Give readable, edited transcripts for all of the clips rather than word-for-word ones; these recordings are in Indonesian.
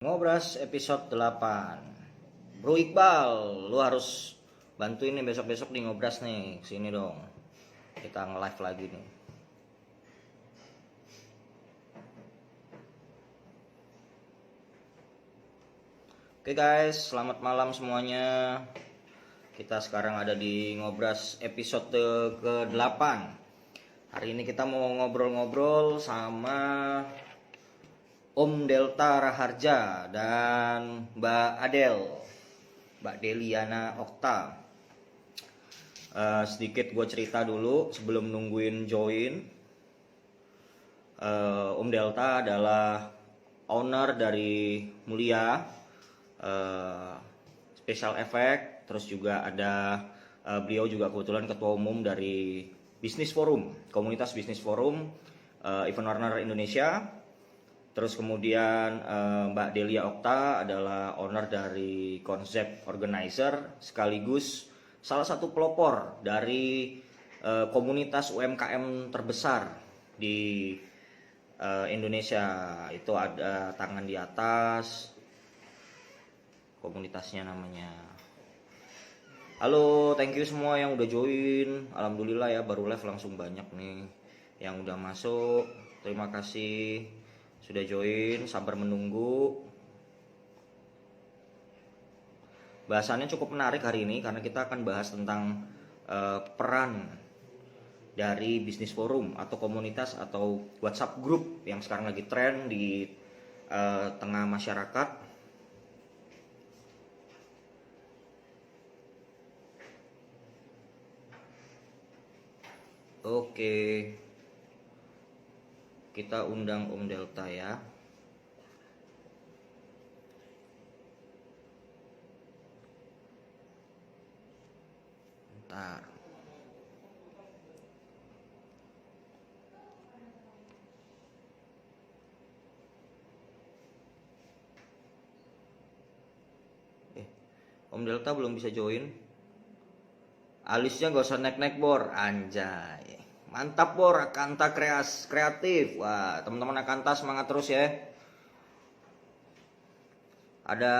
Ngobras episode 8. Bro Iqbal, lu harus bantuin nih besok-besok di Ngobras nih. Sini dong. Kita nge-live lagi nih. Oke guys, selamat malam semuanya. Kita sekarang ada di Ngobras episode ke-8. Hari ini kita mau ngobrol-ngobrol sama Om Delta Raharja dan Mbak Adel, Mbak Deliana Okta. Sedikit gue cerita dulu sebelum nungguin join. Om Delta adalah owner dari Mulia Special Effect, terus juga ada beliau juga kebetulan ketua umum dari Business Forum, komunitas Business Forum Event Runner Indonesia. Terus kemudian Mbak Delia Okta adalah owner dari Konsep Organizer sekaligus salah satu pelopor dari komunitas UMKM terbesar di Indonesia. Itu ada Tangan di Atas, komunitasnya namanya. Halo, thank you semua yang udah join. Alhamdulillah ya, baru live langsung banyak nih yang udah masuk. Terima kasih sudah join, sabar menunggu. Bahasannya cukup menarik hari ini karena kita akan bahas tentang peran dari bisnis forum atau komunitas atau WhatsApp group yang sekarang lagi tren di tengah masyarakat. Oke, kita undang Om Delta ya. Bentar. Om Delta belum bisa join. Alisnya gak usah naik-naik Bor, anjay. Mantap Bor, Akanta kreatif. Wah, teman-teman Akanta semangat terus ya. Ada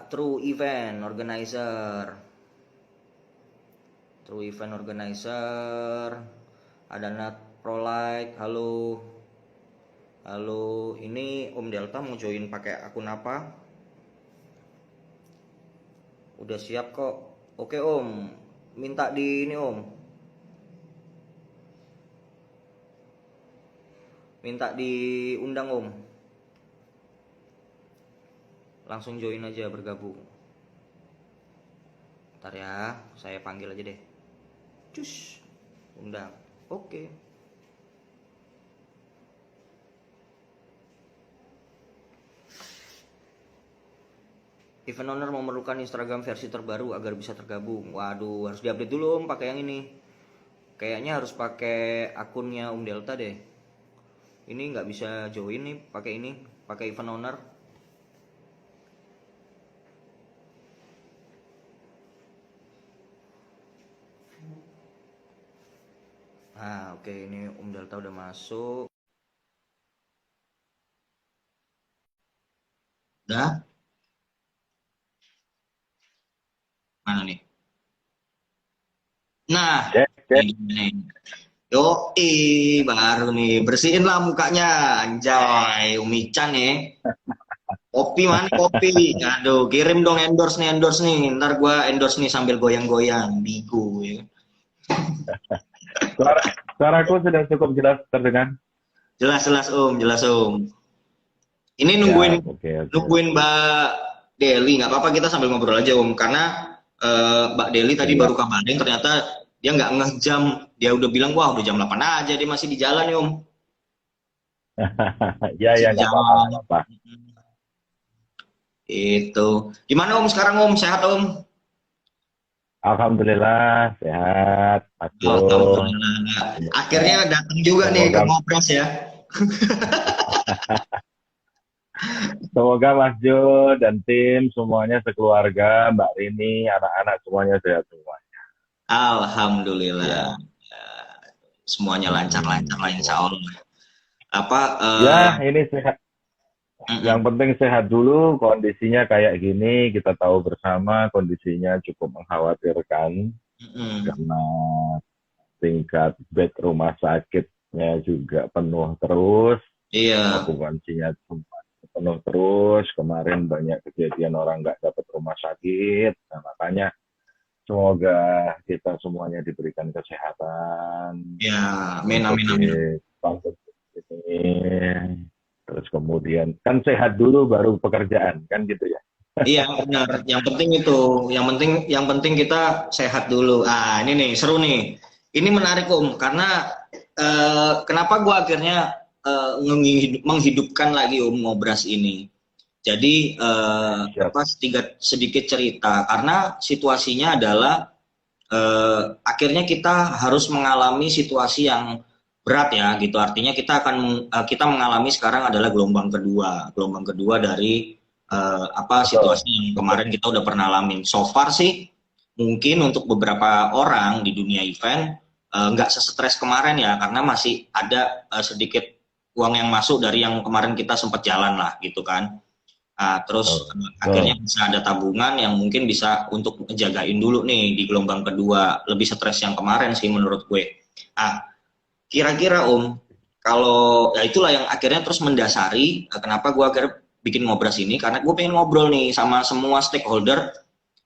True Event Organizer. True Event Organizer. Ada Nat Prolike, halo. Halo, ini Om Delta mau join pakai akun apa? Udah siap kok. Oke Om, minta di ini Om. Minta diundang Om. Langsung join aja bergabung. Ntar ya, saya panggil aja deh. Cus, undang. Oke. Event owner memerlukan Instagram versi terbaru agar bisa tergabung. Waduh, harus diupdate dulu Om pakai yang ini. Kayaknya harus pakai akunnya Om Delta deh. Ini nggak bisa join nih pakai ini, pakai event owner. Nah, oke, ini Om Delta udah masuk. Udah? Mana nih? Nah, ini. Yoi, baru nih. Bersihin lah mukanya. Anjay, Umi-chan nih. Kopi mana kopi? Aduh, kirim dong endorse nih. Ntar gua endorse nih sambil goyang-goyang. Bigu ya. Suaraku sudah cukup jelas terdengar. Jelas jelas Om. Ini nungguin Ya, okay. nungguin Mbak Deli, nggak apa-apa kita sambil ngobrol aja Om. Karena Mbak Deli tadi baru kabarin ternyata dia nggak ngejam. Dia udah bilang wah udah jam 8 aja dia masih di jalan nih Om. Ya, nggak apa-apa. Itu. Gimana Om sekarang Om? Sehat Om? Alhamdulillah sehat. Alhamdulillah. Akhirnya datang juga nih ke Ngobras ya. Semoga Mas Jo dan tim semuanya sekeluarga, Mbak Rini, anak-anak semuanya sehat semuanya. Alhamdulillah. Ya. Semuanya lancar lah insya Allah. Ya, ini sehat. Yang Mm-mm. penting sehat dulu, kondisinya kayak gini, kita tahu bersama kondisinya cukup mengkhawatirkan Mm-mm. karena tingkat bed rumah sakitnya juga penuh terus, Iya, okupansinya sempat penuh terus. Kemarin banyak kejadian orang nggak dapat rumah sakit, nah, makanya semoga kita semuanya diberikan kesehatan ya, amin, untuk amin, di amin. tahun ini. Terus kemudian kan sehat dulu baru pekerjaan kan gitu ya. Iya, benar. Yang penting itu, yang penting kita sehat dulu. Ah, ini nih seru nih. Ini menarik karena kenapa gua akhirnya menghidupkan lagi ngobras ini. Jadi Siap. sedikit cerita karena situasinya adalah akhirnya kita harus mengalami situasi yang berat ya gitu. Artinya kita mengalami sekarang adalah gelombang kedua dari Betul, situasi yang betul. kemarin kita udah pernah alamin. So far sih mungkin untuk beberapa orang di dunia event nggak sesetres kemarin ya karena masih ada sedikit uang yang masuk dari yang kemarin kita sempat jalan lah gitu kan. Terus akhirnya Betul. bisa ada tabungan yang mungkin bisa untuk ngejagain dulu nih di gelombang kedua. Lebih stres yang kemarin sih menurut gue. Ah, kira-kira kalau ya itulah yang akhirnya terus mendasari kenapa gue akhirnya bikin ngobras ini karena gue pengen ngobrol nih sama semua stakeholder,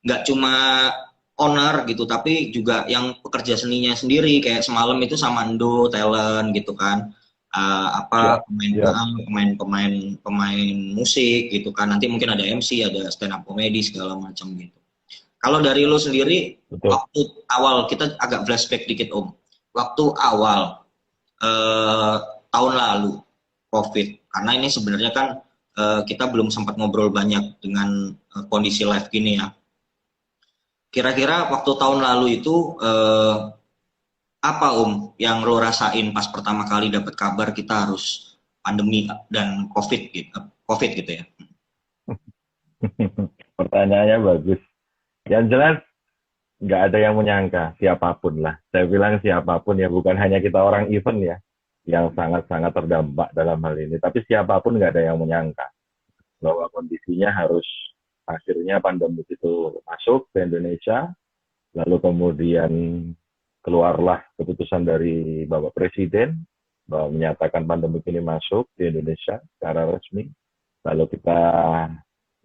nggak cuma owner gitu, tapi juga yang pekerja seninya sendiri kayak semalam itu sama Ando talent gitu kan. Apa Siap, pemain siap. pemain pemain musik gitu kan, nanti mungkin ada MC, ada stand up comedy segala macam gitu. Kalau dari lo sendiri Betul. waktu awal, kita agak flashback dikit waktu awal eh, tahun lalu COVID, karena ini sebenarnya kan kita belum sempat ngobrol banyak dengan kondisi live gini ya. Kira-kira waktu tahun lalu itu apa yang lo rasain pas pertama kali dapat kabar kita harus pandemi dan COVID gitu ya? Pertanyaannya bagus. Yang jelas nggak ada yang menyangka siapapun lah. Saya bilang siapapun ya, bukan hanya kita orang event ya yang sangat-sangat terdampak dalam hal ini. Tapi siapapun nggak ada yang menyangka bahwa kondisinya harus akhirnya pandemi itu masuk ke Indonesia. Lalu kemudian keluarlah keputusan dari Bapak Presiden bahwa menyatakan pandemi ini masuk di Indonesia secara resmi. Lalu kita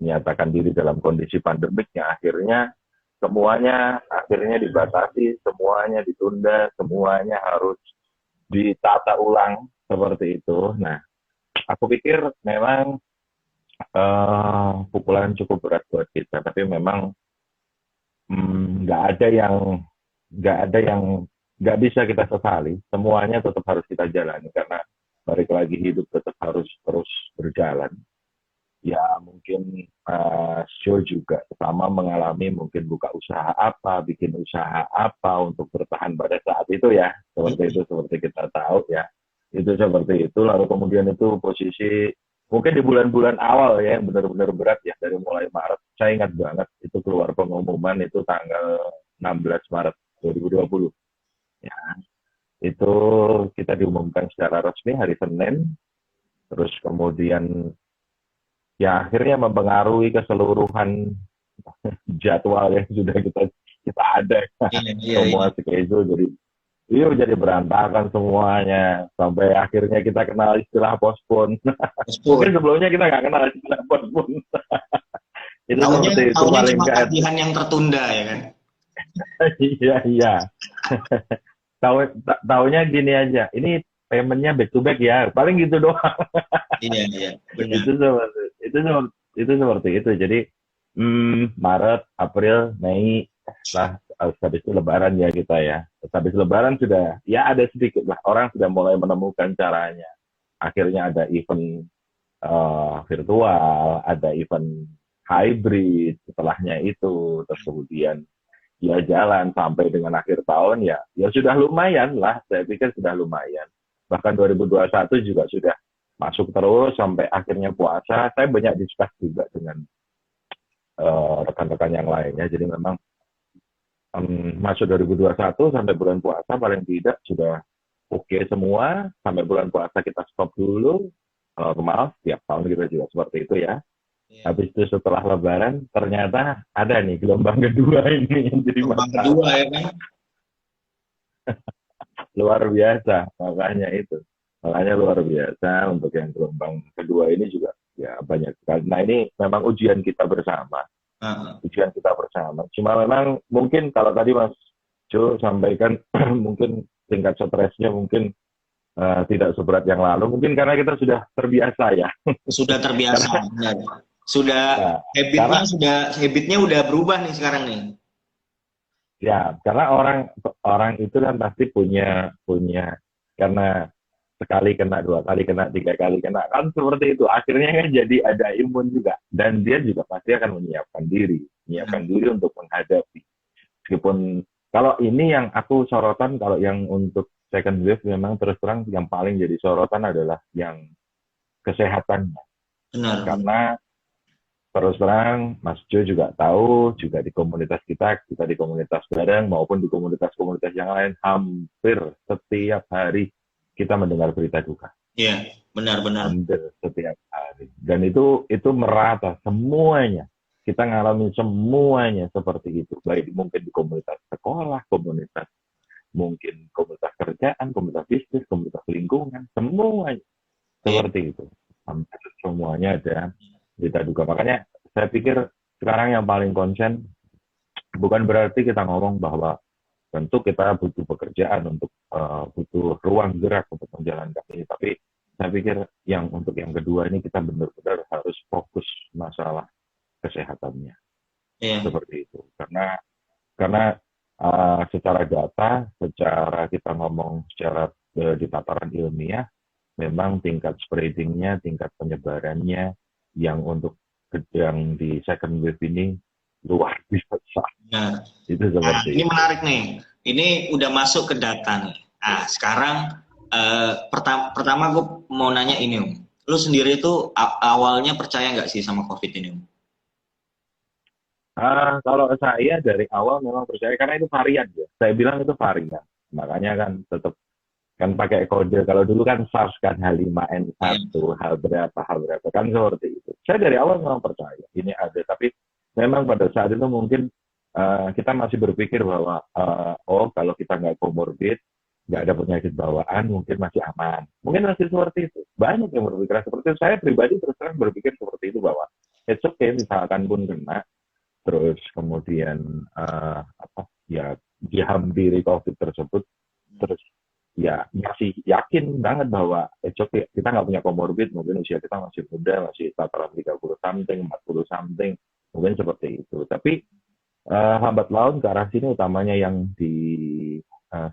menyatakan diri dalam kondisi pandemik yang akhirnya semuanya akhirnya dibatasi, semuanya ditunda, semuanya harus ditata ulang seperti itu. Nah, aku pikir memang pukulan cukup berat buat kita, tapi memang nggak ada yang nggak ada yang nggak bisa kita sesali. Semuanya tetap harus kita jalani karena balik lagi hidup tetap harus terus berjalan. Ya mungkin show juga sama mengalami mungkin buka usaha apa, bikin usaha apa untuk bertahan pada saat itu ya. Seperti itu, seperti kita tahu ya. Itu seperti itu, lalu kemudian itu posisi mungkin di bulan-bulan awal ya yang benar-benar berat ya dari mulai Maret. Saya ingat banget itu keluar pengumuman itu tanggal 16 Maret 2020. Ya, itu kita diumumkan secara resmi hari Senin, terus kemudian ya akhirnya mempengaruhi keseluruhan jadwal yang sudah kita ada. Iya, iya, iya. Semua schedule jadi berantakan semuanya sampai akhirnya kita kenal istilah postpone. Mungkin Postpone. sebelumnya kita nggak kenal istilah postpone. Itu Taunya seperti itu taunya paling cuma nggak. tagihan yang tertunda ya kan? Iya, iya. Tahu tahunya gini aja. Ini paymentnya back to back ya. Paling gitu doang. Iya, iya, benar. Itu seperti itu. Jadi Maret, April, Mei, lah habis itu Lebaran ya kita ya. Habis Lebaran sudah ya ada sedikit lah orang sudah mulai menemukan caranya. Akhirnya ada event virtual, ada event hybrid setelahnya itu, terus kemudian ya jalan sampai dengan akhir tahun ya, ya sudah lumayan lah. Saya pikir sudah lumayan. Bahkan 2021 juga sudah masuk terus sampai akhirnya puasa. Saya banyak diskus juga dengan rekan-rekan yang lainnya. Jadi memang masuk 2021 sampai bulan puasa paling tidak sudah oke semua. Sampai bulan puasa kita stop dulu. normal, setiap tahun kita juga seperti itu ya. Iya. Habis itu setelah Lebaran ternyata ada nih gelombang kedua ini yang jadi Gelombang masalah. kedua ya kan. Luar biasa, makanya luar biasa untuk yang gelombang kedua ini juga ya banyak sekali. Nah ini memang ujian kita bersama, Heeh. ujian kita bersama. Cuma memang mungkin kalau tadi Mas Jo sampaikan mungkin tingkat stresnya mungkin tidak seberat yang lalu, mungkin karena kita sudah terbiasa ya. Sudah terbiasa, Karena benar. Sudah ya, habitnya karena habitnya udah berubah nih sekarang nih. ya karena orang orang itu kan pasti punya punya karena sekali kena, dua kali kena, tiga kali kena, kan seperti itu. Akhirnya kan jadi ada imun juga. Dan dia juga pasti akan menyiapkan diri untuk menghadapi. Meskipun kalau ini yang aku sorotan, kalau yang untuk second wave memang terus terang yang paling jadi sorotan adalah yang kesehatannya. Benar. Karena terus terang Mas Jo juga tahu, juga di komunitas kita di komunitas bareng maupun di komunitas-komunitas yang lain, hampir setiap hari kita mendengar berita duka. Iya, benar-benar. Hampir setiap hari. Dan itu merata semuanya. Kita ngalamin semuanya seperti itu. Baik mungkin di komunitas sekolah, mungkin komunitas kerjaan, komunitas bisnis, komunitas lingkungan, semuanya Iya. seperti itu. Hampir semuanya ada berita duka. Makanya saya pikir sekarang yang paling konsen bukan berarti kita ngomong bahwa tentu kita butuh pekerjaan untuk butuh ruang gerak untuk menjalankan ini. Tapi saya pikir untuk yang kedua ini kita benar-benar harus fokus masalah kesehatannya. Iya. Seperti itu. Karena secara data, secara kita ngomong secara di tataran ilmiah, memang tingkat spreading-nya, tingkat penyebarannya yang untuk yang di second wave ini luar biasa. Benar. Itu Nah, seperti ini itu. menarik nih. Ini udah masuk ke data nih. Nah, sekarang pertama gue mau nanya ini, Om. Lu sendiri tuh awalnya percaya nggak sih sama COVID ini, Om? Kalau saya dari awal memang percaya karena itu varian ya. Saya bilang itu varian. Makanya kan tetap kan pakai kode. Kalau dulu kan SARS kan H5N1, hal berapa kan seperti itu. Saya dari awal memang percaya ini ada, tapi memang pada saat itu mungkin kita masih berpikir bahwa kalau kita nggak komorbid, nggak ada penyakit bawaan, mungkin masih aman. Mungkin masih seperti itu. Banyak yang berpikir seperti itu. Saya pribadi terus terang berpikir seperti itu bahwa it's okay misalkan pun kena, terus kemudian dihampiri COVID tersebut, terus ya masih yakin banget bahwa okay, kita nggak punya komorbid, mungkin usia kita masih muda, masih tataran 30 something, 40 something, mungkin seperti itu. Tapi lambat laun ke arah sini, utamanya yang di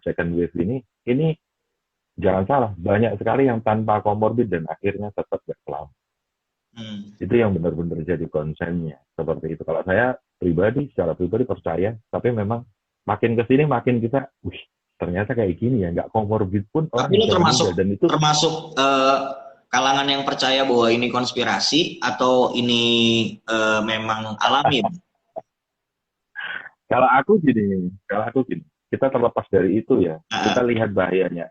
second wave ini jangan salah, banyak sekali yang tanpa komorbid dan akhirnya tetap berkelam. Itu yang benar-benar jadi konsennya seperti itu. Kalau saya secara pribadi percaya, tapi memang makin kesini makin kita, ternyata kayak gini ya, nggak komorbid pun orang. Tapi lu termasuk kalangan yang percaya bahwa ini konspirasi atau ini memang alami? Kalau aku gini, kita terlepas dari itu ya, kita lihat bahayanya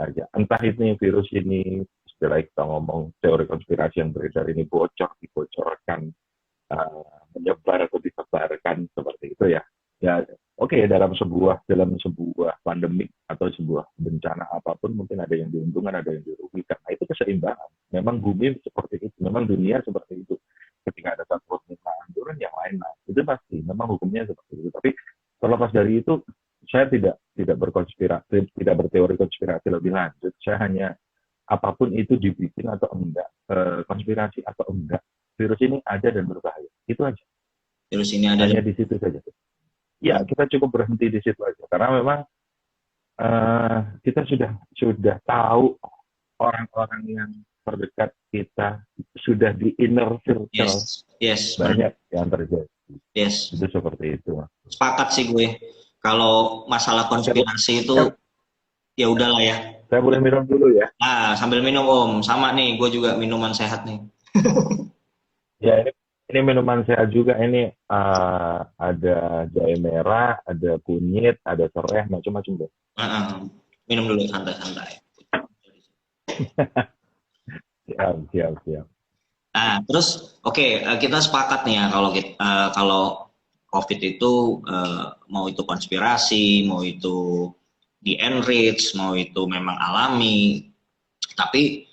aja. Entah ini virus ini, setelah kita ngomong teori konspirasi yang beredar ini dibocorkan, menyebar atau disebarkan seperti itu ya. Ya, oke, dalam sebuah pandemik atau sebuah bencana apapun mungkin ada yang diuntungkan, ada yang dirugikan. Nah, itu keseimbangan. Memang bumi seperti itu, memang dunia seperti itu. Ketika ada satu permukaan turun, yang lain naik. Itu pasti, memang hukumnya seperti itu. Tapi terlepas dari itu, saya tidak berteori konspirasi lebih lanjut. Saya hanya apapun itu dibikin atau enggak, konspirasi atau enggak, virus ini ada dan berbahaya. Itu aja. Virus ini ada. Hanya di situ saja. Ya, kita cukup berhenti di situ aja. Karena memang kita sudah tahu orang-orang yang terdekat kita, sudah di inner circle. Yes. Banyak yang terjadi. Yes. Itu seperti itu. Sepakat sih gue. Kalau masalah konspirasi itu ya udahlah ya. Saya boleh minum dulu ya. Sambil minum Om. Sama nih, gue juga minuman sehat nih. Ya, ini minuman sehat juga. Ini ada jahe merah, ada kunyit, ada serai, macam-macam deh. Minum dulu santai-santai. Siap, siap, siap. Nah, terus oke, kita sepakat nih ya kalau COVID itu mau itu konspirasi, mau itu di enrich, mau itu memang alami, tapi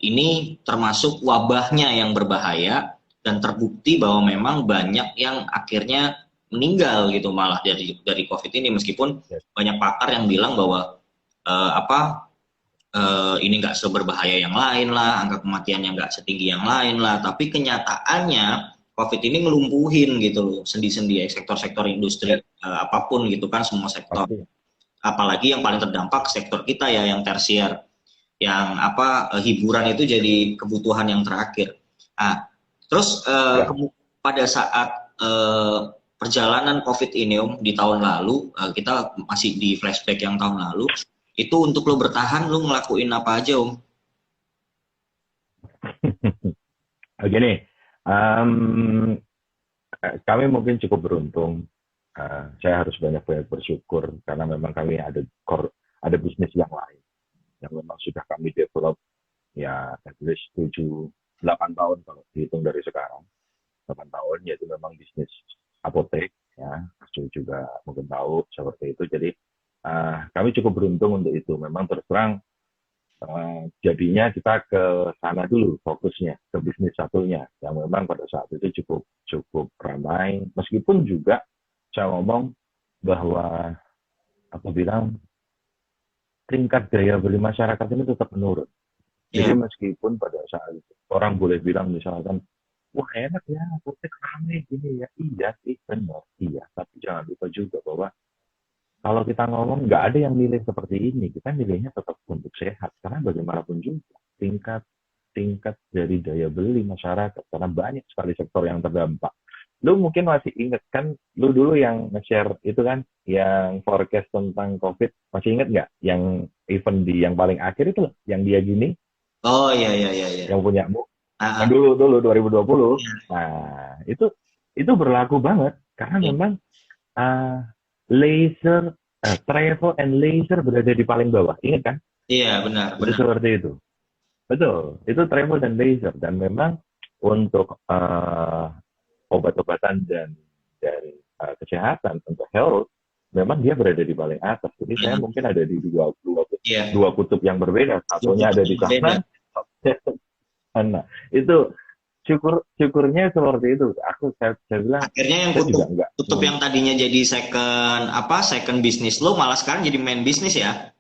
ini termasuk wabahnya yang berbahaya dan terbukti bahwa memang banyak yang akhirnya meninggal gitu malah dari COVID ini, meskipun Yes. banyak pakar yang bilang bahwa ini nggak seberbahaya yang lain lah, angka kematiannya nggak setinggi yang lain lah, tapi kenyataannya COVID ini ngelumpuhin gitu loh sendi-sendi sektor-sektor industri apapun gitu kan, semua sektor. Pasti. Apalagi yang paling terdampak sektor kita ya yang tersier, yang hiburan itu jadi kebutuhan yang terakhir. Nah, terus Ya. pada saat perjalanan COVID ini di tahun lalu, kita masih di flashback yang tahun lalu, itu untuk lo bertahan, lo ngelakuin apa aja, Om? Gini, kami mungkin cukup beruntung. Saya harus banyak-banyak bersyukur karena memang kami ada bisnis yang lain yang memang sudah kami develop ya at least 7-8 tahun kalau dihitung dari sekarang. 8 tahun yaitu memang bisnis apotek ya. Saya juga mungkin tahu seperti itu. Jadi kami cukup beruntung untuk itu. Memang terus terang jadinya kita ke sana dulu fokusnya ke bisnis satunya yang memang pada saat itu cukup ramai, meskipun juga saya ngomong bahwa aku bilang tingkat daya beli masyarakat ini tetap menurun. Jadi meskipun pada saat itu orang boleh bilang misalkan wah enak ya apotek ramai gini ya, iya sih benar, iya, tapi jangan lupa juga bahwa kalau kita ngomong nggak ada yang milih seperti ini, kita milihnya tetap untuk sehat. Karena bagaimanapun juga tingkat dari daya beli masyarakat, karena banyak sekali sektor yang terdampak. Lu mungkin masih inget kan, lu dulu yang nge-share itu kan, yang forecast tentang COVID, masih inget nggak? Yang event di yang paling akhir itu loh, yang dia gini, Oh iya. yang punya mu, Ah, yang dulu 2020. Nah, itu berlaku banget, karena memang leisure, travel and leisure berada di paling bawah. Ingat kan? iya benar. Itu seperti itu. Betul. Itu travel dan leisure. Dan memang untuk obat-obatan dan kesehatan, untuk health, memang dia berada di paling atas. Jadi saya mungkin ada di dua kutub yang berbeda. Satunya ada di sana. Nah, itu syukurnya seperti itu. Saya bilang akhirnya yang kutub yang tadinya jadi second bisnis lo malah sekarang jadi main bisnis ya.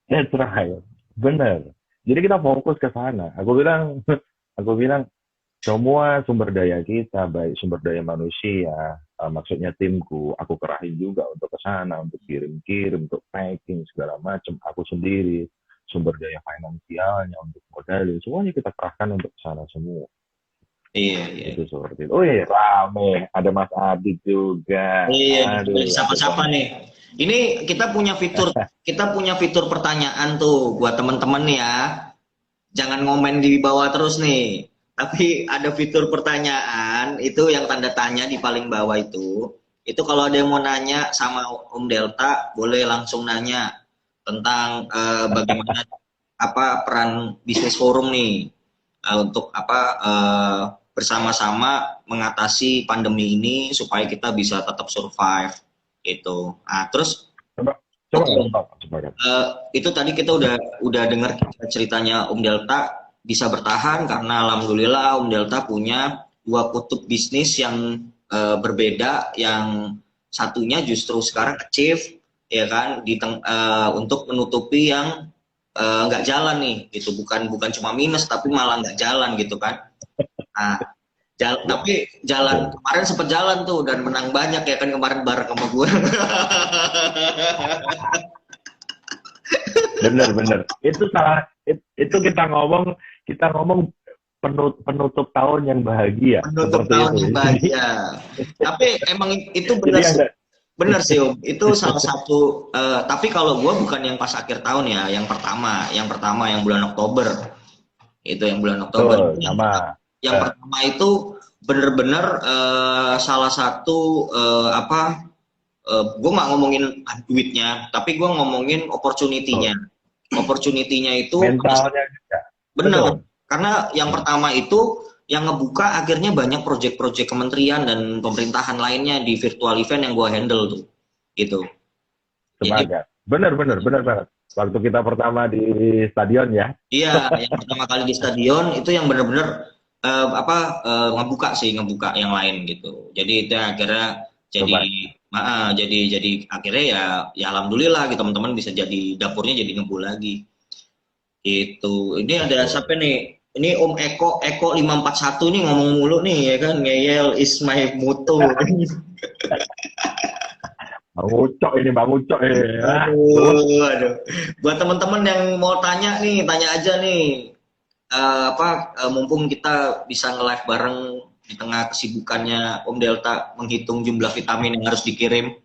That's right. Benar. Jadi kita fokus ke sana. Aku bilang semua sumber daya kita, baik sumber daya manusia, maksudnya timku, aku kerahin juga untuk ke sana, untuk kirim-kirim, untuk packing segala macam. Aku sendiri sumber daya finansialnya untuk modalin, semuanya kita kerahkan untuk ke sana semua. Iya. Itu seperti itu. Oh iya, rame. Ada Mas Adit juga. Iya, siapa-siapa nih. Ini kita punya fitur pertanyaan tuh buat teman-teman ya. Jangan ngomen di bawah terus nih. Tapi ada fitur pertanyaan itu yang tanda tanya di paling bawah itu. Itu kalau ada yang mau nanya sama Om Delta, boleh langsung nanya tentang bagaimana peran bisnis forum nih untuk bersama-sama mengatasi pandemi ini supaya kita bisa tetap survive gitu. Nah, terus itu tadi kita udah dengar ceritanya Om Delta bisa bertahan karena alhamdulillah Om Delta punya dua kutub bisnis yang berbeda, yang satunya justru sekarang achieve ya kan untuk menutupi yang nggak jalan nih gitu, bukan cuma minus tapi malah nggak jalan gitu kan. Nah, tapi jalan kemarin sempat jalan tuh dan menang banyak ya kan kemarin bareng sama gue. Bener. Itu kita ngomong penutup tahun yang bahagia. Penutup tahun yang bahagia. Tapi emang itu benar sih Om. Itu salah satu. Tapi kalau gue bukan yang pas akhir tahun ya, yang pertama yang bulan Oktober. Itu yang bulan Oktober. Yang pertama itu bener-bener salah satu gue nggak ngomongin duitnya, tapi gue ngomongin opportunity-nya opportunity-nya itu Mentalnya juga. benar. Betul. Karena yang pertama itu yang ngebuka akhirnya banyak proyek-proyek kementerian dan pemerintahan lainnya di virtual event yang gua handle tuh. Gitu. Jadi Sepakat. Benar banget. Waktu kita pertama di stadion ya. iya, yang pertama kali di stadion itu yang benar-benar ngebuka yang lain gitu. Jadi itu akhirnya jadi jadi akhirnya ya alhamdulillah gitu teman-teman bisa jadi dapurnya jadi ngebul lagi. Itu. Ini ada siapa nih? Ini Om Eko 541 nih ngomong mulu nih ya kan, ngeyel is my motto. Bang Ucok ini. Aduh. Buat teman-teman yang mau tanya nih, tanya aja nih. Mumpung kita bisa nge-live bareng di tengah kesibukannya Om Delta menghitung jumlah vitamin yang harus dikirim.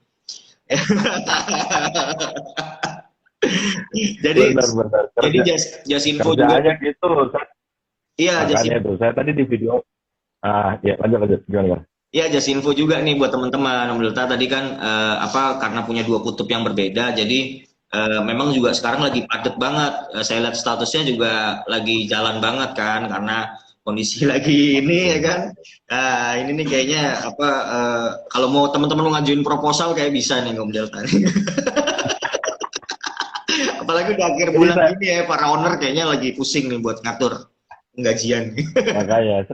Jadi Benar. jadi Jasinfo juga. Kerjaannya gitu. Iya, Makanya tuh saya tadi di video. Ya lanjut. Gimana? Ya, Jasinfo juga nih buat teman-teman. Om Delta tadi kan karena punya dua kutub yang berbeda, jadi memang juga sekarang lagi padat banget. Saya lihat statusnya juga lagi jalan banget kan, karena kondisi lagi ini ya kan. Nah, ini nih kayaknya kalau mau teman-teman mau ngajuin proposal kayak bisa nih Om Delta. Apalagi di akhir bulan ini ya, para owner kayaknya lagi pusing nih buat ngatur gajian. Makanya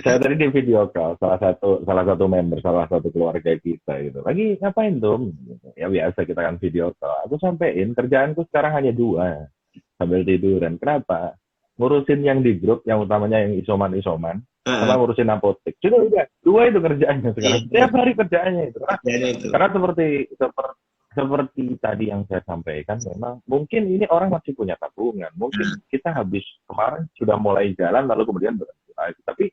saya tadi di video call salah satu member, salah satu keluarga kita gitu. Lagi ngapain tuh? Ya biasa kita kan video call. Aku sampein kerjaanku sekarang hanya 2 sambil tiduran. Kenapa? Ngurusin yang di grup, yang utamanya yang isoman, sama ngurusin apotek. Sudah 2 itu kerjaannya sekarang. Tiap hari kerjaannya itu. Karena seperti tadi yang saya sampaikan, memang mungkin ini orang masih punya tabungan. Mungkin kita habis kemarin sudah mulai jalan lalu kemudian berhenti lagi. Tapi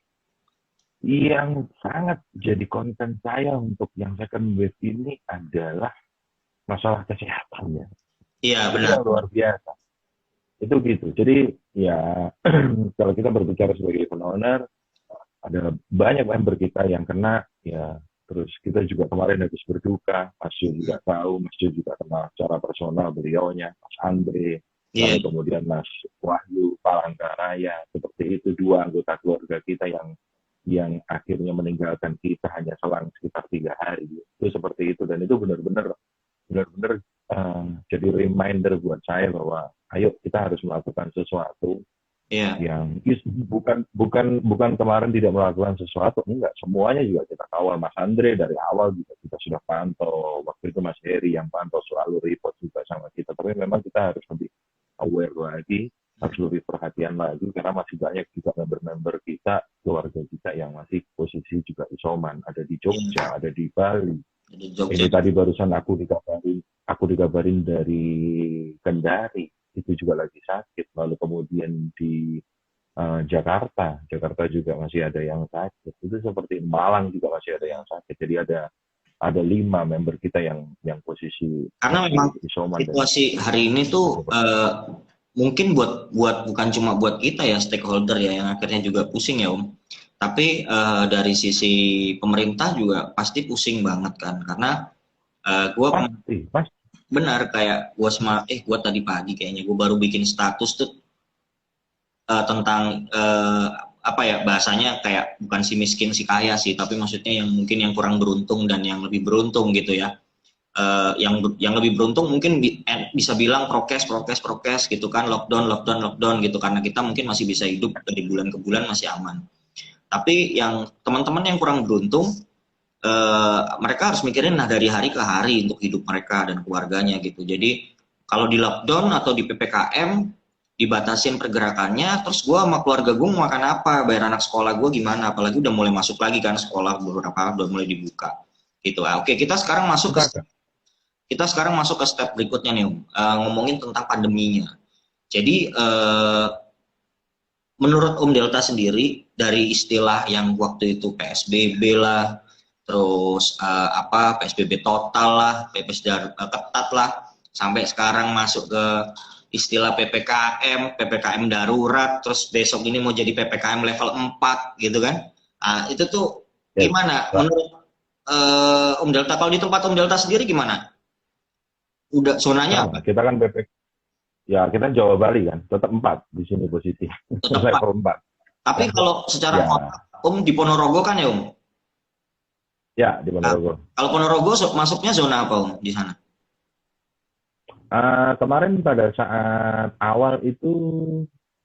yang sangat jadi konten saya untuk yang second wave ini adalah masalah kesehatannya. Iya, benar. Itu luar biasa. Itu gitu. Jadi ya kalau kita berbicara sebagai event owner, ada banyak member kita yang kena ya. Terus kita juga kemarin habis berduka, Mas Jo juga tahu, Mas Jo juga kenal secara personal beliaunya, Mas Andre, lalu kemudian Mas Wahyu Palangkaraya, seperti itu 2 anggota keluarga kita yang akhirnya meninggalkan kita hanya selang sekitar 3 hari. Itu seperti itu, dan itu benar-benar jadi reminder buat saya bahwa ayo kita harus melakukan sesuatu. Yang bukan kemarin tidak melakukan sesuatu, enggak, semuanya juga kita kawal. Mas Andre dari awal juga kita sudah pantau, waktu itu Mas Heri yang pantau selalu report juga sama kita, tapi memang kita harus lebih aware lagi, harus lebih perhatian lagi, karena masih banyak juga member-member kita, keluarga kita yang masih posisi juga isoman, ada di Jogja, ada di Bali. Ini tadi barusan aku dikabarin dari Kendari, itu juga lagi sakit. Lalu kemudian di Jakarta juga masih ada yang sakit. Itu seperti Malang juga masih ada yang sakit. Jadi ada 5 member kita yang posisi karena memang situasi hari ini tuh mungkin buat bukan cuma buat kita ya stakeholder ya yang akhirnya juga pusing ya Om. Tapi dari sisi pemerintah juga pasti pusing banget kan, karena pasti. Benar, kayak gue tadi pagi kayaknya gue baru bikin status tuh tentang bahasanya kayak bukan si miskin si kaya sih, tapi maksudnya yang mungkin yang kurang beruntung dan yang lebih beruntung gitu ya. Yang lebih beruntung mungkin bisa bilang prokes gitu kan, lockdown gitu, karena kita mungkin masih bisa hidup dari bulan ke bulan masih aman. Tapi yang teman-teman yang kurang beruntung, mereka harus mikirin dari hari ke hari untuk hidup mereka dan keluarganya gitu. Jadi kalau di lockdown atau di PPKM dibatasin pergerakannya, terus gue sama keluarga gue mau makan apa, bayar anak sekolah gue gimana, apalagi udah mulai masuk lagi kan sekolah, beberapa udah mulai dibuka gitu. Oke, kita sekarang masuk ke step berikutnya nih Om, ngomongin tentang pandeminya. Jadi menurut Om Delta sendiri, dari istilah yang waktu itu PSBB lah, terus PSBB total lah, PSBB ketat lah, sampai sekarang masuk ke istilah PPKM darurat, terus besok ini mau jadi PPKM level 4 gitu kan. Itu tuh gimana menurut Om Delta? Kalau di tempat Om Delta sendiri gimana? Udah zonanya apa? Kita kan Ya kita Jawa Bali kan, tetap 4 di sini posisi. Tetap Pak. Level 4. Tapi kalau secara Ya, kota, Om di Ponorogo kan ya Om? ya di Nah, Ponorogo. kalau Ponorogo masuknya zona apa Om di sana? Kemarin pada saat awal itu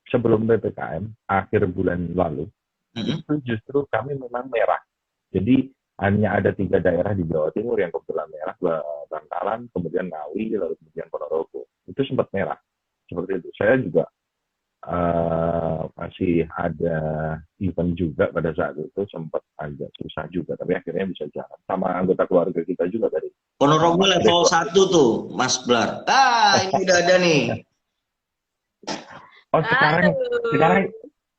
sebelum PPKM, akhir bulan lalu, Mm-mm. itu justru kami memang merah. Jadi hanya ada 3 daerah di Jawa Timur yang kebetulan merah, Bangkalan, kemudian Ngawi, lalu kemudian Ponorogo. Itu sempat merah. Seperti itu. Saya juga masih ada event juga pada saat itu, sempat agak susah juga, tapi akhirnya bisa jalan. Sama anggota keluarga kita juga dari Ponorogo Mas level Riko. 1 tuh, Mas Blar. Ah, ini udah ada nih. Oh sekarang Aduh.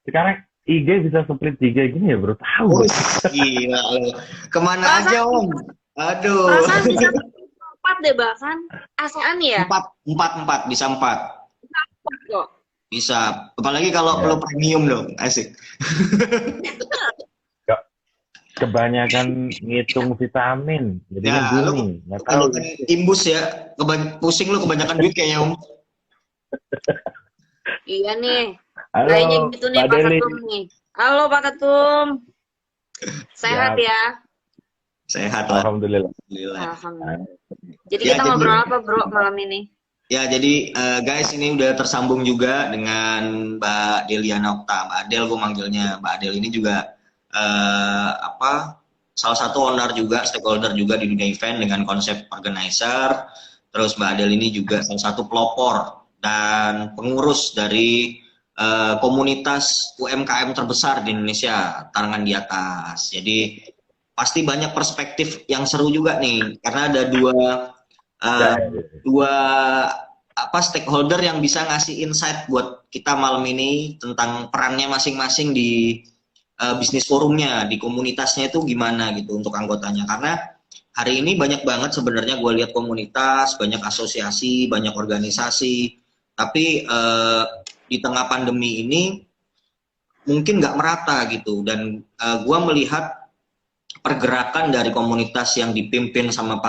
sekarang IG bisa split 3 gini ya, baru tahu. Wih, gila lo. Kemana aja Om? Aduh. Perasaan bisa 4 deh bahkan. ASEAN ya? 4 bisa 4. Kok. Bisa. Apalagi kalau Ya. lo premium dong, asik. Kebanyakan ngitung vitamin, jadinya Ya, lo gini. Nggak tahu. kebanyakan imbus ya. Pusing lo kebanyakan duit kayaknya Om. Iya nih. Halo, Kayaknya gitu nih Mbak Pak Deli. Ketum nih. Halo Pak Ketum. Sehat ya? Sehat lah. Alhamdulillah. Alhamdulillah. Alhamdulillah. Jadi Ya, kita ngobrol apa bro malam ini? Ya, jadi guys ini udah tersambung juga dengan Mbak Deliana Okta. Mbak Adel gue manggilnya. Mbak Adel ini juga salah satu owner juga, stakeholder juga di dunia event dengan konsep organizer. Terus Mbak Adel ini juga salah satu pelopor dan pengurus dari komunitas UMKM terbesar di Indonesia, Tangan di Atas. Jadi pasti banyak perspektif yang seru juga nih, karena ada dua stakeholder yang bisa ngasih insight buat kita malam ini tentang perannya masing-masing di bisnis forumnya, di komunitasnya itu gimana gitu untuk anggotanya. Karena hari ini banyak banget sebenarnya gue lihat komunitas, banyak asosiasi, banyak organisasi, tapi di tengah pandemi ini mungkin nggak merata gitu. Dan gue melihat pergerakan dari komunitas yang dipimpin sama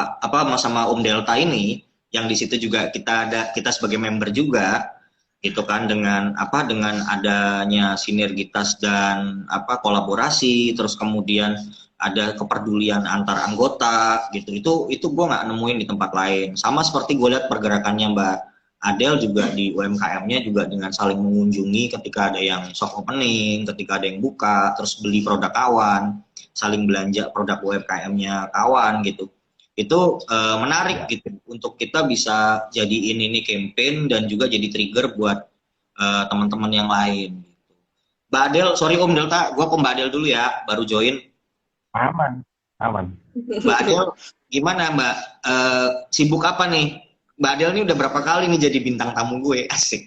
sama Om Delta ini, yang di situ juga kita sebagai member juga gitu kan, dengan adanya sinergitas dan kolaborasi, terus kemudian ada kepedulian antar anggota gitu, itu gue nggak nemuin di tempat lain. Sama seperti gue lihat pergerakannya Mbak Adel juga di UMKM-nya juga dengan saling mengunjungi ketika ada yang soft opening, ketika ada yang buka, terus beli produk kawan, saling belanja produk UMKM-nya kawan gitu. Itu menarik gitu untuk kita bisa jadiin ini campaign dan juga jadi trigger buat teman-teman yang lain gitu. Mbak Adel, sorry Om Delta, gue ke Mbak Adel dulu ya, baru join. Aman. Mbak Adel, gimana Mbak? Sibuk apa nih? Mbak Adel ini udah berapa kali nih jadi bintang tamu gue, asik.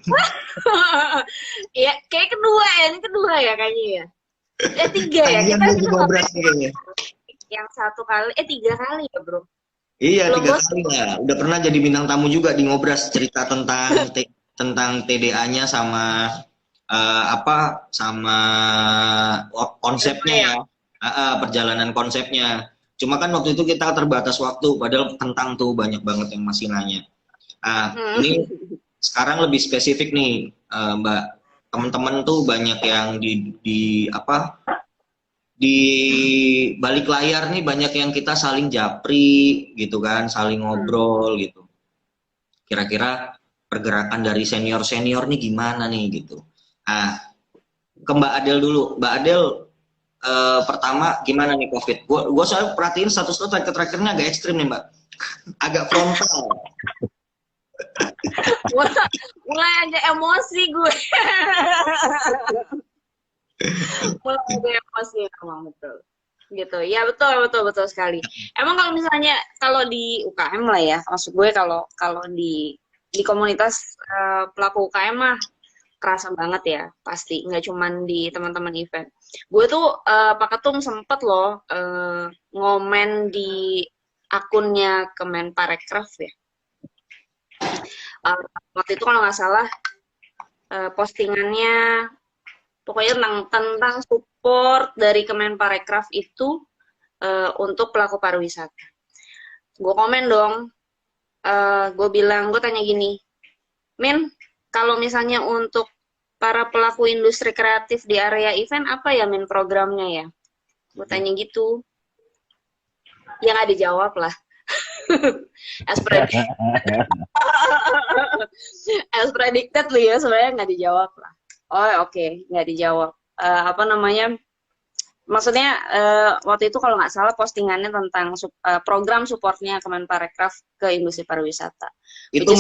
Iya, kayak kedua ya, ini kedua ya kayaknya ya. 3 ya, kita Tagihan ngobras kayaknya. yang 1 kali, 3 kali ya bro. Iya, Belum 3 bosan. kali lah. Udah pernah jadi bintang tamu juga di Ngobras, cerita tentang TDA-nya sama sama konsepnya ya. Perjalanan konsepnya. Cuma kan waktu itu kita terbatas waktu, padahal tentang tuh banyak banget yang masih nanya. Ini sekarang lebih spesifik nih, Mbak. Teman-teman tuh banyak yang di balik layar nih, banyak yang kita saling japri gitu kan, saling ngobrol gitu. Kira-kira pergerakan dari senior-senior nih gimana nih gitu. Ke Mbak Adel dulu. Mbak Adel, pertama gimana nih COVID? Gue soalnya perhatiin status lo terakhir-terakhirnya agak ekstrim nih Mbak. Agak frontal. Mulai agak emosi gue. Mulai agak emosi emang betul. Gitu. Ya betul sekali. Emang kalau misalnya kalau di UKM lah ya, maksud gue kalau di komunitas pelaku UKM mah kerasa banget ya, pasti nggak cuman di teman-teman event. Gue tuh Pak Ketum sempet loh ngomen di akunnya Kemenparekraf ya. Waktu itu kalau nggak salah postingannya pokoknya tentang support dari Kemenparekraf itu untuk pelaku pariwisata. Gue komen dong, gue tanya gini, Min, kalau misalnya untuk para pelaku industri kreatif di area event apa ya Min programnya ya? Gue tanya gitu. Ya nggak dijawab lah. As predicted, as predicted lu ya sebenarnya nggak dijawab lah. Oh oke, nggak dijawab. Apa namanya? Maksudnya waktu itu kalau nggak salah postingannya tentang program supportnya Kemenparekraf ke industri pariwisata. Itu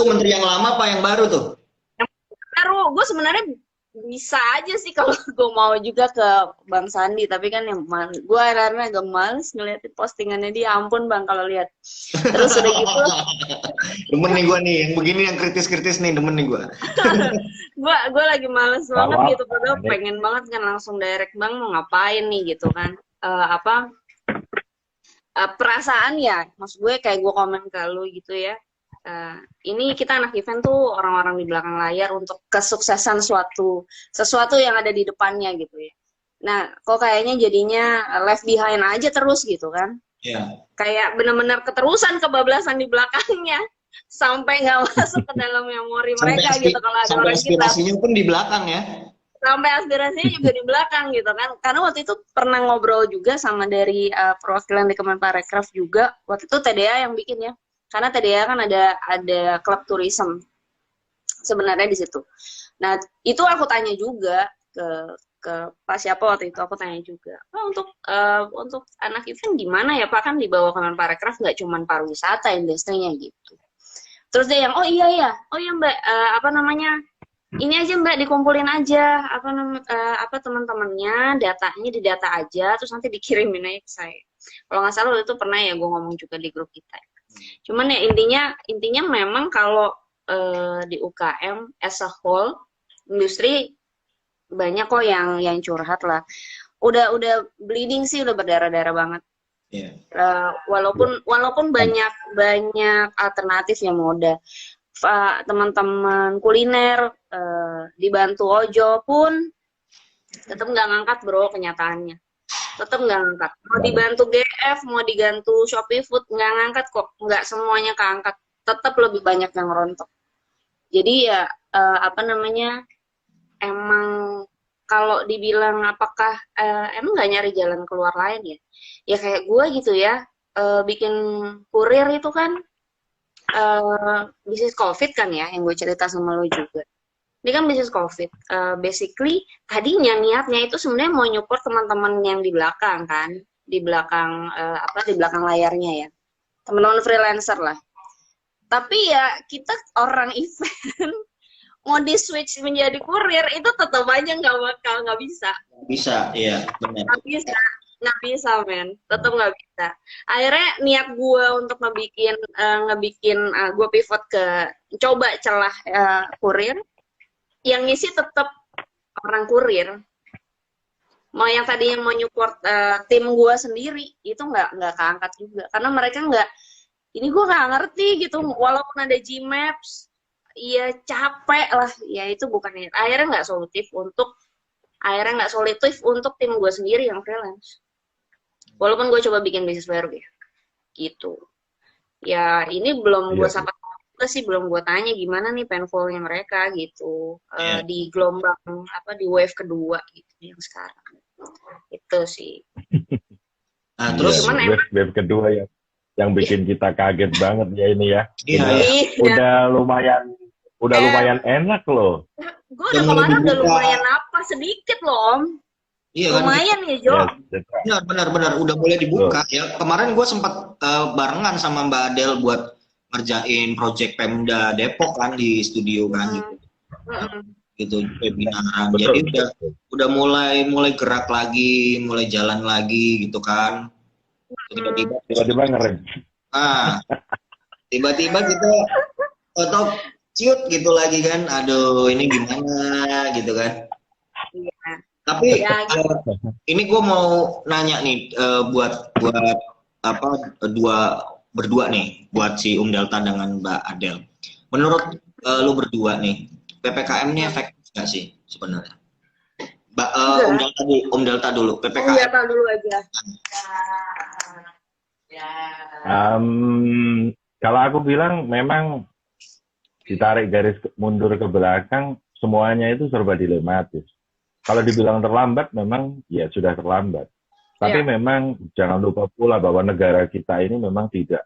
menteri yang lama apa yang baru tuh? Baru, gue sebenarnya bisa aja sih kalau gue mau juga ke Bang Sandi, tapi kan yang gue karena agak males ngeliatin postingannya dia, ampun Bang kalau lihat. Terus udah gitu, demen nih gue nih, yang begini yang kritis-kritis nih, demen nih gue. gue lagi males banget Wow. gitu, padahal pengen banget kan langsung direct Bang mau ngapain nih gitu kan. Perasaan ya, maksud gue kayak gue komen ke lu gitu ya. Ini kita anak event tuh orang-orang di belakang layar untuk kesuksesan sesuatu yang ada di depannya gitu ya. Nah, kok kayaknya jadinya left behind aja terus gitu kan? Iya. Kayak benar-benar keterusan kebablasan di belakangnya sampai nggak masuk ke dalam memori mereka gitu kalau ada Sampai orang kita. aspirasinya pun di belakang ya. Sampai aspirasinya juga di belakang gitu kan. Karena waktu itu pernah ngobrol juga sama dari perwakilan di Kemenparekraf juga. Waktu itu TDA yang bikin ya. Karena TDA kan ada klub tourism sebenarnya di situ. Nah, itu aku tanya juga ke Pak siapa waktu itu, aku tanya juga. Oh, untuk anak event gimana ya Pak, kan di bawah Kemenparekraf nggak cuma pariwisata industrinya gitu. Terus dia yang oh iya Mbak, apa namanya? Ini aja Mbak dikumpulin aja apa teman-temannya, datanya didata aja, terus nanti dikirimin aja ke saya. Kalau nggak salah waktu itu pernah ya gue ngomong juga di grup kita. Cuman ya intinya memang kalau di UKM as a whole industri banyak kok yang curhat lah. Udah bleeding sih, udah berdarah-darah banget. Iya. Walaupun banyak alternatif yang moda. Teman-teman kuliner dibantu Ojo pun tetap nggak ngangkat bro, kenyataannya tetap nggak ngangkat. Mau dibantu GF, mau dibantu Shopee Food, nggak ngangkat kok. Nggak semuanya keangkat. Tetap lebih banyak yang rontok. Jadi ya apa namanya, emang kalau dibilang apakah emang nggak nyari jalan keluar lain ya? Ya kayak gue gitu ya, bikin kurir itu kan bisnis COVID kan ya, yang gue cerita sama lo juga. Ini kan bisnis COVID. Basically, tadinya niatnya itu sebenarnya mau nyupport teman-teman yang di belakang kan, di belakang di belakang layarnya ya, teman-teman freelancer lah. Tapi ya kita orang event mau di switch menjadi kurir itu tetap aja nggak bisa. Bisa, iya benar. Nggak bisa men, tetap nggak bisa. Akhirnya niat gue untuk ngebikin gue pivot ke coba celah kurir. Yang ngisi tetap orang kurir. Mau yang tadinya mau nyupport tim gue sendiri itu nggak keangkat juga karena mereka nggak, ini gue nggak ngerti gitu, walaupun ada Gmaps ya capek lah ya, itu bukan akhirnya nggak solutif untuk tim gue sendiri yang freelance, walaupun gue coba bikin bisnis baru ya gitu ya. Ini belum gue sapa juga sih, belum gue tanya gimana nih painfulnya mereka gitu di gelombang di wave kedua gitu yang sekarang itu sih. Nah, terus wave kedua yang bikin kita kaget banget ya ini ya. Iya. Udah lumayan enak loh. Gue kemarin udah lumayan sedikit loh Om. Iya, lumayan kan? Ya Jo. Benar udah mulai dibuka ya. Kemarin gue sempat barengan sama Mbak Adel buat ngerjain project Pemda Depok kan di studio kan gitu webinaran. Jadi udah mulai gerak lagi, mulai jalan lagi gitu kan. Tiba-tiba ngerem. Tiba-tiba kita foto ciut gitu lagi kan. Aduh, ini gimana gitu kan. Iya. Tapi ini gue mau nanya nih buat berdua nih, buat si Delta dengan Mbak Adel. Menurut lu berdua nih, PPKM ini efektif nggak sih sebenarnya? Delta dulu, PPKM. Delta dulu aja. Kalau aku bilang memang ditarik garis mundur ke belakang, semuanya itu serba dilematis. Kalau dibilang terlambat, memang ya sudah terlambat. Tapi Iya. memang jangan lupa pula bahwa negara kita ini memang tidak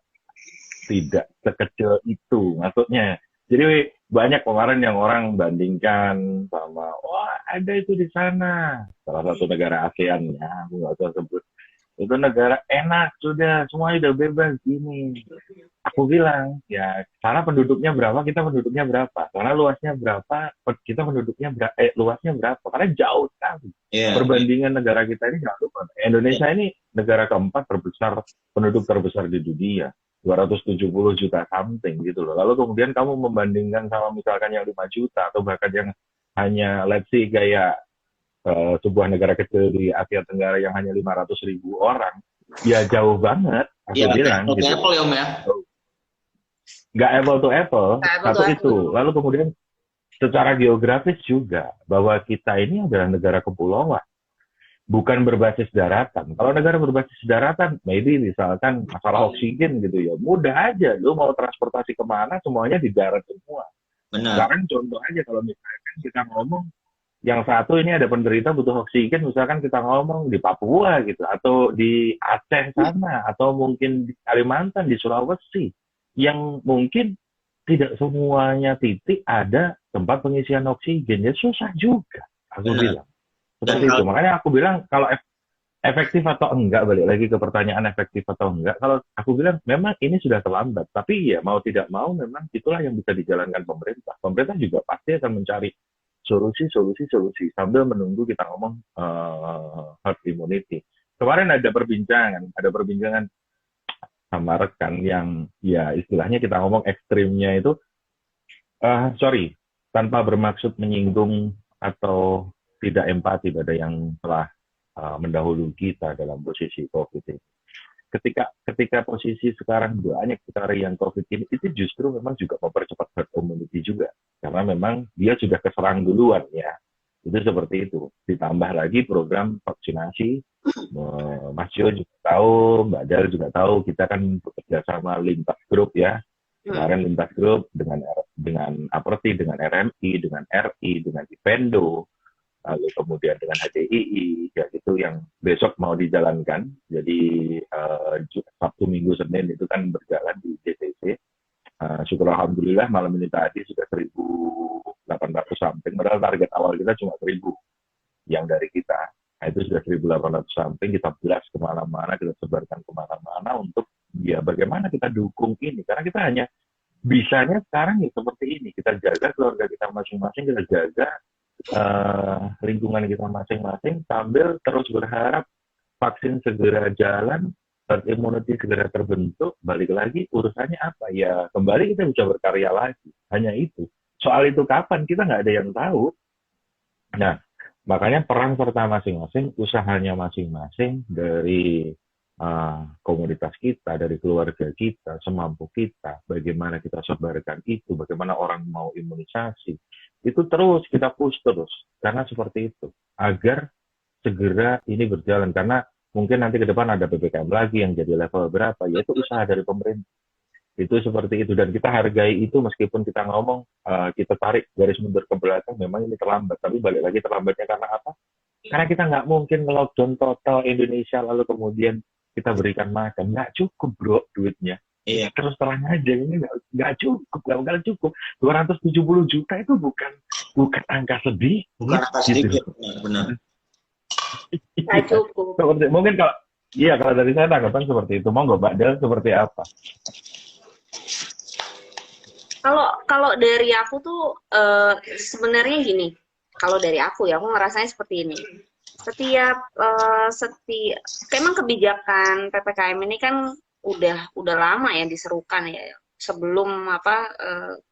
sekecil itu. Maksudnya, jadi banyak kemarin yang orang bandingkan sama, wah ada itu di sana. Salah satu negara ASEAN ya, aku nggak usah sebut. Itu negara enak sudah, semuanya udah bebas gini. Aku bilang, ya karena penduduknya berapa, kita penduduknya berapa. Karena luasnya berapa, kita penduduknya berapa, luasnya berapa. Karena jauh sekali. Iya. Perbandingan negara kita ini jangan lupa. Indonesia ini negara keempat terbesar, penduduk terbesar di dunia. 270 juta something gitu loh. Lalu kemudian kamu membandingkan sama misalkan yang 5 juta atau bahkan yang hanya let's say kayak sebuah negara kecil di Asia Tenggara yang hanya 500.000 orang, ya jauh banget. Aku Iya, bilang apple to gitu. apple ya Om ya. Nggak apple to apple, Nggak apple satu to itu. apple. Lalu kemudian secara geografis juga bahwa kita ini adalah negara kepulauan, bukan berbasis daratan. Kalau negara berbasis daratan, maybe misalkan masalah oksigen gitu ya, mudah aja. Lu mau transportasi kemana, semuanya di darat semua. Benar. Sekarang contoh aja kalau misalkan kita ngomong, yang satu ini ada penderita butuh oksigen, misalkan kita ngomong di Papua gitu, atau di Aceh sana, atau mungkin di Kalimantan, di Sulawesi, yang mungkin tidak semuanya titik ada tempat pengisian oksigen, ya susah juga, aku Benar. bilang. Seperti Dan itu. Makanya aku bilang kalau efektif atau enggak, balik lagi ke pertanyaan efektif atau enggak, kalau aku bilang memang ini sudah terlambat, tapi ya mau tidak mau memang itulah yang bisa dijalankan pemerintah. Pemerintah juga pasti akan mencari solusi sambil menunggu kita ngomong herd immunity. Kemarin ada perbincangan sama rekan yang ya istilahnya kita ngomong ekstrimnya itu, sorry, tanpa bermaksud menyinggung atau tidak empati pada yang telah mendahului kita dalam posisi COVID ini. Ketika posisi sekarang banyak sekali yang COVID ini, itu justru memang juga mempercepat herd immunity juga. Karena memang dia sudah keserang duluan ya. Itu seperti itu. Ditambah lagi program vaksinasi. Mas Jo juga tahu, Mbak Del juga tahu, kita kan bekerja sama lintas grup ya. Kemarin lintas grup dengan Aperti, dengan RMI, dengan RI, dengan Ipendo, lalu kemudian dengan HDII, ya itu yang besok mau dijalankan. Jadi Sabtu, Minggu, Senin itu kan berjalan di JTC. Syukur alhamdulillah malam ini tadi sudah 1.800 something. Padahal target awal kita cuma 1.000 yang dari kita. Nah itu sudah 1.800 something, kita blast kemana-mana, kita sebarkan kemana-mana untuk ya bagaimana kita dukung ini. Karena kita hanya bisanya sekarang ya seperti ini. Kita jaga keluarga kita masing-masing, kita jaga lingkungan kita masing-masing sambil terus berharap vaksin segera jalan, herd immunity segera terbentuk. Balik lagi urusannya apa ya, kembali kita bisa berkarya lagi, hanya itu. Soal itu kapan kita nggak ada yang tahu. Nah makanya peran serta masing-masing, usahanya masing-masing dari komunitas kita, dari keluarga kita, semampu kita, bagaimana kita sebarkan itu, bagaimana orang mau imunisasi, itu terus kita push terus, karena seperti itu, agar segera ini berjalan, karena mungkin nanti ke depan ada PPKM lagi yang jadi level berapa, yaitu usaha dari pemerintah, itu seperti itu, dan kita hargai itu meskipun kita ngomong, kita tarik garis mundur ke belakang, memang ini terlambat, tapi balik lagi terlambatnya karena apa? Karena kita nggak mungkin nge-lockdown total Indonesia, lalu kemudian kita berikan makan, nggak cukup bro duitnya. Iya. Terus terang aja ini nggak cukup, nggak bakal cukup. 270 juta itu bukan angka sedikit. Bukan angka sedikit, gitu. benar. Nggak cukup. Mungkin kalau dari saya tanggapan seperti itu. Monggo Mbak Del seperti apa? Kalau dari aku tuh sebenarnya gini. Kalau dari aku ya, aku ngerasanya seperti ini. Setiap emang kebijakan PPKM ini kan udah lama ya diserukan ya, sebelum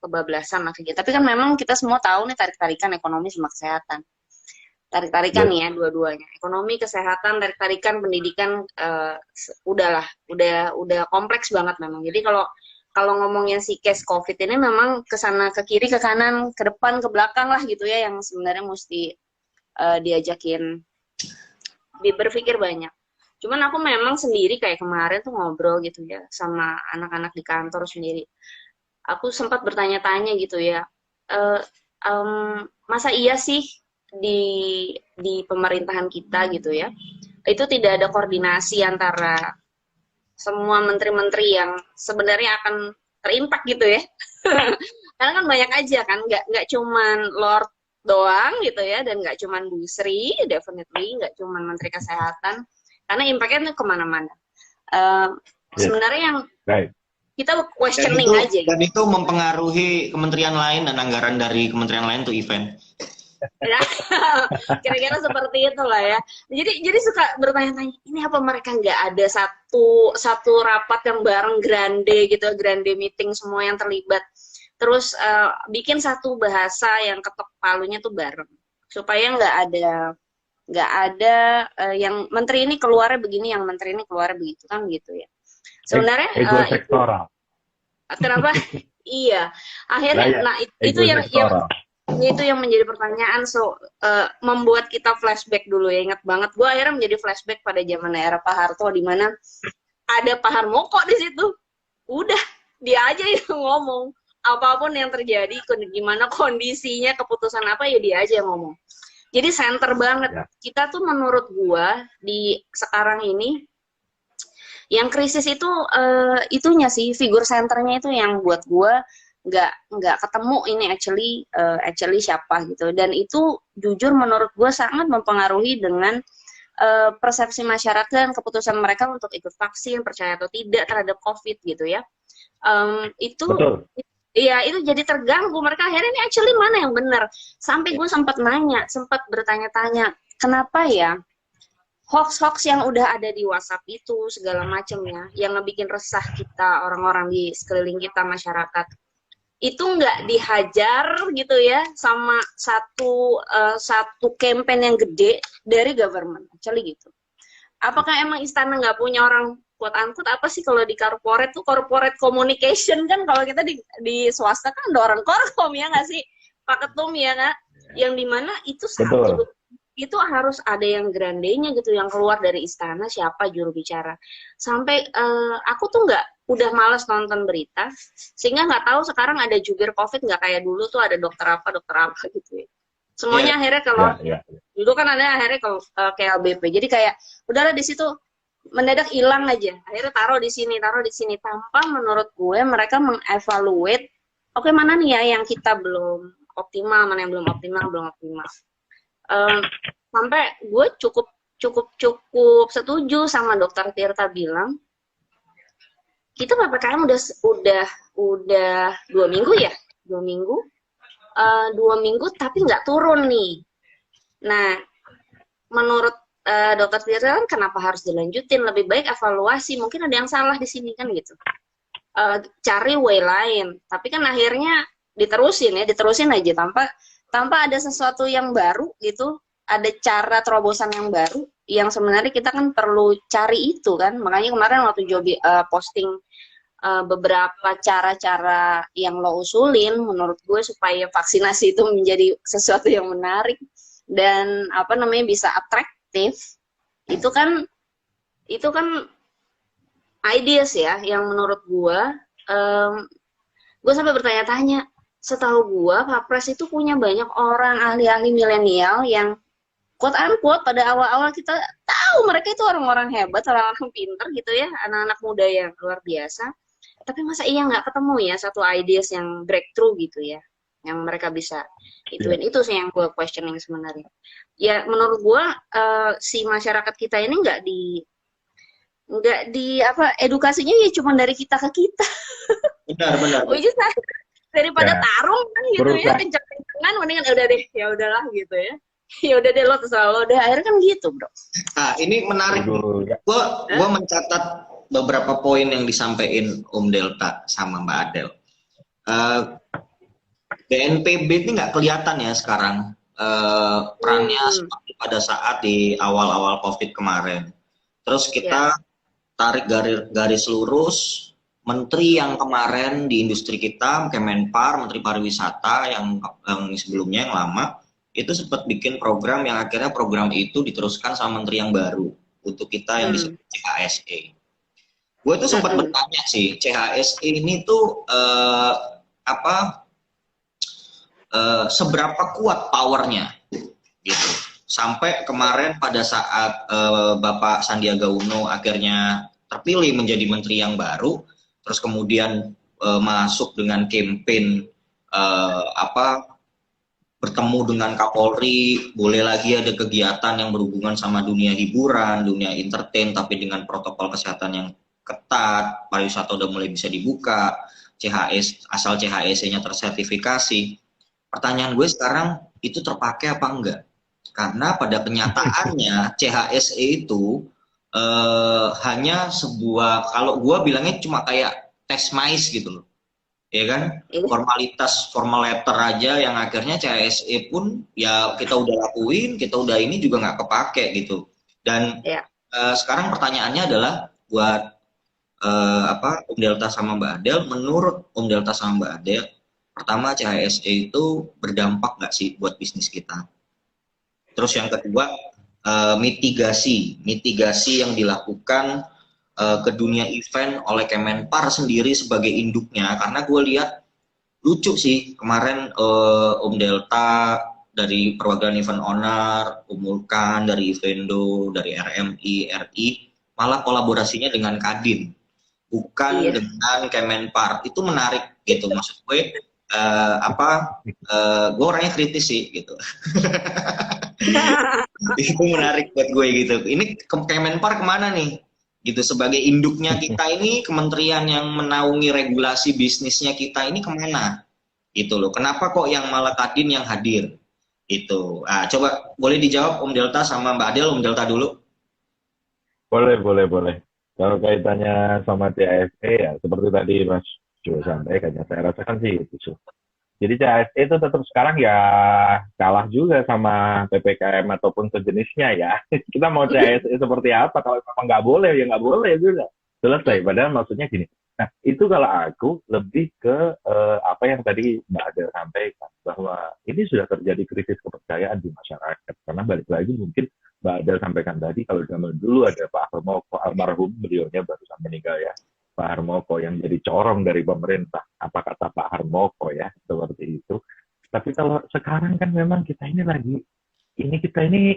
kebablasan lah gitu. Tapi kan memang kita semua tahu nih tarik-tarikan ekonomi sama kesehatan. Tarik-tarikan ya dua-duanya. Ekonomi, kesehatan, tarik-tarikan, pendidikan udah kompleks banget memang. Jadi kalau ngomongin si case COVID ini memang ke sana, ke kiri, ke kanan, ke depan, ke belakang lah gitu ya, yang sebenarnya mesti diajakin berpikir banyak. Cuman aku memang sendiri kayak kemarin tuh ngobrol gitu ya sama anak-anak di kantor sendiri. aku sempat bertanya-tanya gitu ya, eh, masa iya sih di pemerintahan kita gitu ya, itu tidak ada koordinasi antara semua menteri-menteri yang sebenarnya akan terimpak gitu ya. Karena kan banyak aja kan, nggak cuman Lord doang gitu ya, dan nggak cuman Bu Sri, definitely nggak cuman Menteri Kesehatan, karena impactnya kemana-mana. Sebenarnya yang Right. kita questioning aja gitu. Dan itu mempengaruhi kementerian lain dan anggaran dari kementerian lain untuk event. Ya, kira-kira seperti itulah ya. Jadi suka bertanya-tanya, ini apa mereka nggak ada satu rapat yang bareng grande gitu, grande meeting semua yang terlibat. Terus bikin satu bahasa yang ketok palunya tuh bareng, supaya nggak ada yang menteri ini keluarnya begini, yang menteri ini keluarnya begitu kan gitu ya. Sebenarnya ego sektoral. Kenapa? Iya, akhirnya, nah itu yang menjadi pertanyaan. Membuat kita flashback dulu ya, ingat banget gue akhirnya menjadi flashback pada zaman era Pak Harto, di mana ada Pak Harmoko di situ. Udah, dia aja yang ngomong apapun yang terjadi, gimana kondisinya, keputusan apa, ya dia aja yang ngomong. Jadi center banget. Kita tuh menurut gue di sekarang ini yang krisis itu itunya sih, figur senternya itu yang buat gue nggak ketemu ini actually siapa gitu. Dan itu jujur menurut gue sangat mempengaruhi dengan persepsi masyarakat dan keputusan mereka untuk ikut vaksin, percaya atau tidak terhadap COVID gitu ya. Betul. Iya, itu jadi terganggu. Mereka akhirnya ini actually mana yang benar. Sampai gue sempat bertanya-tanya, kenapa ya hoax-hoax yang udah ada di WhatsApp itu segala macamnya, yang ngebikin resah kita, orang-orang di sekeliling kita, masyarakat, itu nggak dihajar gitu ya sama satu campaign yang gede dari government, actually gitu. Apakah emang istana nggak punya orang quote-unquote apa sih kalau di corporate tuh, corporate communication kan, kalau kita di swasta kan ada orang korkom ya nggak sih, Pak Ketum ya nggak, yang dimana itu satu itu harus ada yang grandenya gitu, yang keluar dari istana, siapa juru bicara. Sampai aku tuh udah males nonton berita, sehingga nggak tahu sekarang ada jubir COVID nggak kayak dulu tuh ada dokter apa gitu ya. Semuanya akhirnya kalau dulu kan ada akhirnya ke LBP, jadi kayak udahlah di situ mendadak hilang aja, akhirnya taruh di sini tanpa menurut gue mereka mengevaluate, oke, mana nih ya yang kita belum optimal, mana yang belum optimal. Sampai gue cukup setuju sama Dokter Tirta bilang, kita PPKM udah 2 minggu ya, 2 minggu tapi nggak turun nih. Nah, menurut Dokter Tirta kan kenapa harus dilanjutin, lebih baik evaluasi, mungkin ada yang salah di sini kan gitu, cari way lain. Tapi kan akhirnya diterusin aja tanpa ada sesuatu yang baru gitu, ada cara terobosan yang baru yang sebenarnya kita kan perlu cari itu kan. Makanya kemarin waktu Joby posting beberapa cara-cara yang lo usulin, menurut gue supaya vaksinasi itu menjadi sesuatu yang menarik dan bisa atraktif, itu kan ideas ya, yang menurut gue sampai bertanya-tanya. Setahu gue Pak Pres itu punya banyak orang ahli-ahli milenial yang quote-unquote pada awal-awal kita tahu mereka itu orang-orang hebat, orang-orang pinter gitu ya, anak-anak muda yang luar biasa. Tapi masa iya nggak ketemu ya satu ideas yang breakthrough gitu ya, yang mereka bisa ituin. Itu sih yang gue questioning sebenarnya. Ya menurut gue si masyarakat kita ini nggak di edukasinya ya cuma dari kita ke kita. Benar. Daripada tarung kan gitu ya, kenceng-kencengan, mendingan ya udahlah gitu ya. Ya udah deh, lo terserah lo, udah akhirnya kan gitu, Bro. Nah, ini menarik. Gue mencatat beberapa poin yang disampaikan Om Delta sama Mbak Adel. BNPB ini nggak kelihatan ya sekarang perannya seperti pada saat di awal-awal COVID kemarin. Terus kita tarik garis lurus, menteri yang kemarin di industri kita, Kemenpar, Menteri Pariwisata yang sebelumnya yang lama, itu sempat bikin program yang akhirnya program itu diteruskan sama menteri yang baru untuk kita yang disebut CHSE. Gue tuh sempat bertanya sih, CHSE ini tuh apa seberapa kuat powernya gitu. Sampai kemarin pada saat Bapak Sandiaga Uno akhirnya terpilih menjadi menteri yang baru, terus kemudian masuk dengan campaign bertemu dengan Kapolri, boleh lagi ada kegiatan yang berhubungan sama dunia hiburan, dunia entertain, tapi dengan protokol kesehatan yang ketat, pariwisata udah mulai bisa dibuka, asal CHSE-nya tersertifikasi. Pertanyaan gue sekarang, itu terpakai apa enggak? Karena pada kenyataannya CHSE itu hanya sebuah, kalau gue bilangnya cuma kayak tes mais gitu loh. Ya kan, formalitas formal letter aja yang akhirnya CHSE pun ya kita udah lakuin, kita udah ini juga nggak kepake gitu. Dan sekarang pertanyaannya adalah buat Om Delta sama Mbak Adel, menurut Om Delta sama Mbak Adel, pertama CHSE itu berdampak nggak sih buat bisnis kita? Terus yang kedua, mitigasi yang dilakukan ke dunia event oleh Kemenpar sendiri sebagai induknya, karena gue lihat lucu sih kemarin Om Delta dari perwakilan event owner, Om Mulkan dari Evendo, dari RMI, RI, malah kolaborasinya dengan Kadin, bukan dengan Kemenpar. Itu menarik gitu, maksud gue gue orangnya kritis sih gitu. Itu menarik buat gue gitu. Ini Kemenpar kemana nih? Gitu, sebagai induknya kita ini, kementerian yang menaungi regulasi bisnisnya kita ini kemana gitu loh, kenapa kok yang malah Kadin yang hadir gitu. Coba boleh dijawab Om Delta sama Mbak Adel. Om Delta dulu. Boleh. Kalau kaitannya sama CHSE ya seperti tadi Mas Jo sampaikan, saya rasakan sih itu. Jadi CHSE itu tetap sekarang ya kalah juga sama PPKM ataupun sejenisnya ya. Kita mau CHSE seperti apa? Kalau memang nggak boleh, ya nggak boleh juga. Selesai. Padahal maksudnya gini. Nah, itu kalau aku lebih ke apa yang tadi Mbak Adel sampaikan, bahwa ini sudah terjadi krisis kepercayaan di masyarakat. Karena balik lagi mungkin Mbak Adel sampaikan tadi, kalau zaman dulu ada Pak Harmoko, almarhum, beliaunya barusan meninggal ya. Pak Harmoko yang jadi corong dari pemerintah. Apa kata Pak Harmoko ya, seperti itu. Tapi kalau sekarang kan memang kita ini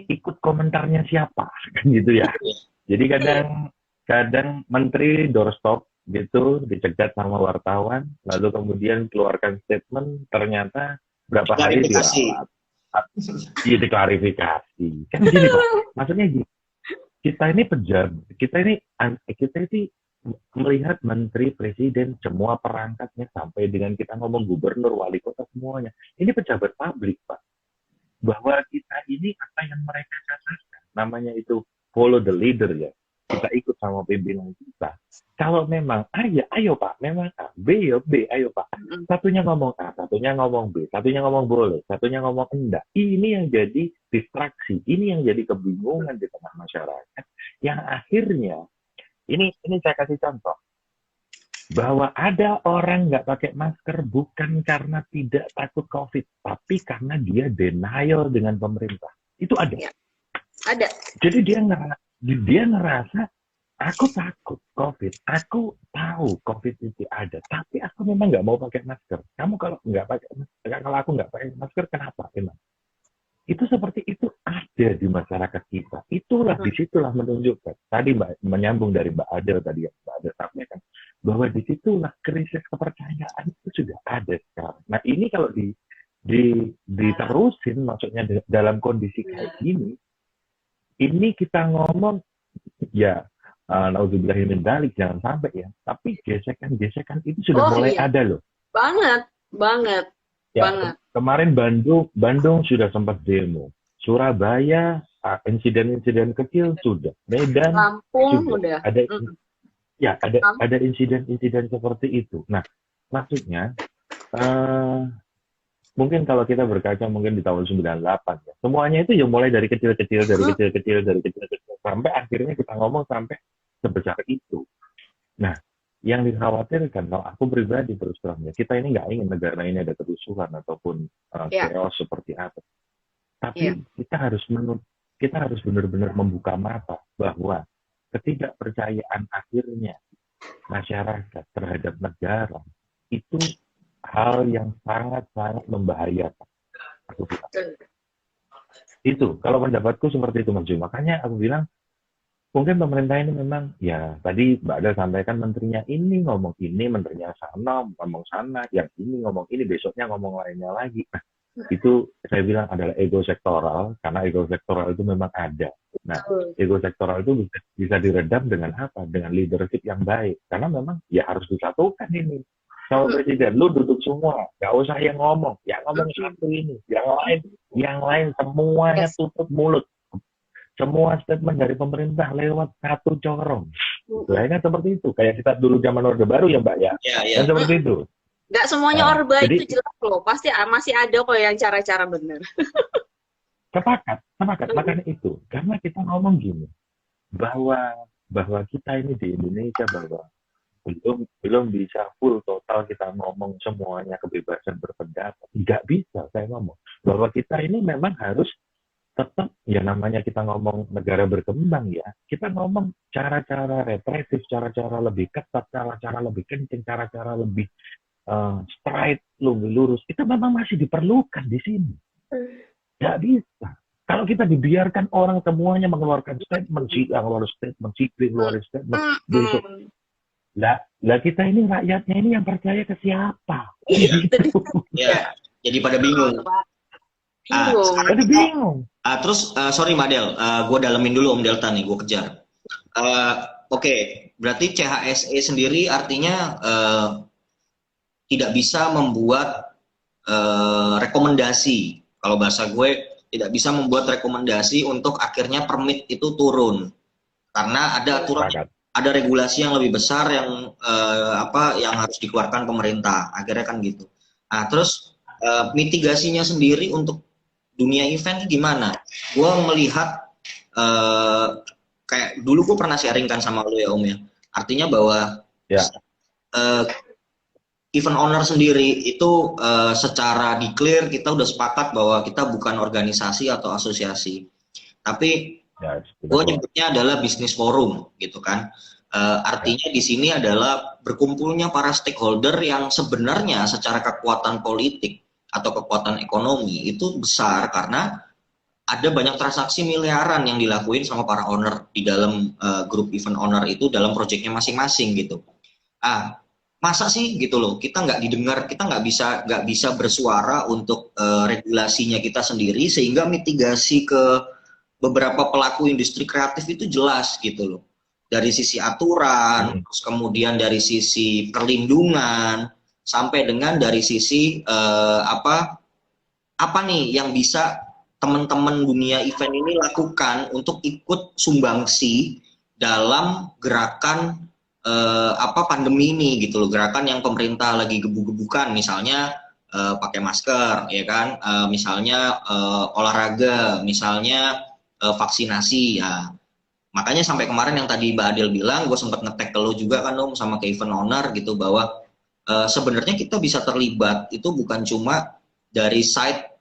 ikut komentarnya siapa, kan gitu ya. Jadi kadang menteri doorstop gitu, dicegat sama wartawan, lalu kemudian keluarkan statement, ternyata berapa hari diralat. Iya, diklarifikasi. Kan gini Pak, maksudnya gini, kita ini melihat menteri, presiden, semua perangkatnya, sampai dengan kita ngomong gubernur, wali kota, semuanya. Ini pejabat publik, Pak. Bahwa kita ini apa yang mereka katakan, namanya itu follow the leader ya. Kita ikut sama pimpinan kita. Kalau memang A ya ayo Pak, memang A, B ya B, ayo Pak. Satunya ngomong A, satunya ngomong B, satunya ngomong boleh, satunya ngomong enggak. Ini yang jadi distraksi, ini yang jadi kebingungan di tengah masyarakat. Yang akhirnya ini saya kasih contoh, bahwa ada orang nggak pakai masker bukan karena tidak takut COVID, tapi karena dia denial dengan pemerintah. Itu ada. Ya, ada. Jadi dia ngerasa, aku takut COVID, aku tahu COVID itu ada, tapi aku memang nggak mau pakai masker. Kamu kalau aku nggak pakai masker, kenapa emang? Itu seperti itu ada di masyarakat kita. Disitulah menunjukkan. Tadi menyambung dari Mbak Adel tadi yang Mbak Adel sampaikan, bahwa disitulah krisis kepercayaan itu sudah ada sekarang. Nah ini kalau diterusin, maksudnya dalam kondisi kayak gini, ini kita ngomong ya, naudzubillahi min dzalik, jangan sampai ya. Tapi gesekan itu sudah mulai ada loh. Banget. Ya, kemarin Bandung sudah sempat demo. Surabaya insiden-insiden kecil sudah. Medan Lampung sudah. Udah. Ada insiden-insiden seperti itu. Nah, maksudnya mungkin kalau kita berkaca mungkin di tahun 98 ya. Semuanya itu ya mulai dari kecil-kecil sampai akhirnya kita ngomong sampai sebesar itu. Nah, yang dikhawatirkan, kalau aku pribadi terus terang ya, kita ini nggak ingin negara ini ada kerusuhan ataupun chaos seperti apa. Tapi kita harus benar-benar membuka mata bahwa ketidakpercayaan akhirnya masyarakat terhadap negara itu hal yang sangat-sangat membahayakan. Aku bilang. Betul. Itu, kalau pendapatku seperti itu Mas Ju. Makanya aku bilang, mungkin pemerintah ini memang, ya tadi Mbak Ada sampaikan menterinya ini ngomong ini, menterinya sana ngomong sana, yang ini ngomong ini, besoknya ngomong lainnya lagi. Nah, itu saya bilang adalah ego sektoral, karena ego sektoral itu memang ada. Nah, Betul. ego sektoral itu bisa diredam dengan apa? Dengan leadership yang baik. Karena memang ya harus disatukan ini. Sama presiden, lu duduk semua, nggak usah yang ngomong satu ini, yang lain semuanya Yes. tutup mulut. Semua statement dari pemerintah lewat satu corong. Kayaknya seperti itu. Kayak kita dulu zaman Orde Baru ya Mbak ya. Ya, ya. Kan seperti itu. Nggak semuanya Nah, orba jadi- itu jelas loh. Pasti masih ada kok yang cara-cara bener. Sepakat. Makanya itu. Karena kita ngomong gini, bahwa kita ini di Indonesia bahwa belum bisa full total kita ngomong semuanya kebebasan berpendapat. Nggak bisa saya ngomong. Bahwa kita ini memang harus tetap, ya namanya kita ngomong negara berkembang ya, kita ngomong cara-cara represif, cara-cara lebih ketat, cara-cara lebih kencing, cara-cara lebih straight, lebih lurus, itu memang masih diperlukan di sini. Nggak bisa. Kalau kita dibiarkan orang semuanya mengeluarkan statement, ngeluarin statement, besok. Lah kita ini rakyatnya ini yang percaya ke siapa? Gitu. Ya, jadi pada bingung. Bingung. Jadi bingung. Terus sorry Madel, gue dalemin dulu Om Delta nih, gue kejar. Oke, berarti CHSE sendiri artinya tidak bisa membuat rekomendasi. Kalau bahasa gue, tidak bisa membuat rekomendasi untuk akhirnya permit itu turun, karena ada aturan, ada regulasi yang lebih besar yang yang harus dikeluarkan pemerintah. Akhirnya kan gitu. Nah, terus mitigasinya sendiri untuk dunia event gimana? Gue melihat kayak dulu gue pernah sharing kan sama lo ya Om ya. Artinya bahwa event owner sendiri itu secara declare kita udah sepakat bahwa kita bukan organisasi atau asosiasi. Tapi gue nyebutnya adalah bisnis forum gitu kan. Artinya di sini adalah berkumpulnya para stakeholder yang sebenarnya secara kekuatan politik atau kekuatan ekonomi itu besar karena ada banyak transaksi miliaran yang dilakuin sama para owner di dalam grup event owner itu dalam proyeknya masing-masing gitu. Masa sih gitu loh, kita nggak didengar, kita nggak bisa bersuara untuk regulasinya kita sendiri sehingga mitigasi ke beberapa pelaku industri kreatif itu jelas gitu loh. Dari sisi aturan, terus kemudian dari sisi perlindungan, sampai dengan dari sisi apa nih yang bisa teman-teman dunia event ini lakukan untuk ikut sumbangsi dalam gerakan pandemi ini gitu loh, gerakan yang pemerintah lagi gebu-gebukan, misalnya pakai masker ya kan, misalnya olahraga, misalnya vaksinasi ya. Makanya sampai kemarin yang tadi Mbak Adel bilang, gue sempat nge-tag ke lo juga kan Om sama ke event owner gitu, bahwa sebenarnya kita bisa terlibat itu bukan cuma dari side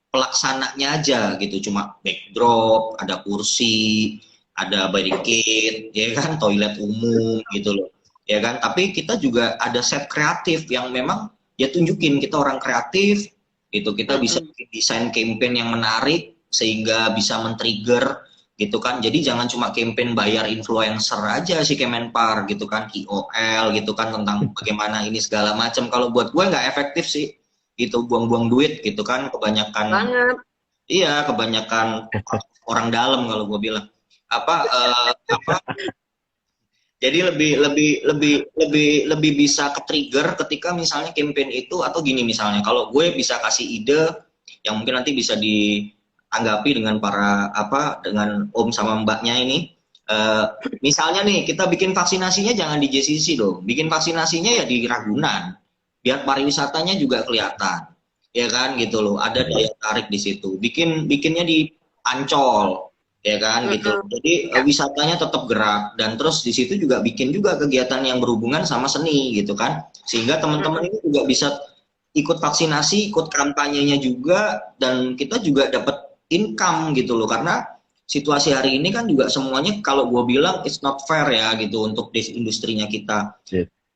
pelaksananya aja gitu, cuma backdrop, ada kursi, ada barricade, ya kan, toilet umum gitu loh, ya kan. Tapi kita juga ada set kreatif yang memang ya tunjukin kita orang kreatif gitu, kita bisa desain campaign yang menarik sehingga bisa men-trigger gitu kan. Jadi jangan cuma campaign bayar influencer aja si Kemenpar gitu kan, KOL gitu kan, tentang bagaimana ini segala macam. Kalau buat gue nggak efektif sih, gitu, buang-buang duit gitu kan, kebanyakan Banget. Iya, kebanyakan orang dalam kalau gue bilang. Jadi lebih bisa ke-trigger ketika misalnya campaign itu, atau gini misalnya, kalau gue bisa kasih ide yang mungkin nanti bisa dianggapi dengan para dengan Om sama Mbaknya ini. Misalnya nih, kita bikin vaksinasinya jangan di JCC dong, bikin vaksinasinya ya di Ragunan, biar pariwisatanya juga kelihatan, ya kan gitu loh, ada daya tarik di situ. Bikinnya di Ancol, ya kan gitu. Jadi wisatanya tetap gerak, dan terus di situ juga bikin juga kegiatan yang berhubungan sama seni gitu kan, sehingga teman-teman ini juga bisa ikut vaksinasi, ikut kampanyenya juga, dan kita juga dapat income gitu loh. Karena situasi hari ini kan juga semuanya kalau gue bilang it's not fair ya gitu untuk industrinya kita.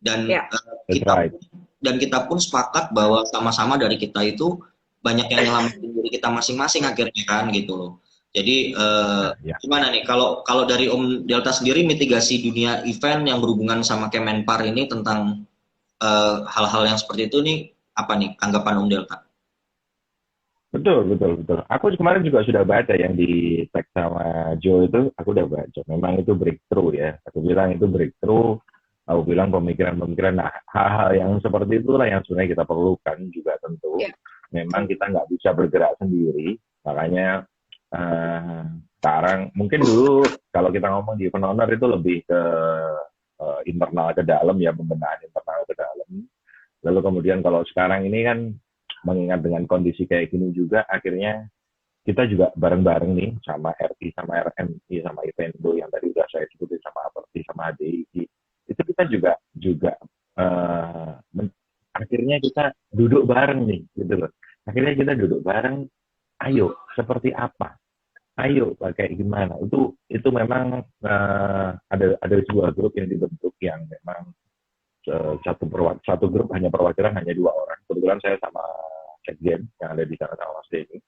Dan kita dan kita pun sepakat bahwa sama-sama dari kita itu banyak yang nyelamatin diri kita masing-masing akhirnya kan gitu loh. Jadi Ya. gimana nih kalau kalau dari Om Delta sendiri mitigasi dunia event yang berhubungan sama Kemenpar ini tentang hal-hal yang seperti itu nih apa nih anggapan Om Delta? Betul, betul, betul. Aku kemarin juga sudah baca yang di tag sama Joe itu, aku udah baca. Memang itu breakthrough ya. Aku bilang itu breakthrough. Aku bilang pemikiran-pemikiran. Nah, hal-hal yang seperti itulah yang sebenarnya kita perlukan juga tentu. Iya. Memang kita nggak bisa bergerak sendiri. Makanya sekarang, mungkin dulu kalau kita ngomong di event owner itu lebih ke internal ke dalam ya, pembenahan internal ke dalam. Lalu kemudian kalau sekarang ini kan mengingat dengan kondisi kayak gini juga, akhirnya kita juga bareng-bareng nih sama RT, sama RMI, sama Evendo yang tadi udah saya sebutin, sama Aperti, sama HDI. Itu kita juga akhirnya kita duduk bareng nih, gitu loh. Akhirnya kita duduk bareng, ayo seperti apa? Ayo kayak gimana? Itu memang ada sebuah grup yang dibentuk yang memang satu grup hanya perwakilan hanya 2 orang. Kebetulan saya sama sekjen yang ada di sana sama Mas Denny.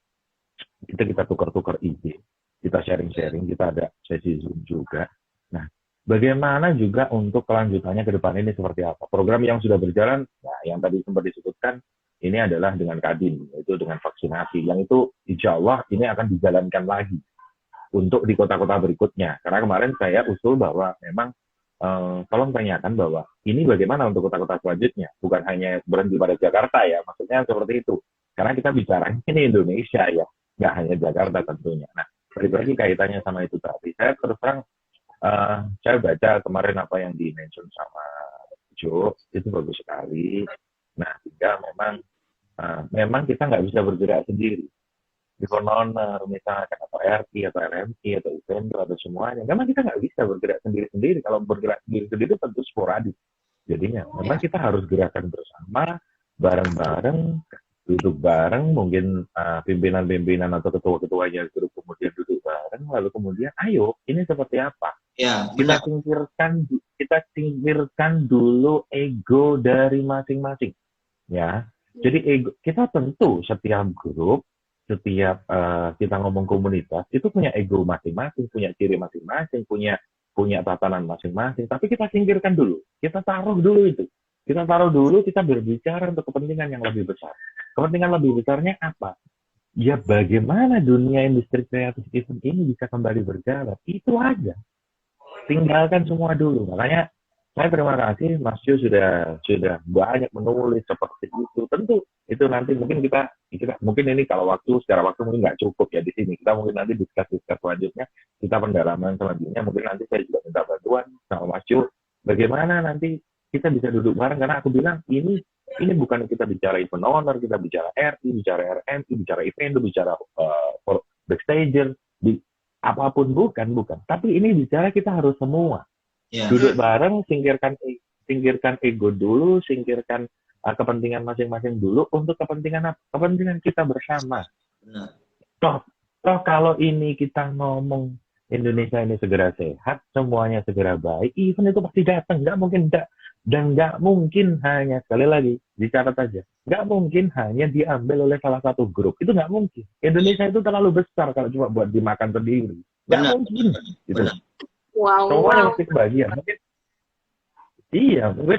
Kita tukar-tukar ide, kita sharing-sharing, kita ada sesi Zoom juga. Nah, bagaimana juga untuk kelanjutannya ke depan ini seperti apa? Program yang sudah berjalan, nah yang tadi sempat disebutkan, ini adalah dengan Kadin, yaitu dengan vaksinasi. Yang itu insya Allah ini akan dijalankan lagi untuk di kota-kota berikutnya. Karena kemarin saya usul bahwa memang tolong tanyakan bahwa ini bagaimana untuk kota-kota selanjutnya, bukan hanya berhenti pada Jakarta ya, maksudnya seperti itu. Karena kita bicara ini Indonesia ya, nggak hanya Jakarta tentunya. Nah, balik lagi kaitannya sama itu tadi. Saya terus terang, saya baca kemarin apa yang di-mention sama Joe, itu bagus sekali. Nah, sehingga memang kita nggak bisa bergerak sendiri. Di owner misalkan atau RT atau RMI atau event atau semuanya, memang kita nggak bisa bergerak sendiri-sendiri. Kalau bergerak sendiri-sendiri tentu sporadis. Jadinya memang kita harus gerakan bersama, bareng-bareng, duduk bareng, mungkin pimpinan-pimpinan atau ketua-ketuanya grup kemudian duduk bareng, lalu kemudian ayo ini seperti apa? Ya, Kita benar. singkirkan dulu ego dari masing-masing, ya. Jadi ego kita tentu setiap grup, setiap kita ngomong komunitas itu punya ego masing-masing, punya ciri masing-masing, punya tatanan masing-masing. Tapi kita singkirkan dulu, kita taruh dulu itu. Kita taruh dulu, kita berbicara untuk kepentingan yang lebih besar. Kepentingan lebih besarnya apa? Ya bagaimana dunia industri kreatif event ini bisa kembali berjalan. Itu aja. Tinggalkan semua dulu. Makanya saya terima kasih Mas Yo sudah banyak menulis seperti itu. Tentu itu nanti mungkin kita mungkin ini kalau secara waktu mungkin nggak cukup ya di sini. Kita mungkin nanti diskus selanjutnya, kita pendalaman selanjutnya. Mungkin nanti saya juga minta bantuan sama Mas Yo. Bagaimana nanti kita bisa duduk bareng, karena aku bilang ini bukan kita bicara event owner, kita bicara RI, bicara RMI, bicara event, bicara backstager, apapun bukan. Tapi ini bicara kita harus semua. Ya. Duduk bareng, singkirkan ego dulu, singkirkan kepentingan masing-masing dulu untuk kepentingan kita bersama. Benar. Toh kalau ini kita ngomong Indonesia ini segera sehat, semuanya segera baik, event itu pasti datang, nggak mungkin enggak. Dan nggak mungkin hanya, sekali lagi, dicatat aja, nggak mungkin hanya diambil oleh salah satu grup. Itu nggak mungkin. Indonesia itu terlalu besar kalau cuma buat dimakan sendiri. Nggak mungkin. Gitu. Semuanya pasti kebahagiaan.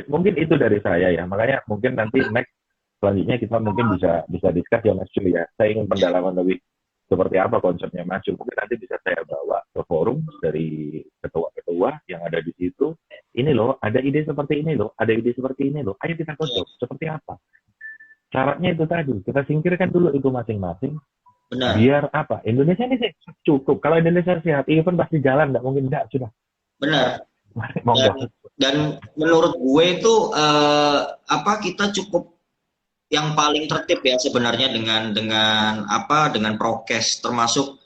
Mungkin itu dari saya ya. Makanya mungkin nanti next selanjutnya kita mungkin bisa discuss ya Mas Ju ya. Saya ingin pendalaman lebih seperti apa konsepnya Mas Ju. Mungkin nanti bisa saya bawa ke forum dari ketua-ketua yang ada di situ. Ini loh, ada ide seperti ini loh, ada ide seperti ini loh. Ayo kita godok, seperti apa? Syaratnya itu tadi, kita singkirkan dulu itu masing-masing. Benar. Biar apa? Indonesia ini cukup. Kalau Indonesia sehat, event pasti jalan, nggak mungkin nggak, sudah. Benar. Dan menurut gue itu kita cukup yang paling tertib ya sebenarnya dengan prokes, termasuk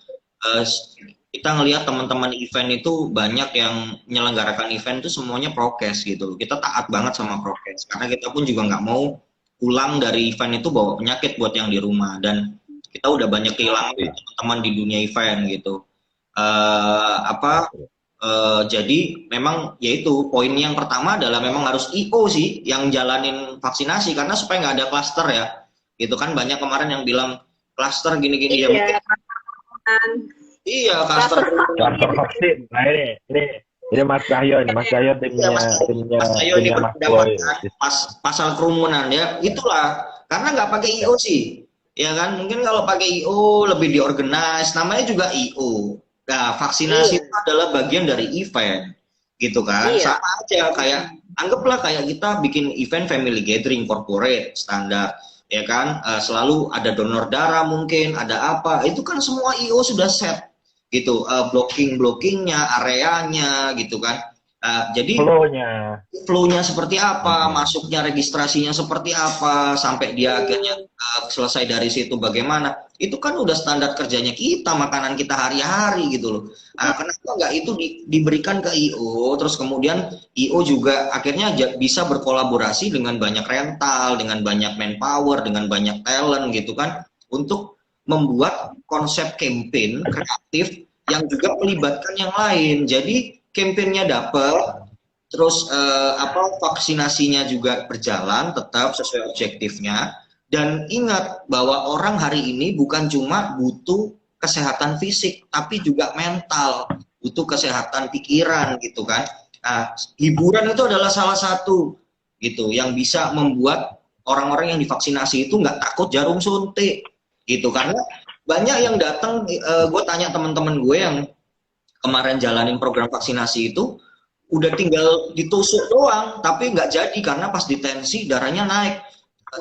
kita ngelihat teman-teman event itu banyak yang menyelenggarakan event itu semuanya prokes gitu. Kita taat banget sama prokes karena kita pun juga nggak mau pulang dari event itu bawa penyakit buat yang di rumah, dan kita udah banyak kehilangan teman-teman di dunia event gitu. Jadi memang yaitu poin yang pertama adalah memang harus IO sih yang jalanin vaksinasi karena supaya nggak ada klaster ya. Gitu kan banyak kemarin yang bilang klaster gini-gini ya mungkin Iya, kan. iya klaster Kluster vaksin. Nah ini Mas Cahyo ini, Mas Cahyo ya Mas Ayo ini timnya Mas berpendapat Boy. kan, pasal kerumunan ya itulah karena nggak pakai IO sih ya kan mungkin kalau pakai IO lebih diorganize namanya juga IO. Nah vaksinasi Iya. itu adalah bagian dari event gitu kan Iya. sama aja kayak anggaplah kayak kita bikin event family gathering corporate standar ya kan selalu ada donor darah mungkin ada apa itu kan semua IO sudah set gitu blockingnya areanya gitu kan. Jadi flow-nya seperti apa, masuknya registrasinya seperti apa, sampai dia akhirnya selesai dari situ bagaimana. Itu kan udah standar kerjanya kita, makanan kita hari-hari gitu loh. Kenapa nggak itu diberikan ke IO, terus kemudian IO juga akhirnya bisa berkolaborasi dengan banyak rental, dengan banyak manpower, dengan banyak talent gitu kan, untuk membuat konsep campaign kreatif yang juga melibatkan yang lain. Jadi campaignnya dapat, terus vaksinasinya juga berjalan tetap sesuai objektifnya. Dan ingat bahwa orang hari ini bukan cuma butuh kesehatan fisik, tapi juga mental, butuh kesehatan pikiran gitu kan. Nah, hiburan itu adalah salah satu gitu yang bisa membuat orang-orang yang divaksinasi itu nggak takut jarum suntik gitu karena banyak yang datang, gue tanya teman-teman gue yang kemarin jalanin program vaksinasi itu udah tinggal ditusuk doang tapi nggak jadi karena pas ditensi darahnya naik,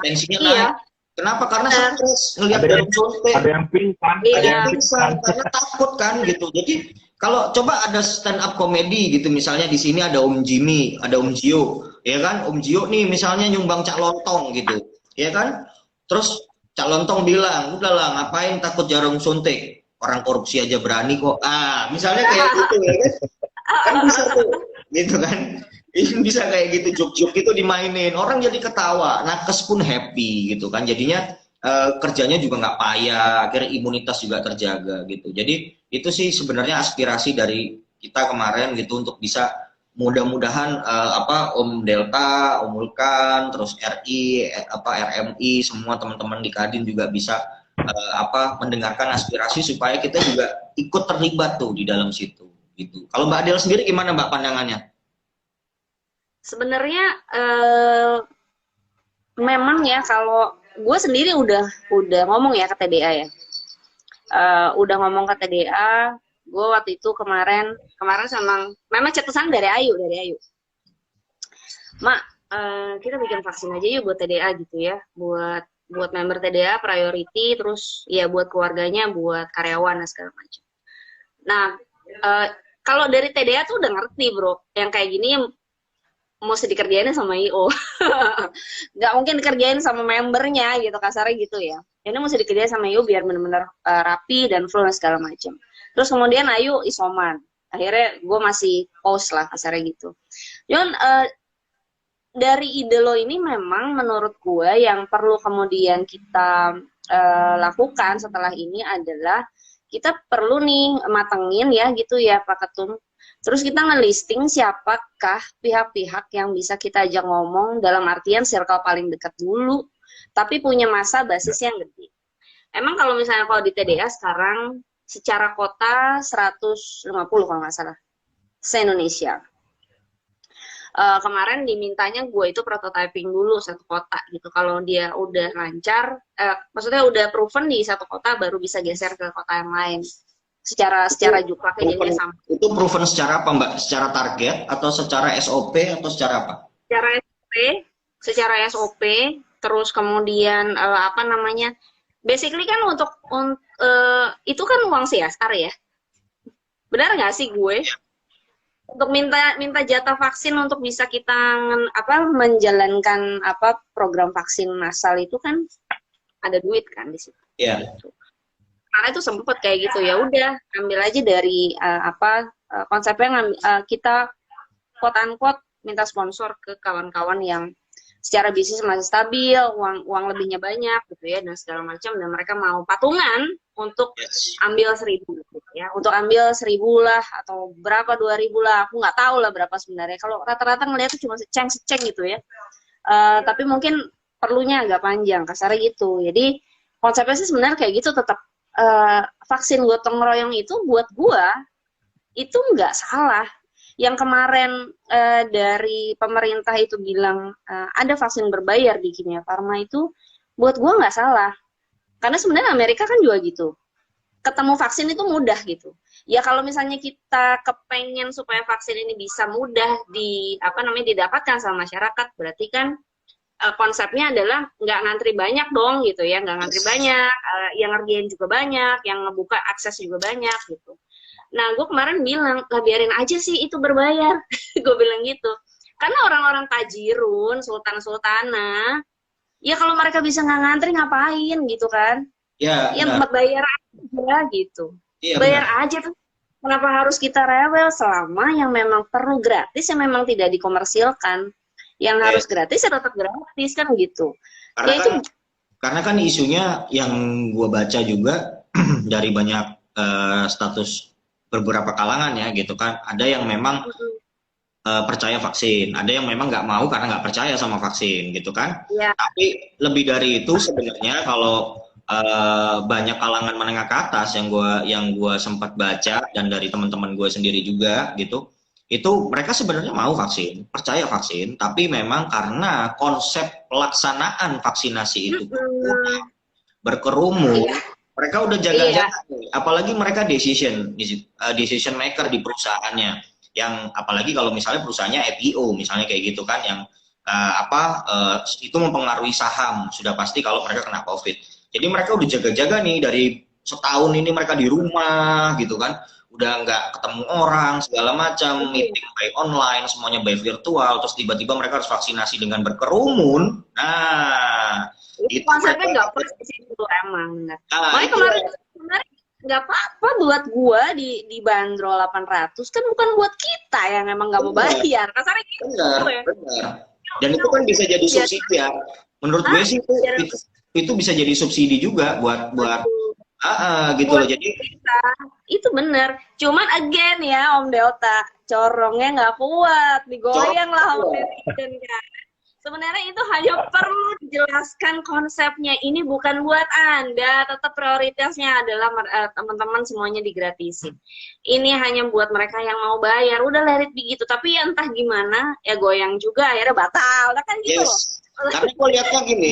tensinya naik. Kenapa? Karena stres ngelihat jarum suntik. Ada yang pingsan, ada yang pingsan karena takut kan gitu. Jadi kalau coba ada stand up komedi gitu misalnya di sini ada Om Jimmy, ada Om Gio, ya kan? Om Gio nih misalnya nyumbang cak lontong gitu, ya kan? Terus Cak Lontong bilang, udahlah ngapain takut jarum suntik, orang korupsi aja berani kok. Misalnya kayak gitu ya kan bisa tuh, gitu kan. Ini bisa kayak gitu, joke-joke itu dimainin, orang jadi ketawa, nakes pun happy gitu kan. Jadinya kerjanya juga nggak payah, akhirnya imunitas juga terjaga gitu. Jadi itu sih sebenarnya aspirasi dari kita kemarin gitu untuk bisa mudah-mudahan Om Delta, Om Vulkan, terus RI, RMI, semua teman-teman di Kadin juga bisa mendengarkan aspirasi supaya kita juga ikut terlibat tuh di dalam situ gitu. Kalau Mbak Adel sendiri gimana Mbak pandangannya? Sebenarnya memang ya kalau gue sendiri udah ngomong ya ke TDA ya, udah ngomong ke TDA. Gue waktu itu kemarin sama memang cetusan dari Ayu, Mak, kita bikin vaksin aja yuk buat TDA gitu ya, buat member TDA priority, terus ya buat keluarganya, buat karyawan dan segala macam. Nah, kalau dari TDA tuh udah ngerti bro, yang kayak gini mesti dikerjain sama IO, nggak mungkin dikerjain sama membernya gitu, kasarnya gitu ya. Ini mesti dikerjain sama IO biar benar-benar rapi dan flow dan segala macam. Terus kemudian Ayu isoman, akhirnya gue masih pause lah kasarnya gitu. Cuman dari ide lo ini memang menurut gue yang perlu kemudian kita lakukan setelah ini adalah kita perlu nih matengin ya gitu ya Pak Ketum. Terus kita ngelisting siapakah pihak-pihak yang bisa kita ajak ngomong dalam artian circle paling dekat dulu, tapi punya masa basis yang gede. Emang kalau misalnya kalau di TDA sekarang secara kota 150 kalau nggak salah, se-Indonesia. Kemarin dimintanya gue itu prototyping dulu satu kota gitu. Kalau dia udah lancar, maksudnya udah proven di satu kota, baru bisa geser ke kota yang lain. Secara juklaknya jadinya sama. Itu proven secara apa Mbak? Secara target atau secara SOP atau secara apa? Secara SOP, terus kemudian basically kan untuk itu kan uang CSR ya. Benar nggak sih gue? Untuk minta jatah vaksin untuk bisa kita menjalankan program vaksin massal itu kan ada duit kan di situ. Iya. Karena itu sempet kayak gitu, ya udah ambil aja dari konsepnya kita quote unquote minta sponsor ke kawan-kawan yang secara bisnis masih stabil, uang lebihnya banyak gitu ya dan segala macam, dan mereka mau patungan untuk ambil 1.000 gitu ya, untuk ambil 1.000 lah atau berapa 2.000 lah, aku nggak tahu lah berapa sebenarnya. Kalau rata-rata ngeliat tuh cuma seceng gitu ya. Tapi mungkin perlunya agak panjang, kasarnya gitu. Jadi konsepnya sih sebenarnya kayak gitu, tetap vaksin gotong royong itu buat gua itu nggak salah. Yang kemarin dari pemerintah itu bilang ada vaksin berbayar di Kimia Farma itu buat gua nggak salah. Karena sebenarnya Amerika kan juga gitu. Ketemu vaksin itu mudah gitu. Ya kalau misalnya kita kepengen supaya vaksin ini bisa mudah didapatkan sama masyarakat, berarti kan konsepnya adalah nggak ngantri banyak dong gitu ya, nggak ngantri banyak, yang ngerjain juga banyak, yang ngebuka akses juga banyak gitu. Nah gue kemarin bilang, lah biarin aja sih itu berbayar, gue bilang gitu. Karena orang-orang tajirun, sultan-sultana, ya kalau mereka bisa nggak ngantri ngapain gitu kan? Ya, Ya bayar aja gitu. Iya, Bayar aja tuh. Kenapa harus kita rewel selama yang memang perlu gratis, yang memang tidak dikomersilkan. Yang harus gratis ya tetap gratis kan gitu. Karena kan isunya yang gue baca juga dari banyak status beberapa kalangan ya gitu kan. Ada yang memang percaya vaksin, ada yang memang nggak mau karena nggak percaya sama vaksin gitu kan. Ya. Tapi lebih dari itu sebenarnya kalau banyak kalangan menengah ke atas yang gua sempat baca dan dari teman-teman gue sendiri juga gitu, itu mereka sebenarnya mau vaksin, percaya vaksin, tapi memang karena konsep pelaksanaan vaksinasi itu berkerumun, mereka udah jaga-jaga, apalagi mereka decision maker di perusahaannya, yang apalagi kalau misalnya perusahaannya IPO misalnya kayak gitu kan, yang itu mempengaruhi saham sudah pasti kalau mereka kena COVID. Jadi mereka udah jaga-jaga nih dari setahun ini mereka di rumah gitu kan, udah nggak ketemu orang segala macam, meeting by online, semuanya by virtual, terus tiba-tiba mereka harus vaksinasi dengan berkerumun. Nah, itu konsepnya nggak pas sih itu emang. Makanya kemarin sebenarnya nggak apa-apa buat gua dibanderol 800 kan bukan buat kita yang emang nggak mau bayar. Kasarnya gitu. Benar. Dan itu kan bisa jadi subsidi ya. Menurut gue sih itu bisa jadi subsidi juga buat gitu loh. Jadi itu benar. Cuman again ya Om Delta, corongnya nggak kuat, digoyang lah Om netizen kan. Sebenarnya itu hanya perlu dijelaskan konsepnya. Ini bukan buat Anda, tetap prioritasnya adalah teman-teman semuanya digratisin. Ini hanya buat mereka yang mau bayar. Udah let it be gitu. Tapi ya entah gimana, ya goyang juga akhirnya batal. Nah, kan gitu. Yes. Karena gue lihatnya gini,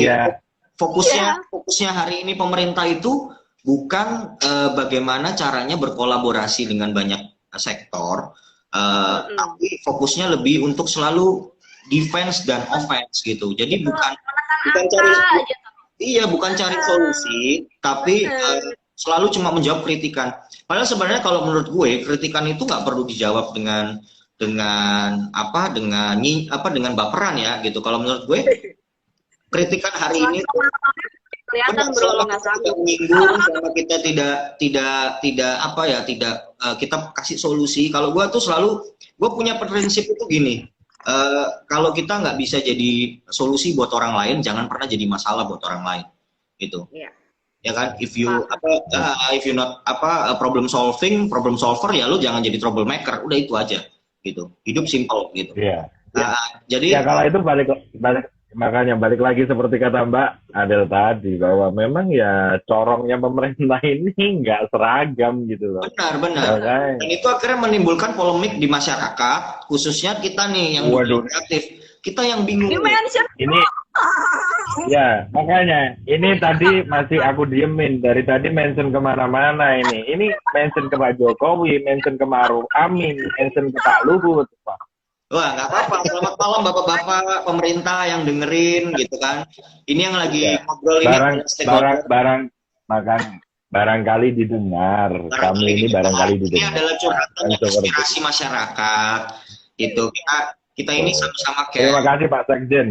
fokusnya hari ini pemerintah itu bukan bagaimana caranya berkolaborasi dengan banyak sektor, tapi fokusnya lebih untuk selalu defense dan offense gitu. Jadi bukan cari solusi, tapi selalu cuma menjawab kritikan. Padahal sebenarnya kalau menurut gue kritikan itu nggak perlu dijawab dengan baperan ya gitu. Kalau menurut gue kritikan hari ini tuh kelihatan bro nggak sanggup. Menyinggung karena kita tidak kita kasih solusi. Kalau gue tuh gue punya prinsip itu gini. Kalau kita nggak bisa jadi solusi buat orang lain, jangan pernah jadi masalah buat orang lain, gitu. Ya kan? If you not problem solver ya lu jangan jadi troublemaker. Udah itu aja, gitu. Hidup simple, gitu. Iya. Jadi ya kalau itu makanya balik lagi seperti kata Mbak Adel tadi, bahwa memang ya corongnya pemerintah ini nggak seragam gitu loh. Benar. Dan itu akhirnya menimbulkan polemik di masyarakat, khususnya kita nih yang kreatif. Kita yang bingung. Ini ya makanya ini tadi masih aku diemin dari tadi mention kemana-mana ini. Ini mention ke Pak Jokowi, mention ke Maruf Amin, mention ke Pak Luhut, Pak. Wah, nggak apa-apa. Selamat malam bapak-bapak pemerintah yang dengerin gitu kan. Ini yang lagi ngobrol ini barangkali didengar. Kami ini barangkali didengar. Ini adalah curhatan aspirasi masyarakat. Gitu. Kita ini sama-sama kayak. Terima kasih Pak Sekjen.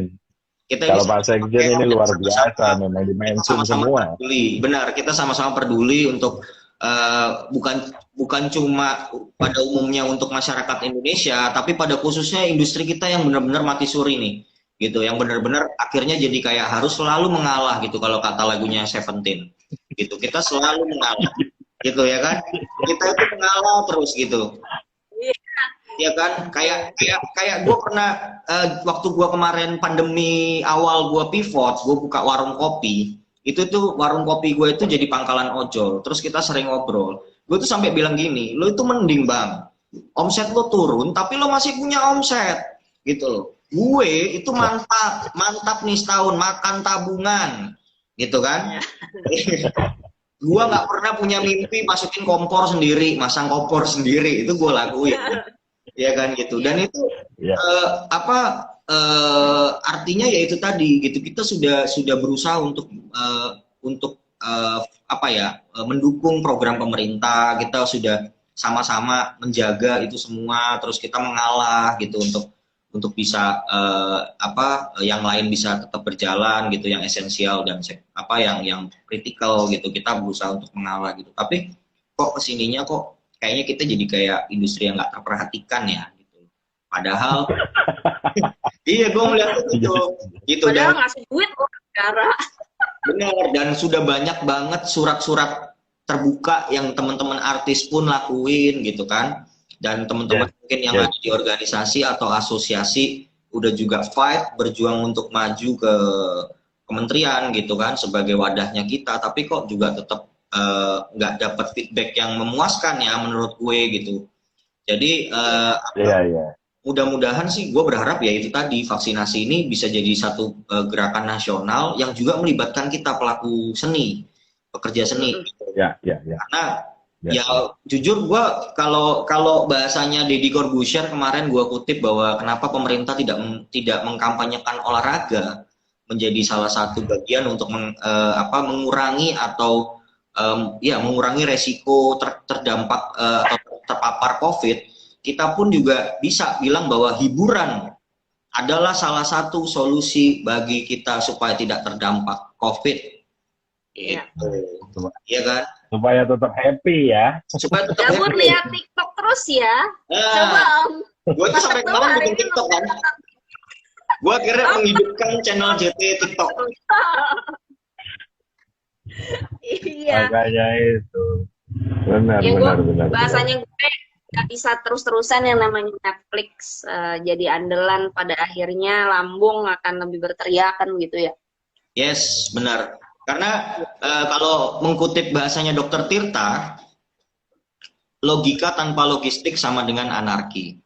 Kalau Pak Sekjen ini luar biasa, memang dimention semua. Peduli. Benar, kita sama-sama peduli untuk bukan cuma pada umumnya untuk masyarakat Indonesia, tapi pada khususnya industri kita yang benar-benar mati suri nih, gitu, yang benar-benar akhirnya jadi kayak harus selalu mengalah gitu kalau kata lagunya Seventeen gitu, kita selalu mengalah gitu ya kan, kita itu mengalah terus gitu ya kan, kayak gue pernah waktu gue kemarin pandemi awal gue pivot, gue buka warung kopi, itu tuh warung kopi gue itu jadi pangkalan ojol, terus kita sering ngobrol, gue tuh sampai bilang gini, lo itu mending bang omset lo turun tapi lo masih punya omset gitu loh. Gue itu mantap nih setahun makan tabungan gitu kan. Gue nggak pernah punya mimpi masukin kompor sendiri, masang kompor sendiri, itu gue lakuin ya kan gitu. Dan itu artinya ya itu tadi gitu, kita sudah berusaha untuk mendukung program pemerintah, kita sudah sama-sama menjaga itu semua, terus kita mengalah gitu untuk bisa yang lain bisa tetap berjalan gitu, yang esensial dan yang kritikal gitu, kita berusaha untuk mengalah gitu. Tapi kok kesininya kok kayaknya kita jadi kayak industri yang nggak terperhatikan ya gitu. Padahal iya gue melihat itu gitu. Padahal ngasih duit kok negara. Benar, dan sudah banyak banget surat-surat terbuka yang teman-teman artis pun lakuin gitu kan. Dan teman-teman mungkin yang ada di organisasi atau asosiasi udah juga fight, berjuang untuk maju ke kementerian gitu kan sebagai wadahnya kita, tapi kok juga tetap nggak dapat feedback yang memuaskan ya menurut gue gitu. Jadi mudah-mudahan sih gue berharap ya itu tadi, vaksinasi ini bisa jadi satu gerakan nasional yang juga melibatkan kita pelaku seni, pekerja seni. Karena ya jujur gue kalau bahasanya Deddy Corbuzier kemarin gue kutip bahwa kenapa pemerintah tidak mengkampanyekan olahraga menjadi salah satu bagian untuk mengurangi atau mengurangi resiko terdampak atau terpapar COVID. Kita pun juga bisa bilang bahwa hiburan adalah salah satu solusi bagi kita supaya tidak terdampak COVID. Gitu. Iya kan? Supaya tetap happy ya. Supaya tetap happy. Lihat TikTok terus ya. Coba Om. Gue tuh sampai kemarin bikin TikTok kan. Gue akhirnya menghidupkan channel JT TikTok. Iya. Makanya itu. Benar. Bahasanya gue gak bisa terus-terusan yang namanya Netflix jadi andalan, pada akhirnya lambung akan lebih berteriakan gitu ya. Yes, benar. Karena kalau mengutip bahasanya Dr. Tirta, logika tanpa logistik sama dengan anarki.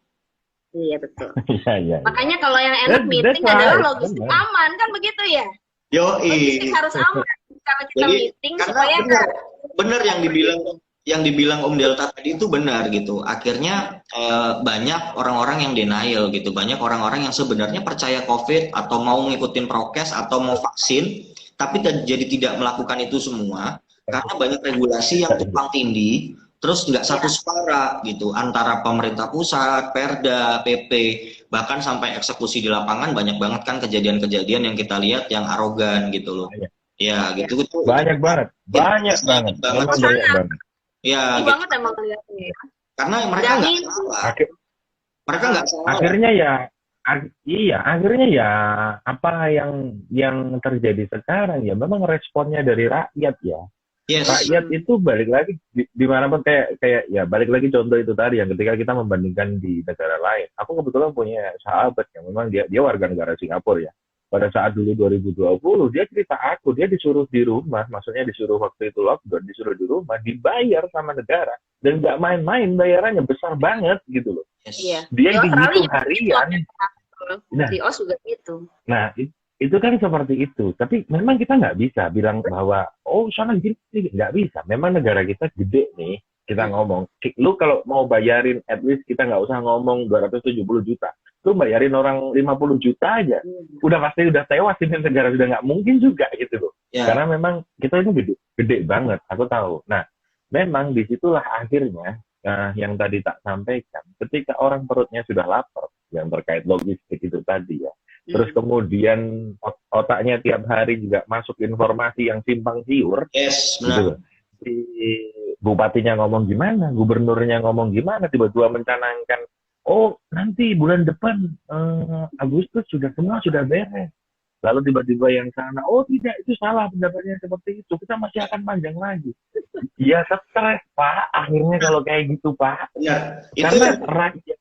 Iya betul. Iya. Makanya kalau yang enak meeting adalah logistik aman, kan begitu ya? Logistik harus aman kalau kita meeting supaya benar yang dibilang Om Delta tadi itu benar gitu. Akhirnya banyak orang-orang yang denial gitu, banyak orang-orang yang sebenarnya percaya COVID atau mau ngikutin prokes atau mau vaksin, tapi jadi tidak melakukan itu semua karena banyak regulasi yang tumpang tindih, terus nggak satu suara gitu antara pemerintah pusat, Perda, PP, bahkan sampai eksekusi di lapangan. Banyak banget kan kejadian-kejadian yang kita lihat yang arogan gitu loh. Ya gitu. Banyak banget. Ya, gitu. Banget emang lihatnya. Karena mereka nggak salah. Mereka nggak salah. Akhirnya ya apa yang terjadi sekarang ya memang responnya dari rakyat ya. Yes. Rakyat itu balik lagi dimanapun kayak ya balik lagi contoh itu tadi yang ketika kita membandingkan di negara lain. Aku kebetulan punya sahabat yang memang dia warga negara Singapura ya. Pada saat dulu 2020 dia cerita dia disuruh di rumah, maksudnya disuruh waktu itu lockdown, disuruh di rumah, dibayar sama negara dan nggak main-main, bayarannya besar banget gitu loh. Yes. Dia dihitung harian. Nah, di OS juga gitu. Nah, itu kan seperti itu. Tapi memang kita nggak bisa bilang bahwa sana gini, nggak bisa. Memang negara kita gede nih. Kita ngomong, lu kalau mau bayarin at least kita nggak usah ngomong 270 juta. Lu bayarin orang 50 juta aja. Udah pasti udah tewas ini negara, sudah nggak mungkin juga gitu loh. Yeah. Karena memang kita ini gede banget, aku tahu. Nah, memang disitulah akhirnya yang tadi tak sampaikan. Ketika orang perutnya sudah lapar, yang terkait logistik itu tadi ya. Terus kemudian otaknya tiap hari juga masuk informasi yang simpang siur. Yes, Gitu. benar. Bupatinya ngomong gimana, gubernurnya ngomong gimana, tiba-tiba mencanangkan oh nanti bulan depan Agustus semua sudah beres. Lalu tiba-tiba yang sana, oh tidak, itu salah pendapatnya seperti itu. Kita masih akan panjang lagi. Ya stres, Pak. Akhirnya kalau kayak gitu, Pak. Ya, itu Karena rakyat,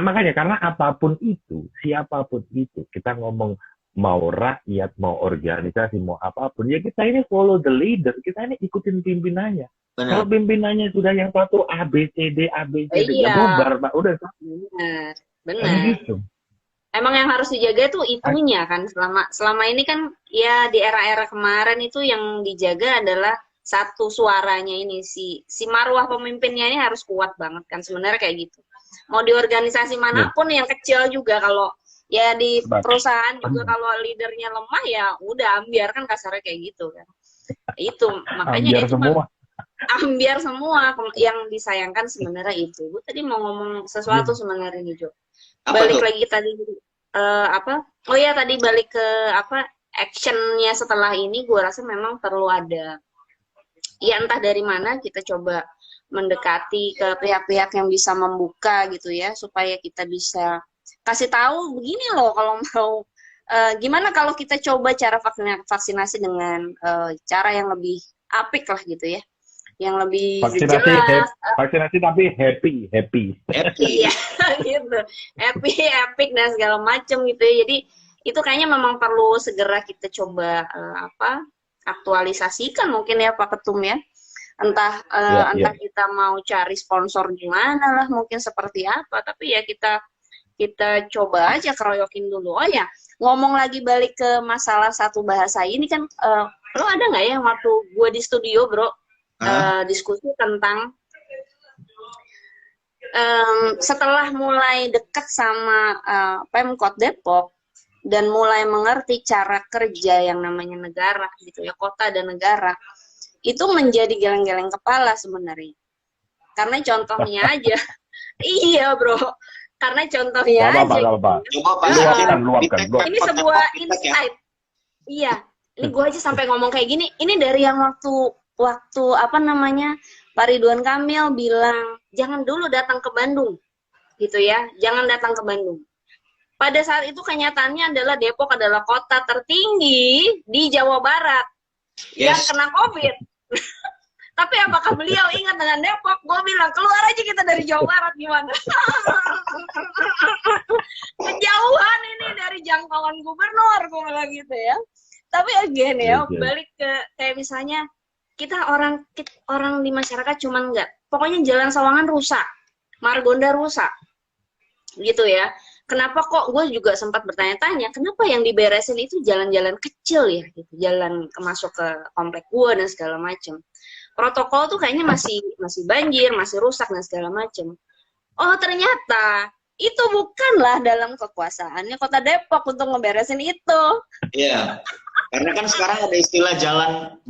makanya karena apapun itu, siapapun itu, kita ngomong mau rakyat, mau organisasi, mau apapun, ya kita ini follow the leader. Kita ini ikutin pimpinannya. Kalau benar. pimpinannya sudah yang satu A, B, C, D, ya Iya. bubar, Pak. Udah, Benar, kan benar. gitu. Emang yang harus dijaga tuh itunya kan. Selama ini kan ya di era-era kemarin itu yang dijaga adalah satu suaranya ini si marwah pemimpinnya ini harus kuat banget kan sebenarnya kayak gitu. Mau di organisasi manapun yang kecil juga kalau ya di perusahaan juga kalau leadernya lemah ya udah ambiar kan kasarnya kayak gitu kan. Itu makanya Ambiar itu semua. ambiar semua yang disayangkan sebenarnya itu. Gue tadi mau ngomong sesuatu sebenarnya nih Jo. Apa Balik tuh? lagi tadi apa? Oh ya tadi balik ke apa actionnya setelah ini, gue rasa memang perlu ada. Ya entah dari mana kita coba mendekati ke pihak-pihak yang bisa membuka gitu ya, supaya kita bisa kasih tahu begini loh kalau mau gimana kalau kita coba cara vaksinasi dengan cara yang lebih apik lah gitu ya, yang lebih jelas. Vaksinasi tapi happy. Iya, gitu. Epic dan segala macam gitu ya. Jadi itu kayaknya memang perlu segera kita coba aktualisasikan mungkin ya Pak Ketum ya. Entah kita mau cari sponsor gimana lah, mungkin seperti apa. Tapi ya kita coba aja keroyokin dulu. Oh ya, ngomong lagi balik ke masalah satu bahasa ini kan, lo ada nggak ya waktu gue di studio bro diskusi tentang setelah mulai dekat sama Pemkot Depok dan mulai mengerti cara kerja yang namanya negara gitu ya, kota dan negara, itu menjadi geleng-geleng kepala sebenarnya. Karena contohnya aja, iya bro, karena contohnya aja. Luapkan. Ini sebuah insight. Iya, ini gue aja sampai ngomong kayak gini. Ini dari yang waktu apa namanya Pak Ridwan Kamil bilang jangan dulu datang ke Bandung, gitu ya, jangan datang ke Bandung. Pada saat itu kenyataannya adalah Depok adalah kota tertinggi di Jawa Barat yang kena COVID. Tapi apakah beliau ingat dengan Depok? Gue bilang keluar aja kita dari Jawa Barat gimana? Kejauhan ini dari jangkauan gubernur, gue bilang gitu ya. Tapi again ya, balik ke kayak misalnya kita orang di masyarakat cuman pokoknya Jalan Sawangan rusak, Margonda rusak, gitu ya. Kenapa kok gue juga sempat bertanya-tanya, kenapa yang diberesin itu jalan-jalan kecil ya, gitu, jalan masuk ke komplek gue dan segala macem. Protokol tuh kayaknya masih banjir, masih rusak dan segala macem. Oh ternyata itu bukanlah dalam kekuasaannya Kota Depok untuk ngeberesin itu. Iya. Karena kan sekarang ada istilah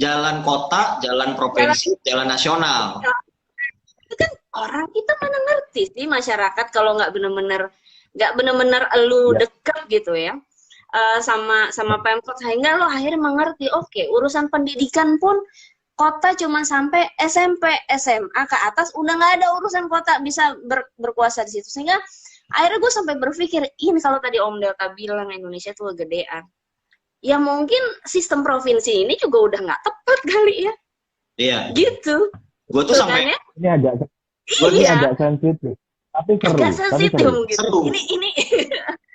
jalan kota, jalan provinsi, jalan nasional. Itu kan orang kita mana ngerti sih masyarakat kalau nggak bener-bener elu deket gitu ya sama Pemkot, sehingga lo akhirnya mengerti oke, urusan pendidikan pun kota cuma sampai SMP, SMA ke atas udah nggak ada urusan kota bisa berkuasa di situ. Sehingga akhirnya gue sampai berpikir ini kalau tadi Om Delta bilang Indonesia tuh kegedean. Ya mungkin sistem provinsi ini juga udah nggak tepat kali ya. Iya. Gitu. Gue tuh sampai ini agak sensitif. Tapi seru. Gitu. Ini.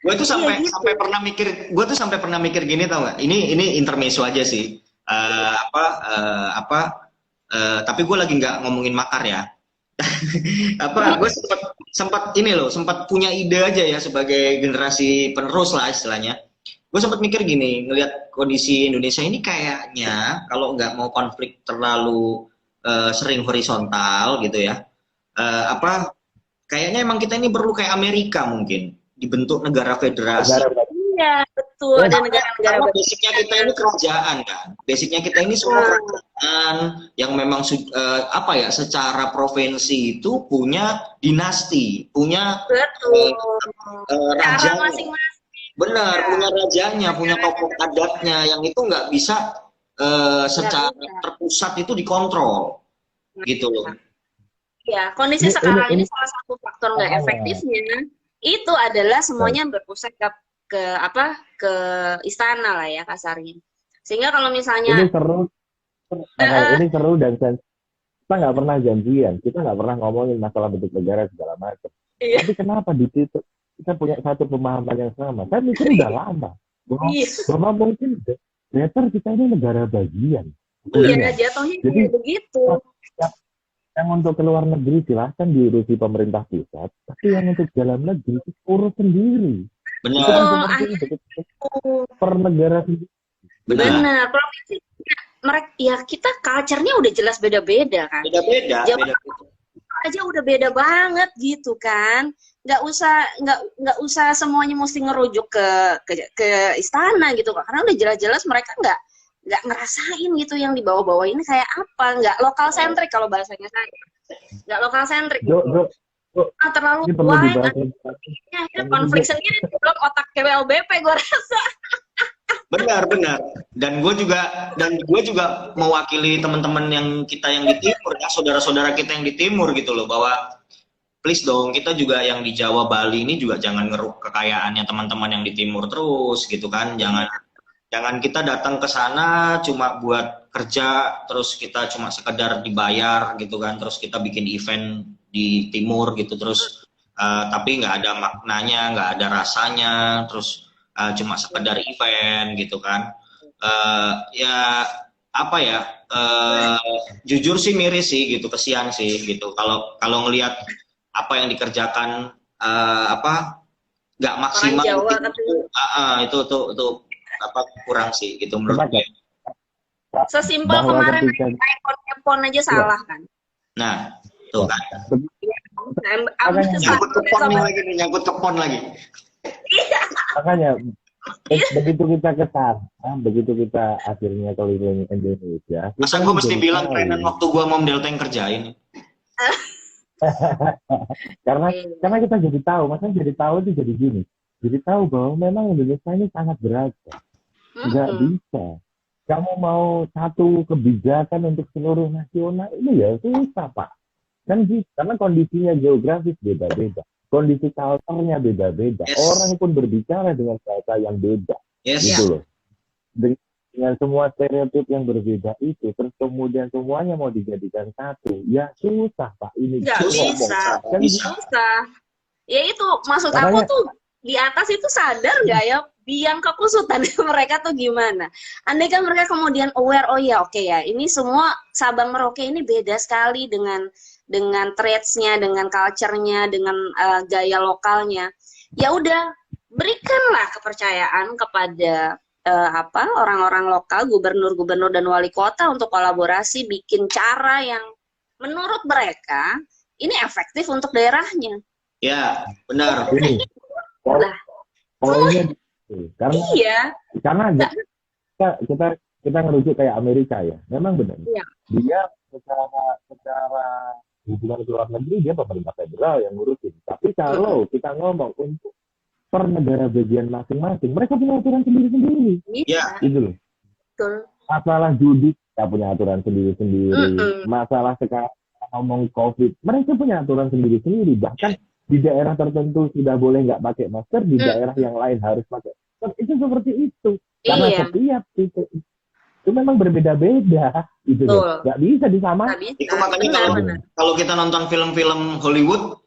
Gue tuh sampai pernah mikir gini, tau nggak? Ini intermezzo aja sih. Tapi gue lagi nggak ngomongin makar ya. Gue sempat punya ide aja ya sebagai generasi penerus lah istilahnya. Gue sempat mikir gini, ngelihat kondisi Indonesia ini kayaknya kalau nggak mau konflik terlalu sering horizontal gitu ya, kayaknya emang kita ini perlu kayak Amerika mungkin, dibentuk negara federasi. Iya, betul. Ada negara-negara. Basicnya kita ini kerajaan kan. Basicnya kita ini semua kerajaan yang memang secara provinsi itu punya dinasti, punya raja masing-masing. Benar, punya rajanya, punya tokoh adatnya yang itu nggak bisa secara terpusat itu dikontrol, gitu loh. Ya, kondisi sekarang ini salah satu faktor faktor nggak efektifnya itu adalah semuanya berpusat ke istana lah ya kasarnya. Sehingga kalau Ini misalnya seru, ini seru dan kita nggak pernah janjian, kita nggak pernah ngomongin masalah bentuk negara segala macam. Iya. Tapi kenapa di situ kita punya satu pemahaman yang sama? Saya mikir udah lama bahwa mungkin better kita ini negara bagian. Iya, jatuhnya Jadi kayak begitu. yang untuk ke luar negeri silahkan diurusi pemerintah pusat, tapi yang untuk dalam negeri itu urus sendiri. Itu Benar. kan seperti itu. Per negara sendiri. Benar. Provinsi mereka ya kita culture-nya udah jelas beda-beda kan. Beda-beda. Jawa Beda-beda. aja udah beda banget gitu kan. Nggak usah semuanya mesti ngerujuk ke istana gitu kan. Karena udah jelas-jelas mereka nggak ngerasain gitu yang di bawah-bawah ini kayak apa, nggak lokal sentrik kalau bahasanya saya, nggak lokal sentrik gitu. Terlalu Ini perlu wide, dibahas. akhirnya konflik sendiri di blok otak KWLBP gue rasa. Benar. Dan gue juga mewakili teman-teman yang kita yang di timur ya, saudara-saudara kita yang di timur gitu loh, bahwa please dong, kita juga yang di Jawa Bali ini juga jangan ngeruk kekayaannya teman-teman yang di timur terus gitu kan. Jangan kita datang ke sana cuma buat kerja, terus kita cuma sekedar dibayar gitu kan, terus kita bikin event di timur gitu, terus tapi nggak ada maknanya, nggak ada rasanya, terus cuma sekedar event gitu kan. Ya apa ya, jujur sih miris sih gitu, kesian sih gitu. Kalau ngelihat apa yang dikerjakan nggak maksimal itu apa kurang sih gitu menurut gue. Sesimpel kemarin iPhone aja salah kan. Nah, tuh kan. Nyangkut ke pon lagi. Makanya begitu kita begitu kita akhirnya keliling Indonesia. Masa gue mesti bilang trenan waktu gue mau Delta yang kerjain? karena kita jadi tahu, makanya jadi tahu itu jadi gini. Jadi tahu bahwa memang Indonesia ini sangat beragam. Nggak bisa. Kamu mau satu kebijakan untuk seluruh nasional, ini ya susah, Pak. Kan gitu, karena kondisinya geografis beda-beda. Kondisi culture-nya beda-beda. Yes. Orang pun berbicara dengan bahasa yang beda. Yes. Gitu loh. Dengan semua stereotip yang berbeda itu, terus kemudian semuanya mau dijadikan satu. Ya susah, Pak. Ini nggak bisa. Ya itu, maksud aku tuh, di atas itu sadar nggak ya biang kekusutan mereka tuh gimana? Andai kan mereka kemudian aware, oh ya oke ya, ini semua Sabang Merauke ini beda sekali dengan traits-nya, dengan culture-nya, dengan gaya lokalnya. Ya udah, berikanlah kepercayaan kepada orang-orang lokal, gubernur-gubernur dan wali kota untuk kolaborasi bikin cara yang menurut mereka ini efektif untuk daerahnya. Ya, benar. Ini. Poinnya karena kita ngerujuk kayak Amerika ya, memang benar. Iya. Dia secara hubungan luar negeri dia pemerintah federal yang ngurusin. Tapi kalau kita ngomong untuk per negara bagian masing-masing, mereka punya aturan sendiri-sendiri. Iya. Gitu loh. Betul. Masalah judi kita punya aturan sendiri-sendiri. Masalah sekarang ngomong COVID, mereka punya aturan sendiri-sendiri. Bahkan di daerah tertentu sudah boleh nggak pakai masker, di daerah yang lain harus pakai masker. Itu seperti itu. Karena setiap itu memang berbeda-beda. Gitu loh. Nggak bisa disamakan. Itu makanya kalau kita nonton film-film Hollywood,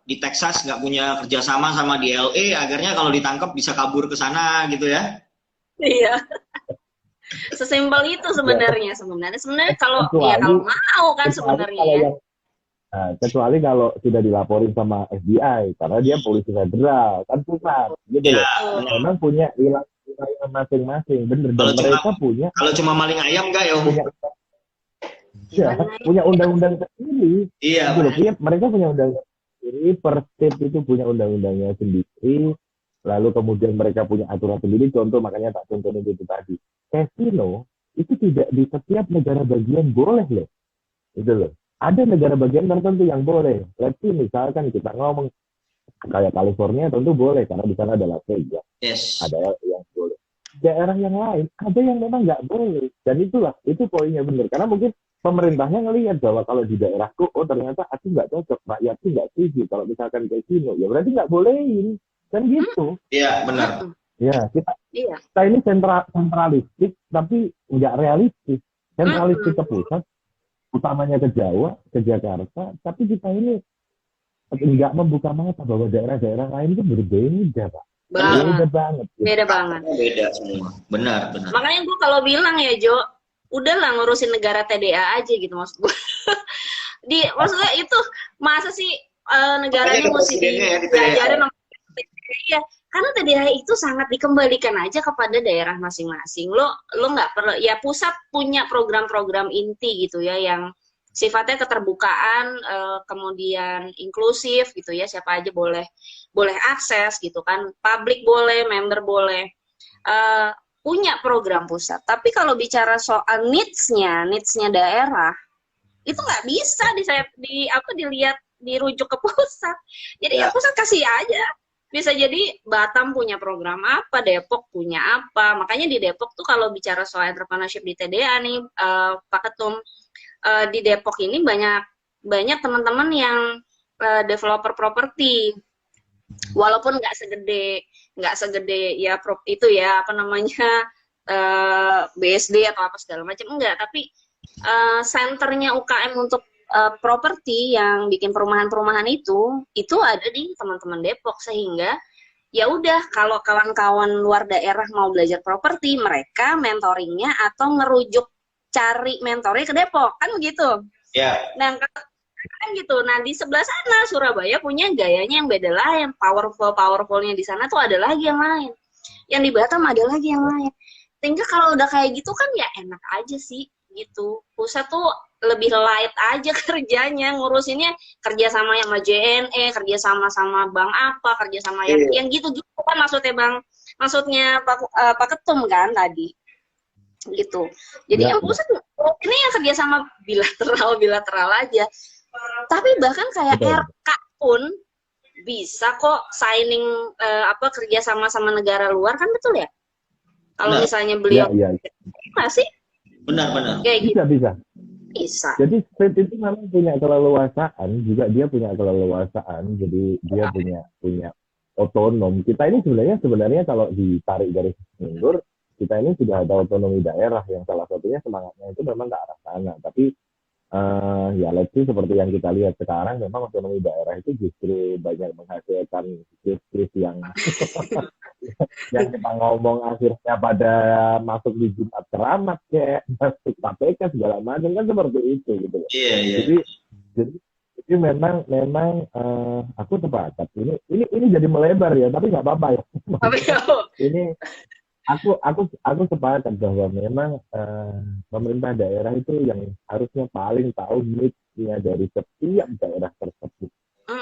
di Texas nggak punya kerjasama sama di LA, akhirnya kalau ditangkap bisa kabur ke sana gitu ya. Iya. Sesimpel itu sebenarnya. Sebenarnya kalau mau kan sebenarnya. Nah, kecuali kalau sudah dilaporin sama FBI karena dia polisi federal kan pusat gitu loh. Memang punya wilayah masing-masing, bener. Dan mereka punya. Kalau cuma maling ayam enggak ya? Punya undang-undang sendiri. Iya. Gitu loh. Mereka punya undang-undang sendiri, per state itu punya undang-undangnya sendiri. Lalu kemudian mereka punya aturan sendiri. Contoh makanya tak contohin itu tadi. Casino itu tidak di setiap negara bagian boleh loh. Itu loh. Ada negara bagian tertentu yang boleh. Tapi misalkan kita ngomong kayak California tentu boleh karena di sana ada Las Vegas. Yes. Ada yang boleh. Daerah yang lain ada yang memang nggak boleh. Dan itu poinnya benar. Karena mungkin pemerintahnya ngelihat bahwa kalau di daerahku, oh ternyata aku nggak cocok, rakyatku nggak setuju. Kalau misalkan kayak gini, ya berarti nggak bolehin. Kan gitu. Iya, benar. Ya, Iya. kita ini sentralistik, tapi nggak realistis. Sentralistik ke pusat, utamanya ke Jawa, ke Jakarta, tapi kita ini nggak membuka mata bahwa daerah-daerah lain itu berbeda, Pak. Beda banget. Beda banget. Beda semua. Benar, benar. Makanya gue kalau bilang ya Jo, udahlah ngurusin negara TDA aja gitu maksud gue. Maksudnya itu masa sih negaranya mesti diajarin sama TDA? Iya, karena TDA itu sangat dikembalikan aja kepada daerah masing-masing. Lo nggak perlu, ya pusat punya program-program inti gitu ya yang sifatnya keterbukaan, kemudian inklusif gitu ya, siapa aja boleh akses gitu kan, publik boleh, member boleh, punya program pusat. Tapi kalau bicara soal needs-nya daerah itu nggak bisa dilihat dirujuk ke pusat. Jadi ya pusat kasih aja. Bisa jadi Batam punya program apa, Depok punya apa. Makanya di Depok tuh kalau bicara soal entrepreneurship di TDA nih, Pak Ketum, di Depok ini banyak teman-teman yang developer properti, walaupun nggak segede ya itu ya apa namanya BSD atau apa segala macam, enggak, tapi senternya UKM untuk properti yang bikin perumahan-perumahan itu ada di teman-teman Depok, sehingga ya udah kalau kawan-kawan luar daerah mau belajar properti, mereka mentoringnya atau ngerujuk cari mentornya ke Depok, kan begitu. Ya. Nah, kan gitu. Nah, di sebelah sana Surabaya punya gayanya yang beda lain. Powerfulnya di sana tuh ada lagi yang lain. Yang di Batam ada lagi yang lain. Sehingga kalau udah kayak gitu kan ya enak aja sih gitu. Pusat tuh lebih light aja kerjanya, ngurusinnya kerja sama yang sama JNE, kerja sama bank apa, kerja sama yang gitu-gitu kan maksudnya Bang. Maksudnya Pak Ketum kan tadi. Gitu. Jadi yang pusat ini yang kerja sama bilateral aja. Tapi bahkan kayak RK pun bisa kok signing kerja sama negara luar, kan betul ya? Kalau misalnya beliau masih benar. Kayak bisa. Jadi state itu memang punya keleluasaan, juga dia punya keleluasaan, jadi dia punya otonom. Kita ini sebenarnya kalau ditarik garis mundur, kita ini sudah ada otonomi daerah yang salah satunya semangatnya itu memang ke arah sana. Tapi ya let's see, seperti yang kita lihat sekarang, memang otonomi daerah itu justru banyak menghasilkan case yang yang kita ngomong akhirnya pada masuk di Jumat Keramat kayak masuk KPK segala macam, kan seperti itu gitu. Iya. Jadi memang aku sepakat ini jadi melebar ya, tapi nggak apa-apa ya. Ini aku sepakat bahwa memang pemerintah daerah itu yang harusnya paling tahu needs-nya dari setiap daerah tersebut.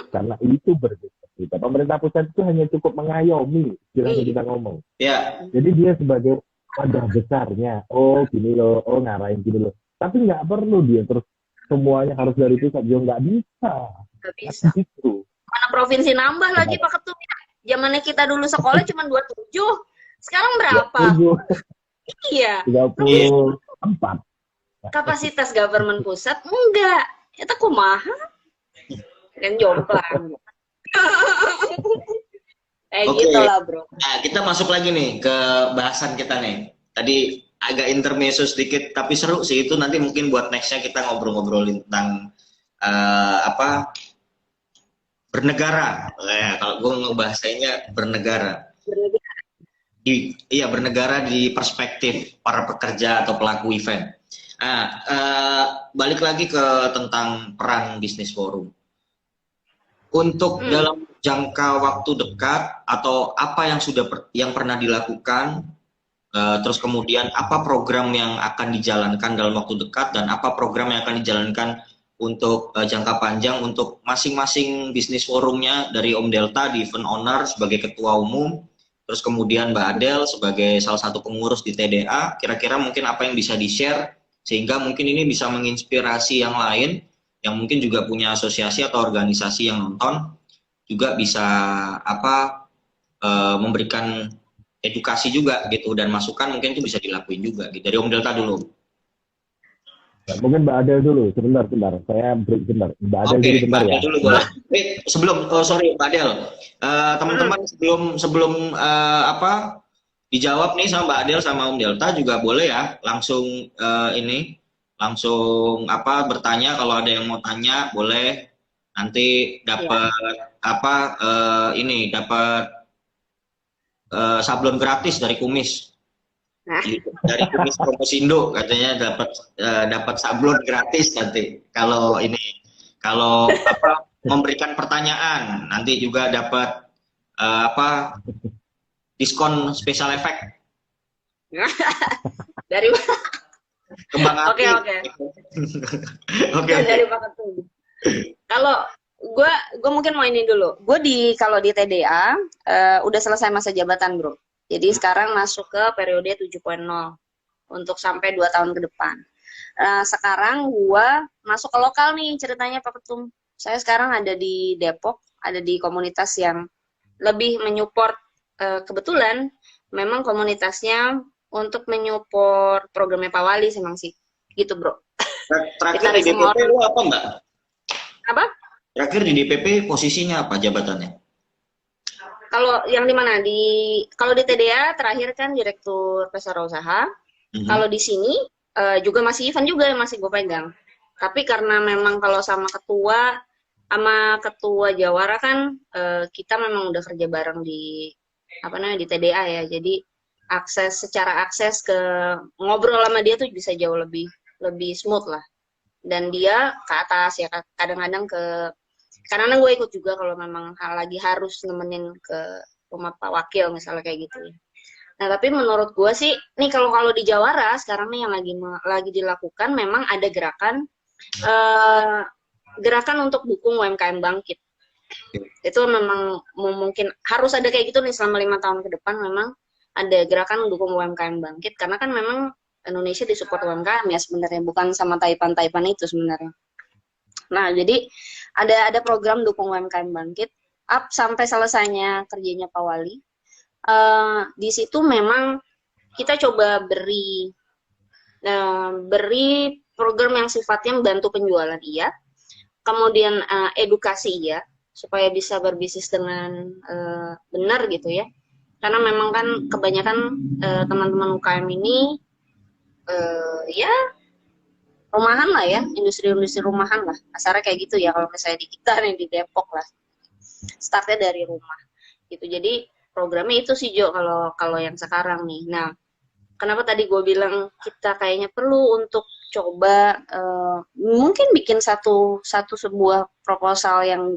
Karena itu berbeda. Pemerintah pusat itu hanya cukup mengayomi, istilahnya kita ngomong. Ya. Jadi dia sebagai wadah besarnya, oh gini loh, oh ngarahin gini loh. Tapi nggak perlu dia terus semuanya harus dari pusat, dia nggak bisa. Nggak bisa. Gitu. Mana provinsi nambah lagi Pak Ketum ya. Zamannya kita dulu sekolah cuma 27. Sekarang berapa? 27. Iya. 34. Kapasitas government pusat enggak. Itu kumaha? Kan jomplang. Gitu lah bro. Nah, kita masuk lagi nih ke bahasan kita nih. Tadi agak intermezzo sedikit, tapi seru sih itu. Nanti mungkin buat nextnya kita ngobrol-ngobrolin tentang bernegara. Kalau gue ngebahasanya bernegara. Bernegara di perspektif para pekerja atau pelaku event. Nah, balik lagi ke tentang peran bisnis forum. Untuk dalam jangka waktu dekat atau apa yang yang pernah dilakukan, terus kemudian apa program yang akan dijalankan dalam waktu dekat dan apa program yang akan dijalankan untuk jangka panjang untuk masing-masing bisnis forumnya, dari Om Delta di event owner sebagai ketua umum, terus kemudian Mbak Adel sebagai salah satu pengurus di TDA. Kira-kira mungkin apa yang bisa di-share sehingga mungkin ini bisa menginspirasi yang lain yang mungkin juga punya asosiasi atau organisasi yang nonton, juga bisa memberikan edukasi juga gitu, dan masukan mungkin itu bisa dilakuin juga gitu. Dari Om Delta dulu. Ya, mungkin Mbak Adel dulu, sebentar. Saya break sebentar. Mbak Adel Oke, dulu bentar Mbak ya. Del dulu boleh. Sebelum, oh sorry Mbak Del, teman-teman sebelum apa dijawab nih sama Mbak Del sama Om Delta juga boleh ya langsung langsung apa bertanya kalau ada yang mau tanya boleh nanti dapat apa dapat sablon gratis dari Kumis. Nah, Dari Kumis Promosindo katanya dapat sablon gratis nanti kalau apa memberikan pertanyaan nanti juga dapat apa diskon special effect dari kembang Oke, api. oke. Oke. Dari Pak Ketum. Kalau gue mungkin mau ini dulu. Kalau di TDA udah selesai masa jabatan, Bro. Jadi sekarang masuk ke periode 7.0 untuk sampai 2 tahun ke depan. Sekarang gue masuk ke lokal nih ceritanya Pak Ketum. Saya sekarang ada di Depok, ada di komunitas yang lebih menyupport, kebetulan memang komunitasnya untuk menyupport programnya Pak Wali memang sih. Gitu, Bro. Terakhir di Ditarik semua DPP lu apa Mbak? Apa? Terakhir di DPP posisinya apa jabatannya? Kalau yang di mana? Kalau di TDA terakhir kan Direktur Pesara Usaha. Kalau di sini juga masih event juga yang masih gue pegang. Tapi karena memang kalau sama ketua Jawara kan kita memang udah kerja bareng di di TDA ya. Jadi secara akses ke ngobrol sama dia tuh bisa jauh lebih smooth lah. Dan dia ke atas ya kadang-kadang gue ikut juga kalau memang lagi harus nemenin ke rumah Pak Wakil misalnya kayak gitu ya. Nah tapi menurut gue sih nih kalau di Jawara sekarang nih yang lagi dilakukan memang ada gerakan untuk dukung UMKM bangkit. Itu memang mungkin harus ada kayak gitu nih selama 5 tahun ke depan memang ada gerakan dukung UMKM bangkit karena kan memang Indonesia disupport UMKM ya sebenarnya bukan sama Taipan itu sebenarnya. Nah, jadi ada program dukung UMKM bangkit up sampai selesainya kerjanya Pak Wali. Di situ memang kita coba beri program yang sifatnya membantu penjualan iya, kemudian edukasi iya, supaya bisa berbisnis dengan benar gitu ya. Karena memang kan kebanyakan teman-teman UKM ini ya rumahan lah ya, industri rumahan lah, kasarnya kayak gitu ya kalau misalnya di kita nih di Depok lah, startnya dari rumah gitu. Jadi programnya itu sih Jo kalau yang sekarang nih. Nah, kenapa tadi gue bilang kita kayaknya perlu untuk coba mungkin bikin sebuah proposal yang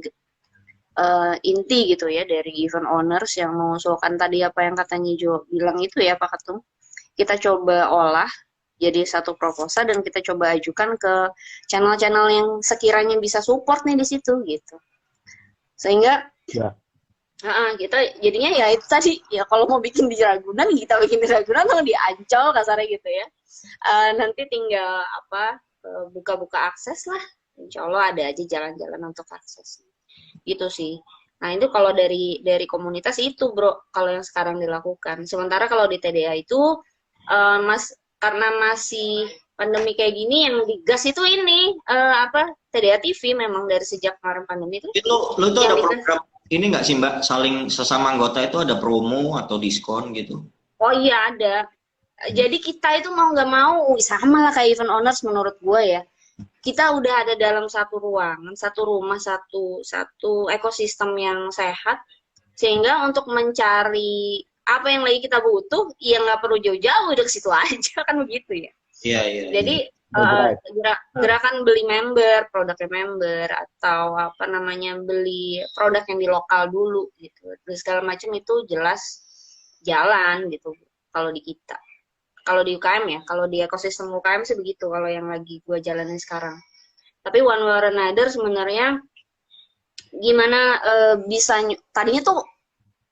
inti gitu ya dari event owners yang mengusulkan tadi apa yang katanya Jo bilang itu ya Pak Ketum. Kita coba olah jadi satu proposal dan kita coba ajukan ke channel-channel yang sekiranya bisa support nih di situ gitu. Sehingga kita jadinya ya itu tadi ya kalau mau bikin di Ragunan kita bikin di Ragunan atau di Ancol kasarnya gitu ya. Nanti tinggal buka-buka akses lah. Insya Allah ada aja jalan-jalan untuk akses. Gitu sih. Nah itu kalau dari komunitas itu Bro kalau yang sekarang dilakukan. Sementara kalau di TDA itu karena masih pandemi kayak gini yang digas itu ini TDA TV memang dari sejak kemarin pandemi itu. Lu tuh ada program ini nggak sih Mbak saling sesama anggota itu ada promo atau diskon gitu? Oh iya ada. Jadi kita itu mau nggak mau sama lah kayak event owners menurut gue ya. Kita udah ada dalam satu ruangan, satu rumah, satu ekosistem yang sehat sehingga untuk mencari apa yang lagi kita butuh, ya nggak perlu jauh-jauh, udah ke situ aja kan begitu ya. Iya. Jadi gerakan beli member, produknya member atau beli produk yang di lokal dulu gitu. Terus segala macam itu jelas jalan gitu kalau di kita. Kalau di UKM ya, kalau di ekosistem UKM sih begitu kalau yang lagi gue jalanin sekarang. Tapi one way or another sebenarnya gimana tadinya tuh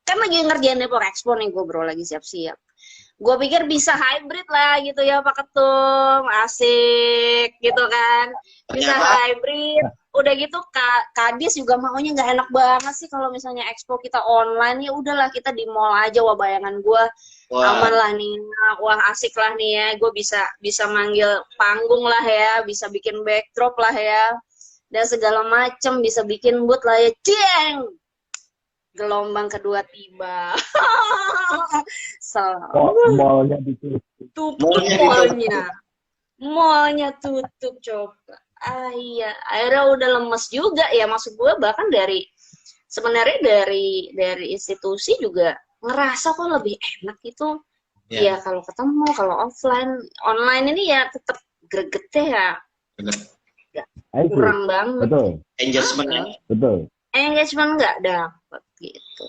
kan lagi ngerjain Depok Expo nih gue Bro lagi siap-siap. Gue pikir bisa hybrid lah gitu ya Pak Ketum, asik gitu kan. Bisa hybrid. Udah gitu Kadis juga maunya nggak enak banget sih kalau misalnya expo kita online, ya udahlah kita di mall aja. Wah, bayangan gue aman Wah, lah nih. Wah, asik lah nih ya. Gue bisa bisa manggil panggung lah ya, bisa bikin backdrop lah ya, dan segala macem, bisa bikin booth lah ya. Cieng, gelombang kedua tiba. Kok mallnya ditutup? Tutup mallnya ditutup. mallnya. Mallnya tutup coba. Ah iya, akhirnya udah lemes juga ya. Maksud gue bahkan sebenarnya dari institusi juga ngerasa kok lebih enak itu. Ya, Ya kalau ketemu, kalau offline, online ini ya tetap gregetnya ya benar. Itu, kurang banget. betul, Engagement ya. betul. Engagement nggak dapet gitu.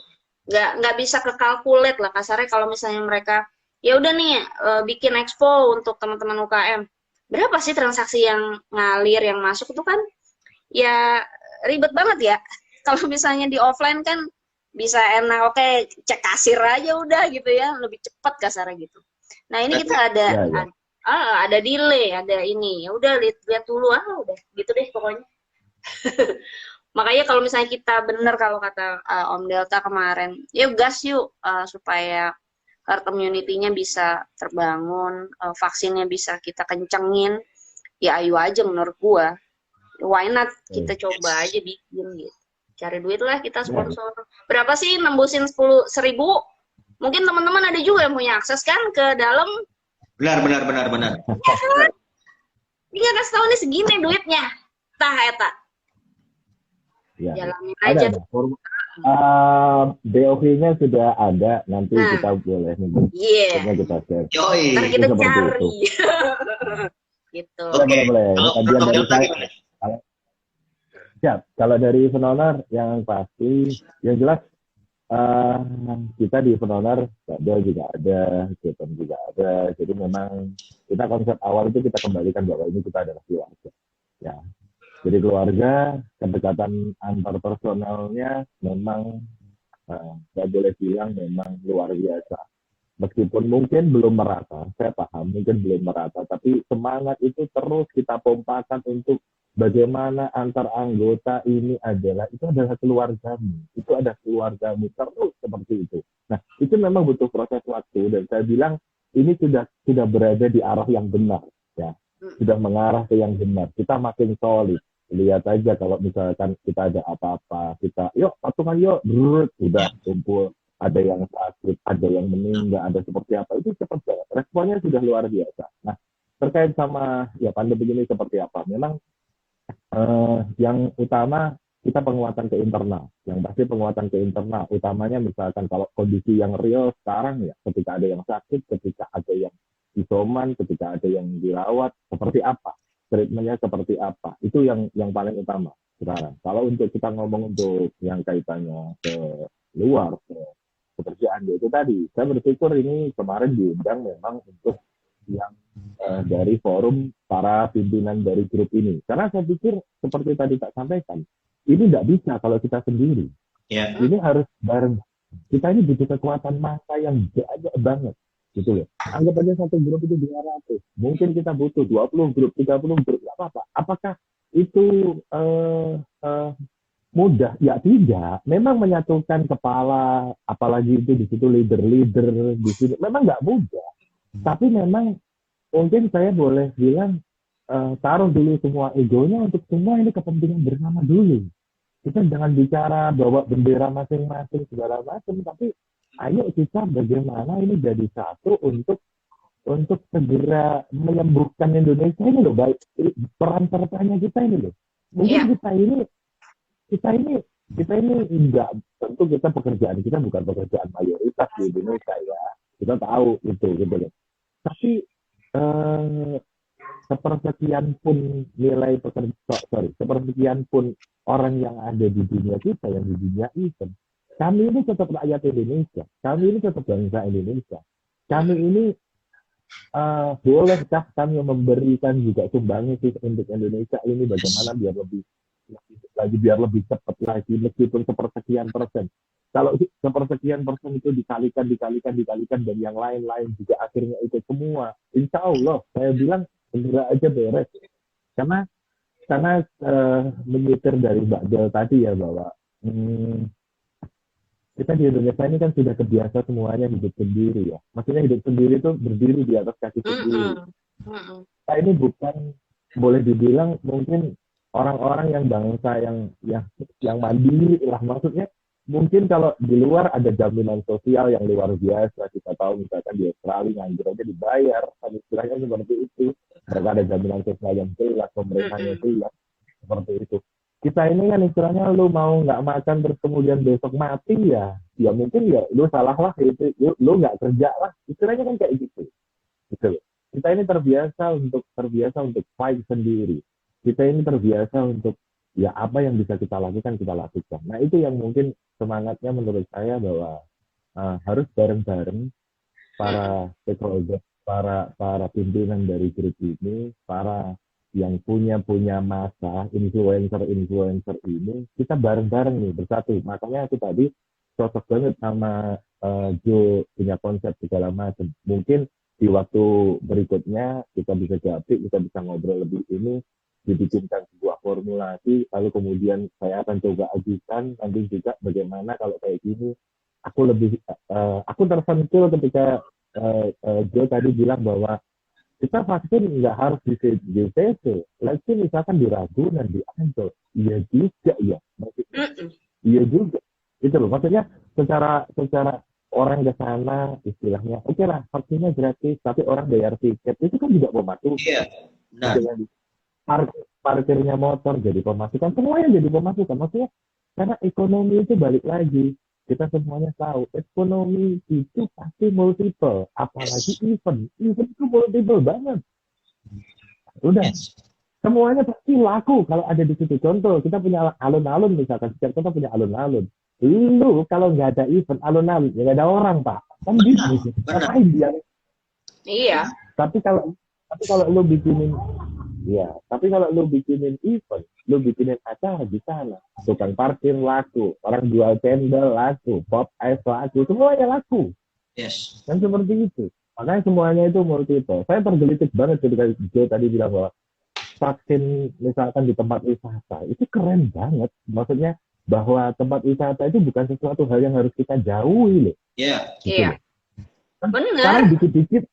Nggak bisa kekalkulat lah kasarnya kalau misalnya mereka ya udah nih bikin expo untuk teman-teman UKM. Berapa sih transaksi yang ngalir, yang masuk itu kan ya ribet banget ya. Kalau misalnya di offline kan bisa enak, oke, cek kasir aja udah gitu ya, lebih cepat kasarnya gitu. Nah ini kita ada Ya, ya. ada delay, ada ini, ya udah lihat dulu udah gitu deh pokoknya. Makanya kalau misalnya kita bener kalau kata Om Delta kemarin, yuk gas yuk supaya herd community-nya bisa terbangun, vaksinnya bisa kita kencengin, ya ayo aja menurut gua. Why not kita coba aja bikin gitu. Cari duit lah kita sponsor. Berapa sih nembusin 10.000? Mungkin teman-teman ada juga yang punya akses kan ke dalam. Benar. Ini kasih tahu nih segini duitnya. Tah eta. Ya. Jalanin aja. Ada. BOV-nya sudah ada, nanti kita boleh nih. Iya. Kita share. Yoi. Ntar kita Seperti cari. Gitu. Oke. Boleh. Kalau Kajian Om dari Delta saya. gimana? Siap. Kalau dari Event Owner yang pasti, yang jelas kita di Event Owner, Babel juga ada, Keton juga ada. Jadi memang kita konsep awal itu kita kembalikan bahwa ini kita adalah keluarga. Ya. Jadi keluarga, kedekatan antar personalnya memang saya boleh bilang memang luar biasa. Meskipun mungkin belum merata, saya paham mungkin belum merata, tapi semangat itu terus kita pompakan untuk bagaimana antar anggota ini adalah keluargamu, itu ada keluargamu terus seperti itu. Nah, itu memang butuh proses waktu dan saya bilang ini sudah berada di arah yang benar, ya, sudah mengarah ke yang benar. Kita makin solid. Lihat aja kalau misalkan kita ada apa-apa, kita yuk patungan yuk, udah kumpul. Ada yang sakit, ada yang meninggal, ada seperti apa, itu cepat banget. Responnya sudah luar biasa. Nah, terkait sama ya pandemi ini seperti apa, memang yang utama kita penguatan ke internal. Yang pasti penguatan ke internal, utamanya misalkan kalau kondisi yang real sekarang ya, ketika ada yang sakit, ketika ada yang isoman, ketika ada yang dirawat, seperti apa, treatmentnya seperti apa, itu yang paling utama sekarang. Kalau untuk kita ngomong untuk yang kaitannya ke luar, ke pekerjaan itu tadi, saya bersyukur ini kemarin diundang memang untuk yang dari forum para pimpinan dari grup ini, karena saya pikir seperti tadi tak sampaikan, ini tidak bisa kalau kita sendiri. Ya. Ini harus bareng. Kita ini butuh kekuatan massa yang banyak banget, gitu loh. Anggap aja satu grup itu 200, mungkin kita butuh 20 grup, 30 grup, nggak apa-apa. Apakah itu mudah? Ya tidak. Memang menyatukan kepala, apalagi itu di situ leader di sini, memang nggak mudah. Tapi memang mungkin saya boleh bilang taruh dulu semua egonya untuk semua ini kepentingan bersama dulu. Kita jangan bicara bawa bendera masing-masing segala macam, tapi ayo kita bagaimana ini jadi satu untuk segera menyembuhkan Indonesia ini loh, baik peran sertanya kita ini loh. Mungkin kita ini enggak, tentu kita pekerjaan kita bukan pekerjaan mayoritas di Indonesia ya, kita tahu itu gitu loh. Tapi sepersekian pun nilai sepersekian pun orang yang ada di dunia kita, yang di dunia event, kami ini tetap rakyat Indonesia, kami ini tetap bangsa Indonesia, kami ini bolehkah kami memberikan juga sumbangsih untuk Indonesia ini, bagaimana biar lebih cepat lagi, meskipun sepersekian persen. Kalau sepersekian persen itu dikalikan dan yang lain-lain juga akhirnya ikut semua, insya Allah saya bilang segera aja beres. Karena karena menyitir dari Mbak Del tadi ya bahwa kita di Indonesia ini kan sudah terbiasa semuanya hidup sendiri ya. Maksudnya hidup sendiri itu berdiri di atas kaki sendiri. Kita ini bukan, boleh dibilang mungkin orang-orang yang bangsa yang mandiri lah. Maksudnya mungkin kalau di luar ada jaminan sosial yang luar biasa. Kita tahu misalkan di Australia nganggur aja dibayar, kan istilahnya seperti itu. Mereka ada jaminan sosial yang jelas, pemerintahnya jelas, seperti itu. Kita ini kan istilahnya lu mau nggak makan terus kemudian besok mati ya mungkin ya lu salah lah itu, lu nggak kerja lah, istilahnya kan kayak gitu loh. Kita ini terbiasa untuk fight sendiri. Kita ini terbiasa untuk ya apa yang bisa kita lakukan. Nah itu yang mungkin semangatnya menurut saya bahwa harus bareng-bareng para stakeholder, para pimpinan dari grup ini, para yang punya masa influencer ini, kita bareng-bareng nih bersatu. Makanya aku tadi cocok banget sama Jo punya konsep segala macam. Mungkin di waktu berikutnya kita bisa ngobrol lebih ini, dibikinkan sebuah formulasi, lalu kemudian saya akan coba ajukan nanti juga bagaimana kalau kayak gini. Aku tersentuh ketika Jo tadi bilang bahwa kita vaksin nggak harus di CC, lagi misalkan di Ragunan, di Ancol, iya juga ya, maksudnya, iya juga, itu loh, maksudnya secara orang ke sana istilahnya, oke lah vaksinnya gratis, tapi orang bayar tiket, itu kan juga pemasukan. Iya, benar. Parkirnya motor jadi pemasukan, semuanya jadi pemasukan, maksudnya karena ekonomi itu balik lagi. Kita semuanya tahu, ekonomi itu pasti multiple, apalagi event itu multiple banget. Udah, semuanya pasti laku kalau ada di situ. Contoh, kita punya alun-alun misalkan, setiap kota punya alun-alun. Lu kalau nggak ada event alun-alun, ya nggak ada orang, Pak. Kan bisnis. Ngapain dia? Iya. Tapi kalau lu bikinin, event, lu bikinin acara di sana, tukang parkir laku, orang jual cendol laku, pop ice laku, semuanya laku. Yes. Kan seperti itu. Makanya semuanya itu multiple. Saya tergelitik banget ketika Joe tadi bilang bahwa vaksin misalkan di tempat wisata, itu keren banget. Maksudnya bahwa tempat wisata itu bukan sesuatu hal yang harus kita jauhi loh. Iya. Iya. Benar. Sekarang dikit-dikit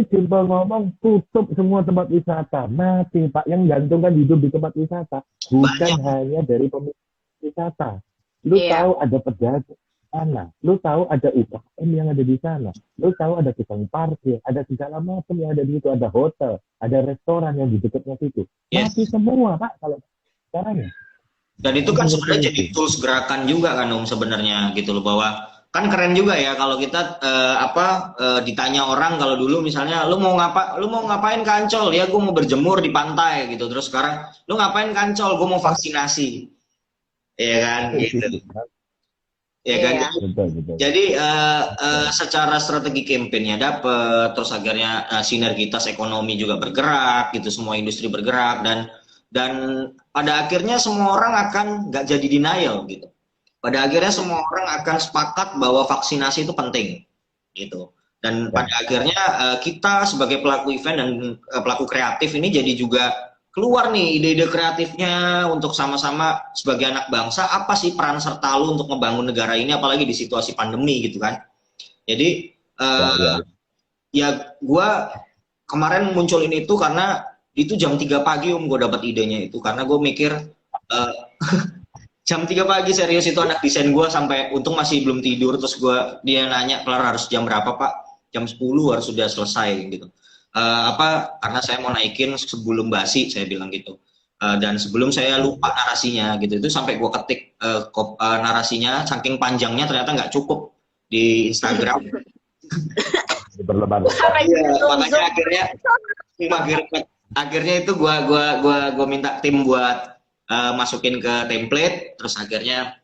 simpel ngomong, tutup semua tempat wisata, mati Pak. Yang gantungkan hidup di tempat wisata bukan hanya dari pemilik wisata. Lu tahu ada pedagang di sana, lu tahu ada UKM yang ada di sana, lu tahu ada tukang parkir, ada segala macam yang ada di situ, ada hotel, ada restoran yang di dekatnya situ. Mati semua Pak kalau sekarang ya. Dan itu kan sebenarnya jadi tools gerakan juga kan sebenarnya gitu loh, bahwa kan keren juga ya kalau kita ditanya orang, kalau dulu misalnya lu mau ngapain ke Ancol, ya gue mau berjemur di pantai gitu, terus sekarang lu ngapain ke Ancol, gue mau vaksinasi, ya kan gitu, ya kan. Betul. Jadi secara strategi kampanyenya dapet, terus akhirnya sinergitas ekonomi juga bergerak gitu, semua industri bergerak, dan pada akhirnya semua orang akan nggak jadi denial gitu. Pada akhirnya semua orang akan sepakat bahwa vaksinasi itu penting, gitu. Dan pada akhirnya kita sebagai pelaku event dan pelaku kreatif ini jadi juga keluar nih ide-ide kreatifnya untuk sama-sama sebagai anak bangsa, apa sih peran serta lu untuk ngebangun negara ini, apalagi di situasi pandemi gitu kan. Jadi ya gue kemarin munculin itu karena itu jam 3 pagi gue dapat idenya itu, karena gue mikir jam 3 pagi serius itu anak desain gue sampai untung masih belum tidur, terus dia nanya, kelar harus jam berapa Pak? Jam 10 harus sudah selesai gitu. Karena saya mau naikin sebelum basi, saya bilang gitu. Dan sebelum saya lupa narasinya gitu, itu sampai gue ketik narasinya, saking panjangnya ternyata nggak cukup di Instagram. Berlebar. Makanya akhirnya itu gue minta tim buat masukin ke template, terus akhirnya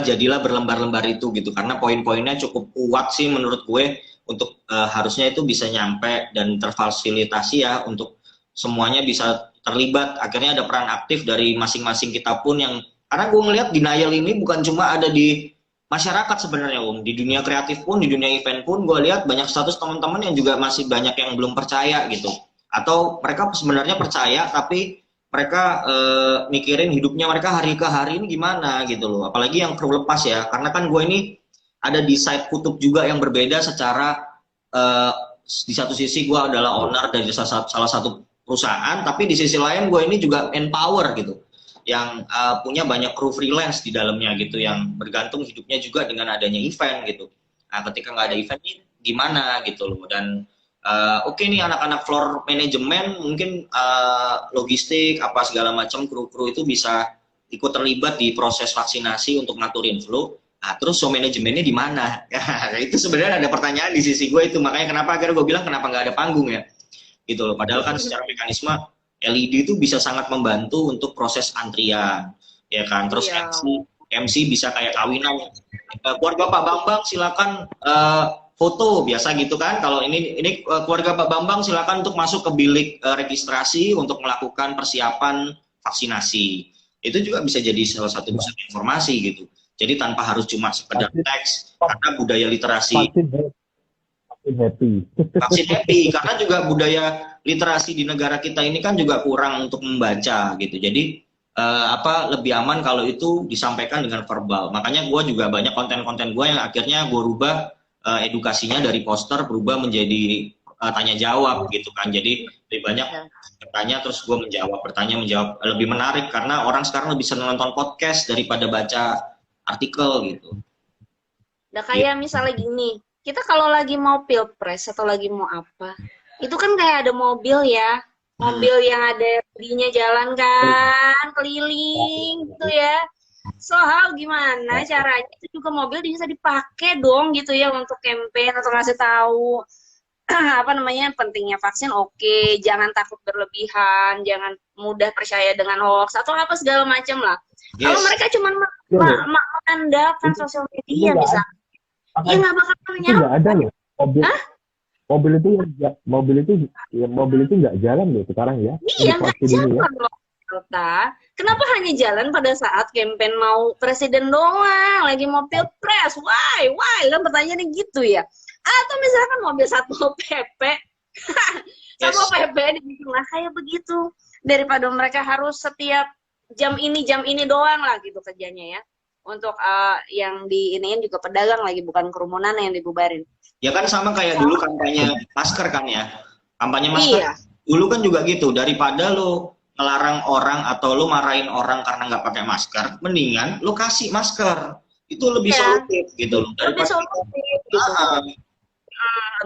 jadilah berlembar-lembar itu gitu, karena poin-poinnya cukup kuat sih menurut gue untuk harusnya itu bisa nyampe dan terfasilitasi ya, untuk semuanya bisa terlibat. Akhirnya ada peran aktif dari masing-masing kita pun, yang karena gue ngelihat denial ini bukan cuma ada di masyarakat sebenarnya di dunia kreatif pun, di dunia event pun gue lihat banyak status teman-teman yang juga masih banyak yang belum percaya gitu, atau mereka sebenarnya percaya tapi mereka mikirin hidupnya mereka hari ke hari ini gimana gitu loh. Apalagi yang kru lepas ya, karena kan gue ini ada di side kutub juga yang berbeda secara di satu sisi gue adalah owner dari salah satu perusahaan, tapi di sisi lain gue ini juga empower gitu, yang punya banyak kru freelance di dalamnya gitu, yang bergantung hidupnya juga dengan adanya event gitu. Nah, ketika nggak ada event ini gimana gitu loh. Dan oke nih anak-anak floor manajemen mungkin logistik apa segala macam kru-kru itu bisa ikut terlibat di proses vaksinasi untuk ngaturin flow. Nah, terus show manajemennya di mana? Ya, itu sebenarnya ada pertanyaan di sisi gue itu, makanya kenapa akhirnya gue bilang kenapa nggak ada panggung ya, gitu loh. Padahal kan secara mekanisme LED itu bisa sangat membantu untuk proses antrian, ya kan. Terus Iya. MC bisa kayak kawinan. Keluarga Pak Bambang silakan foto biasa gitu kan. Kalau ini keluarga Pak Bambang silakan untuk masuk ke bilik registrasi untuk melakukan persiapan vaksinasi. Itu juga bisa jadi salah satu pusat informasi gitu. Jadi tanpa harus cuma sekedar teks, karena budaya literasi vaksin happy, karena juga budaya literasi di negara kita ini kan juga kurang untuk membaca gitu. Jadi lebih aman kalau itu disampaikan dengan verbal. Makanya gue juga banyak konten-konten gue yang akhirnya gue rubah edukasinya dari poster berubah menjadi tanya jawab gitu kan. Jadi lebih banyak bertanya terus gue menjawab, bertanya menjawab, lebih menarik karena orang sekarang lebih senang nonton podcast daripada baca artikel gitu. Nah kayak misalnya gini, kita kalau lagi mau pilpres atau lagi mau apa, itu kan kayak ada mobil ya, mobil yang ada dinya jalan kan, keliling gitu ya. So how gimana caranya itu juga mobil bisa dipakai dong gitu ya untuk campaign atau ngasih tahu apa namanya pentingnya vaksin. Oke, jangan takut berlebihan, jangan mudah percaya dengan hoax atau apa segala macam lah. Yes. Kalau mereka cuma mengandalkan sosial media bisa, ya nggak bakal Itu nyampe. nggak ada loh mobil itu nggak jalan loh sekarang ya. Iya, nggak Vaksin ini ya. jalan loh. Delta. Kenapa hanya jalan pada saat campaign mau presiden doang, lagi mau pilpres? Why? Kan pertanyaannya gitu ya. Atau misalkan mobil Satpol PP, Satpol PP dibikin lah kayak begitu. Daripada mereka harus setiap jam ini doang lah gitu kerjanya ya. Untuk yang diiniin juga pedagang lagi, bukan kerumunan yang dibubarin. Ya kan sama kayak dulu kampanye masker kan ya. Kampanye masker Iya. dulu kan juga gitu, daripada lo ngelarang orang atau lo marahin orang karena nggak pakai masker, mendingan lo kasih masker. Itu lebih solutif gitu loh. Lebih solutif gitu.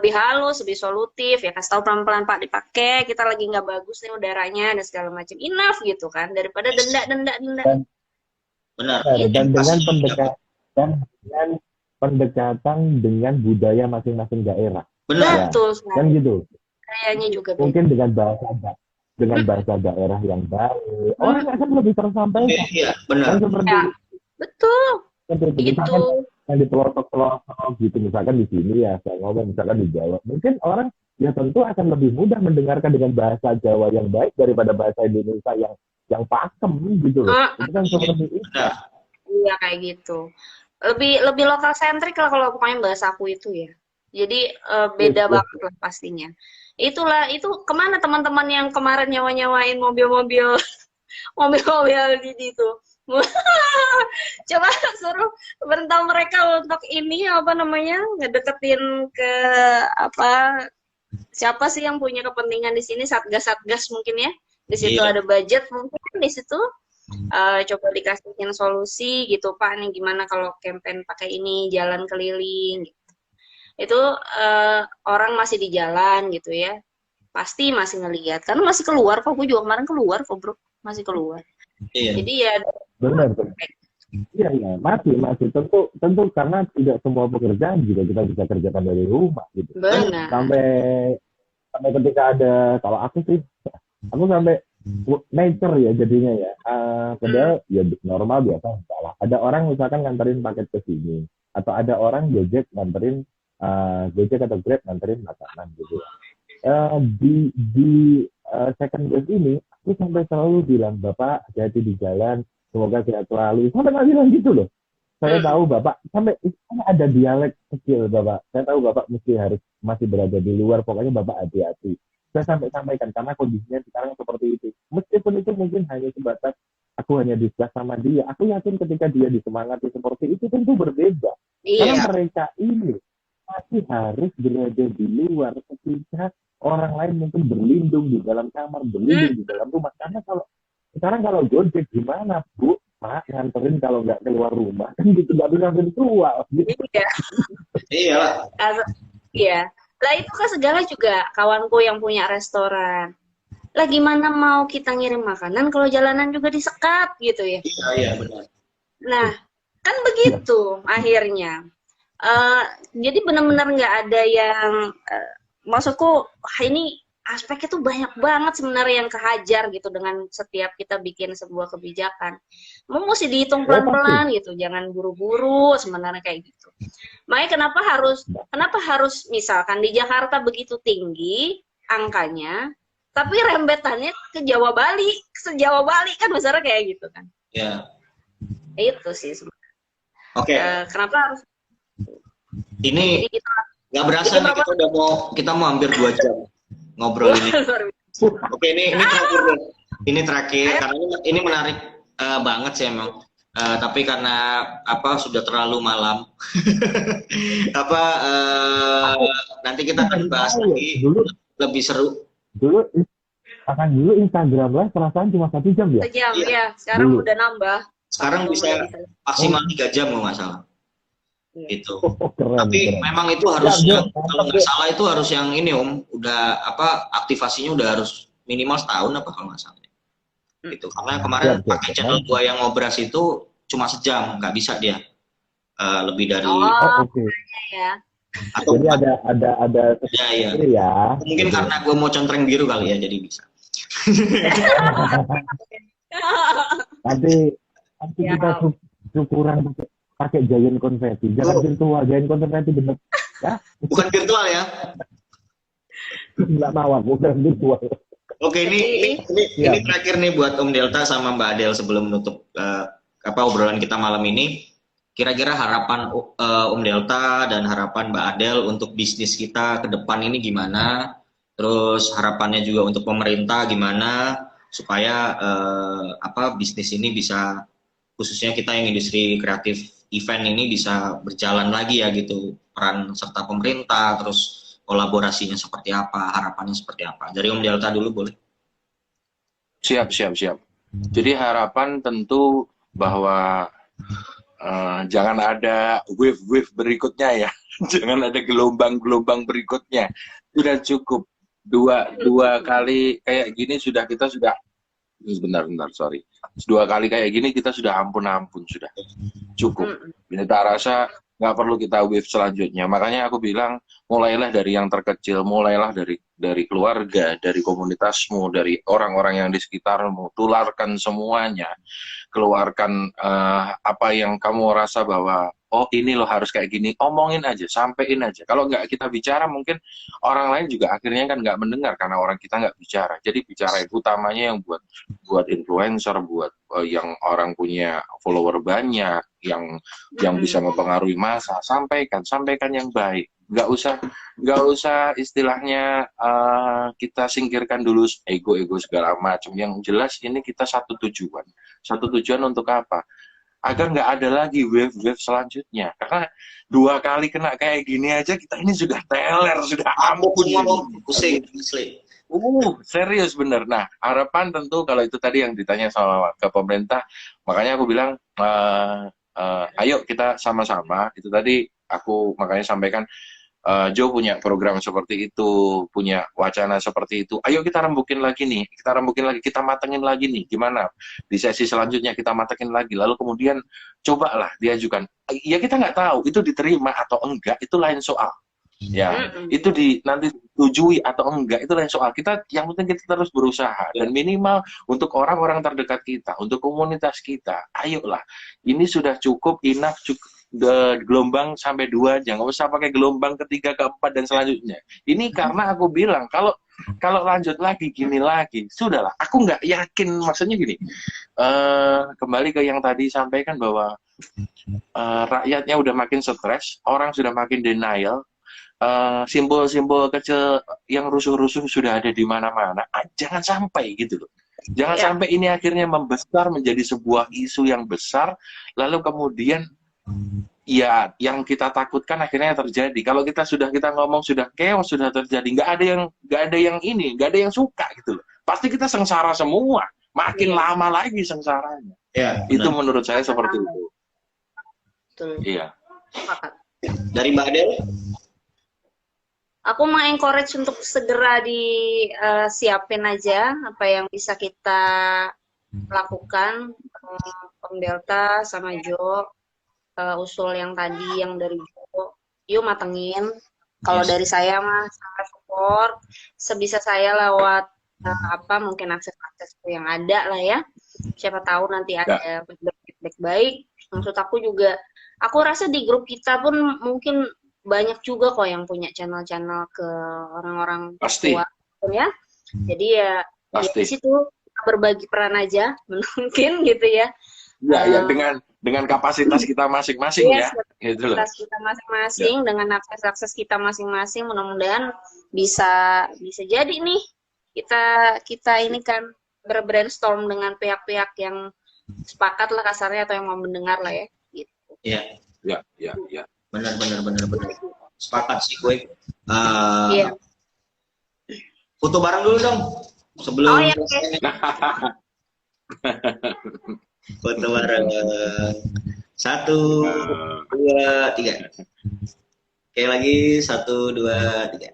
Lebih halus, lebih solutif ya, kasih tahu pelan-pelan Pak dipakai, kita lagi nggak bagus nih udaranya dan segala macam, enough gitu kan, daripada denda. Benar. Dan dengan pendekatan dengan budaya masing-masing daerah. Benar. Betul sekali. Kan gitu. Kayaknya juga mungkin dengan bahasa daerah yang baik, orang akan lebih tersampaikan. Iya, benar. Kan seperti ya, betul. Gitu. Misalkan yang di pelosok-pelosok gitu, misalkan di sini ya, saya ngomong misalkan di Jawa, mungkin orang ya tentu akan lebih mudah mendengarkan dengan bahasa Jawa yang baik daripada bahasa Indonesia yang pakem gitu loh. Itu kan seperti itu. Iya kayak gitu. Lebih lokal sentrik lah kalau pokoknya bahasa aku itu ya. Jadi beda banget lah pastinya. Itulah itu kemana teman-teman yang kemarin nyawa-nyawain mobil-mobil di itu. Coba suruh beritahu mereka untuk ini apa namanya ngedeketin ke apa siapa sih yang punya kepentingan di sini, satgas mungkin ya di situ ada budget mungkin di situ coba dikasihin solusi gitu Pak nih gimana kalau campaign pakai ini jalan keliling gitu. Itu orang masih di jalan gitu ya pasti masih ngelihat karena masih keluar kok, gue juga kemarin keluar kok bro, masih keluar. Jadi ya benar. Iya, masih tentu karena tidak semua pekerjaan juga kita bisa kerjakan dari rumah gitu. Benar. Sampai ketika ada, kalau aku sampai nature ya jadinya ya. Padahal ya normal biasa salah. Ada orang misalkan nganterin paket ke sini atau ada orang Gojek nganterin Gojek atau Grab nganterin makanan gitu. Di second wave ini aku sampai selalu bilang, Bapak hati-hati di jalan, semoga sehat selalu. Sampai nggak bilang gitu loh. Saya tahu Bapak, sampai ada dialek kecil Bapak. Saya tahu Bapak masih berada di luar, pokoknya Bapak hati-hati. saya sampaikan karena kondisinya sekarang seperti itu. Meskipun itu mungkin hanya sebatas aku hanya discuss sama dia, aku yakin ketika dia disemangati seperti itu tentu berbeda. Karena Iya. mereka ini masih harus berada di luar ketika orang lain mungkin berlindung di dalam kamar, berlindung di dalam rumah. Karena kalau sekarang kalau Gojek gimana, Bu? Mak, nganterin kalau nggak keluar rumah kan gitu, nggak bisa virtual gitu. Iya. Iya. Iya. Lah itu kan segala juga kawanku yang punya restoran. Lah gimana mau kita ngirim makanan kalau jalanan juga disekat gitu ya. Iya, iya benar. Nah, kan begitu akhirnya. Jadi benar-benar nggak ada yang maksudku ini aspeknya tuh banyak banget sebenarnya yang kehajar gitu dengan setiap kita bikin sebuah kebijakan. Mesti dihitung pelan-pelan gitu, jangan buru-buru sebenarnya kayak gitu. Makanya kenapa harus misalkan di Jakarta begitu tinggi angkanya, tapi rembetannya ke Jawa Bali, se-Jawa Bali kan misalnya kayak gitu kan. Ya. Itu sih sebenarnya. Oke. Kenapa harus Ini jadi kita nggak berasa nih kita mau hampir 2 jam ngobrol ini. Oke, ini terakhir nih. Ini terakhir karena ini menarik banget sih emang. Tapi karena sudah terlalu malam. Nanti kita akan bahas lagi lebih seru. Dulu Instagram lah perasaan cuma 1 jam ya. sejam ya, sekarang udah nambah. Sekarang bisa maksimal 3 jam kalau nggak salah. Gitu. Keren, Tapi keren. memang itu harusnya kalau nggak salah itu harus yang ini udah aktivasinya udah harus minimal setahun kalau nggak salah. Gitu. Karena kemarin pakai channel gua yang ngobras itu cuma sejam, nggak bisa dia lebih dari. Oke. Ya. Atau jadi ada ya. Mungkin karena gua mau contreng biru kali ya, jadi bisa. nanti kita syukuran pakai giant konfeti, jangan virtual, giant konfeti bener ya. Bukan virtual ya. Nggak mau aku, bukan virtual. Oke, ini terakhir nih buat Om Delta sama Mbak Adel sebelum menutup obrolan kita malam ini. Kira-kira harapan Om Delta dan harapan Mbak Adel untuk bisnis kita ke depan ini gimana? Terus harapannya juga untuk pemerintah gimana supaya bisnis ini bisa, khususnya kita yang industri kreatif event ini bisa berjalan lagi ya gitu, peran serta pemerintah, terus kolaborasinya seperti apa, harapannya seperti apa. Dari Om Delta dulu boleh? Siap. Jadi harapan tentu bahwa jangan ada wave berikutnya ya, jangan ada gelombang berikutnya. Sudah cukup dua kali kayak gini kita sudah sebentar sorry. 2 kali kayak gini kita sudah ampun sudah cukup. Ini tak rasa nggak perlu kita wave selanjutnya. Makanya aku bilang mulailah dari yang terkecil, mulailah dari keluarga, dari komunitasmu, dari orang-orang yang di sekitarmu, tularkan semuanya, keluarkan apa yang kamu rasa bahwa oh ini loh harus kayak gini, omongin aja, sampein aja. Kalau nggak kita bicara mungkin orang lain juga akhirnya kan nggak mendengar karena orang kita nggak bicara. Jadi bicara itu utamanya yang buat influencer, buat yang orang punya follower banyak, yang bisa mempengaruhi massa, sampaikan yang baik. Nggak usah istilahnya kita singkirkan dulu ego segala macam. Yang jelas ini kita satu tujuan untuk apa? Agar nggak ada lagi wave selanjutnya. Karena 2 kali kena kayak gini aja kita ini sudah teler, sudah ampun. Pusing. Serius bener. Nah, harapan tentu kalau itu tadi yang ditanya sama ke pemerintah, makanya aku bilang ayo kita sama-sama. Itu tadi aku makanya sampaikan Joe punya program seperti itu, punya wacana seperti itu. Ayo kita rembukin lagi, kita matengin lagi nih. Gimana? Di sesi selanjutnya kita matengin lagi. Lalu kemudian cobalah diajukan. Ya kita nggak tahu itu diterima atau enggak, itu lain soal. Ya, itu nanti ditujui atau enggak, itu lain soal. Yang penting kita terus berusaha. Dan minimal untuk orang-orang terdekat kita, untuk komunitas kita, ayolah. Ini sudah cukup, enough, gelombang sampai 2 aja, nggak usah pakai gelombang ketiga, keempat dan selanjutnya. Ini karena aku bilang kalau lanjut lagi gini lagi, sudahlah. Aku nggak yakin, maksudnya gini. Kembali ke yang tadi sampaikan bahwa rakyatnya udah makin stres, orang sudah makin denial. simbol-simbol kecil yang rusuh-rusuh sudah ada di mana-mana. Jangan sampai gitu loh. Jangan Ya. sampai ini akhirnya membesar menjadi sebuah isu yang besar, lalu kemudian ya yang kita takutkan akhirnya terjadi. Kalau kita ngomong sudah chaos, sudah terjadi, nggak ada yang ini, nggak ada yang suka gitu loh. Pasti kita sengsara semua. Makin lama lagi sengsaranya. Ya, Itu benar. menurut saya seperti itu. Betul. Iya. Sepakat. Dari Mbak Adel? Aku mengencourage untuk segera disiapin aja apa yang bisa kita lakukan. Om Delta sama Jo, usul yang tadi yang dari Jo, yuk matengin. Kalau Yes. dari saya mah sangat support. Sebisa saya lewat mungkin akses yang ada lah ya. Siapa tahu nanti ada feedback baik. Maksud aku juga, aku rasa di grup kita pun mungkin banyak juga kok yang punya channel-channel ke orang-orang Pasti. tua, ya. Jadi ya Pasti. di situ berbagi peran aja, mungkin gitu ya. Ya, dengan kapasitas kita masing-masing Yes, ya, gitu loh. akses kita masing-masing dengan akses kita masing-masing, mudah-mudahan bisa jadi nih kita ini kan berbrainstorm dengan pihak-pihak yang sepakat lah kasarnya atau yang mau mendengar lah ya. Gitu. Ya, Ya. benar. Sepakat sih gue. Iya. Foto bareng dulu dong sebelum Oh ya, oke. foto bareng. 1, 2, 3. Oke lagi 1, 2, 3.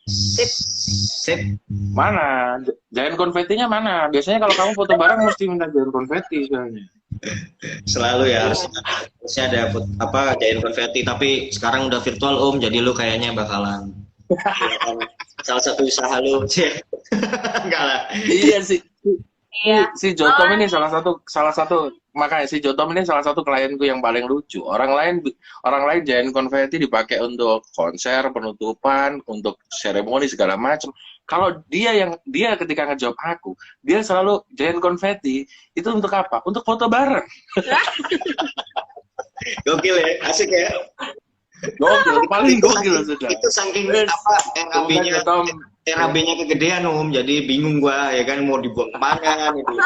Sip. Mana? Giant konfetinya mana? Biasanya kalau kamu foto bareng mesti minta giant konfeti soalnya. Selalu ya harusnya ada giant konfeti, tapi sekarang udah virtual Om, jadi lu kayaknya bakalan salah satu usaha lu. Enggak lah. Iya sih. Iya. Si Jotom ini salah satu makanya si Jotom ini salah satu klienku yang paling lucu. Orang lain giant konfeti dipakai untuk konser, penutupan, untuk seremoni segala macam. Kalau dia ketika ngejawab aku, dia selalu giant konfeti itu untuk apa? Untuk foto bareng. Gokil ya, asik ya. Gokil, paling gokil sudah. Itu saking RAB-nya kegedean Om, jadi bingung gua ya kan mau dibuang kemana gitu.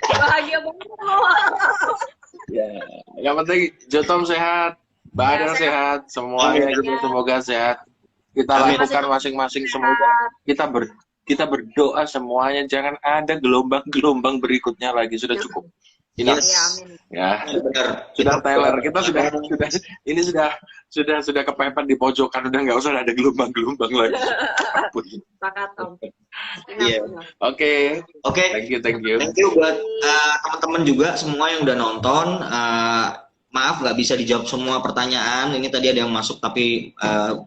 Bahagia banget loh. Ya, yang penting Jotom sehat, Mbak Adel sehat, semuanya Amin. gitu semoga sehat. Kita Amin. lakukan masing-masing, semoga kita berdoa semuanya jangan ada gelombang-gelombang berikutnya lagi, sudah cukup. Ini Iya, amin. ya Benar. sudah Tyler, kita ini sudah kepepet di pojokan, udah nggak usah ada gelombang-gelombang lagi. Ampun. Sepakat, Om. Iya. Oke, Oke. thank you. Thank you buat teman-teman juga semua yang udah nonton. Maaf nggak bisa dijawab semua pertanyaan. Ini tadi ada yang masuk tapi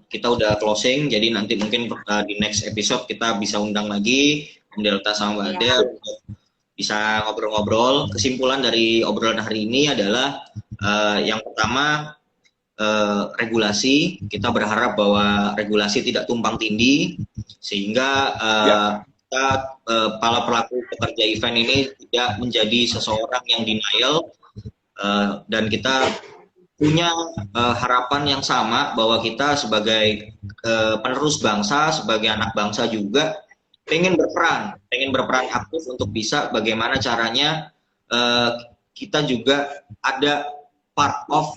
kita udah closing. Jadi nanti mungkin di next episode kita bisa undang lagi Om Delta sama Mbak Adel untuk bisa ngobrol-ngobrol. Kesimpulan dari obrolan hari ini adalah yang pertama regulasi. Kita berharap bahwa regulasi tidak tumpang tindih sehingga kita para pelaku pekerja event ini tidak menjadi seseorang yang denial, dan kita punya harapan yang sama bahwa kita sebagai penerus bangsa, sebagai anak bangsa juga pengen berperan aktif untuk bisa bagaimana caranya kita juga ada part of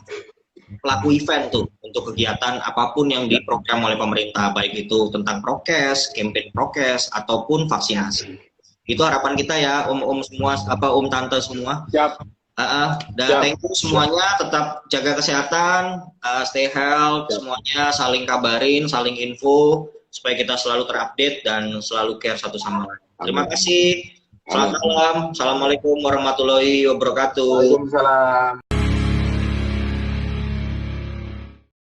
pelaku event tuh untuk kegiatan apapun yang diprogram oleh pemerintah, baik itu tentang prokes, campaign prokes ataupun vaksinasi. Itu harapan kita ya, om semua, om tante semua. Siap. Dan thank you semuanya, tetap jaga kesehatan, stay health, semuanya saling kabarin, saling info supaya kita selalu terupdate dan selalu care satu sama lain. Terima kasih. Selamat malam. Assalamualaikum warahmatullahi wabarakatuh. Waalaikumsalam.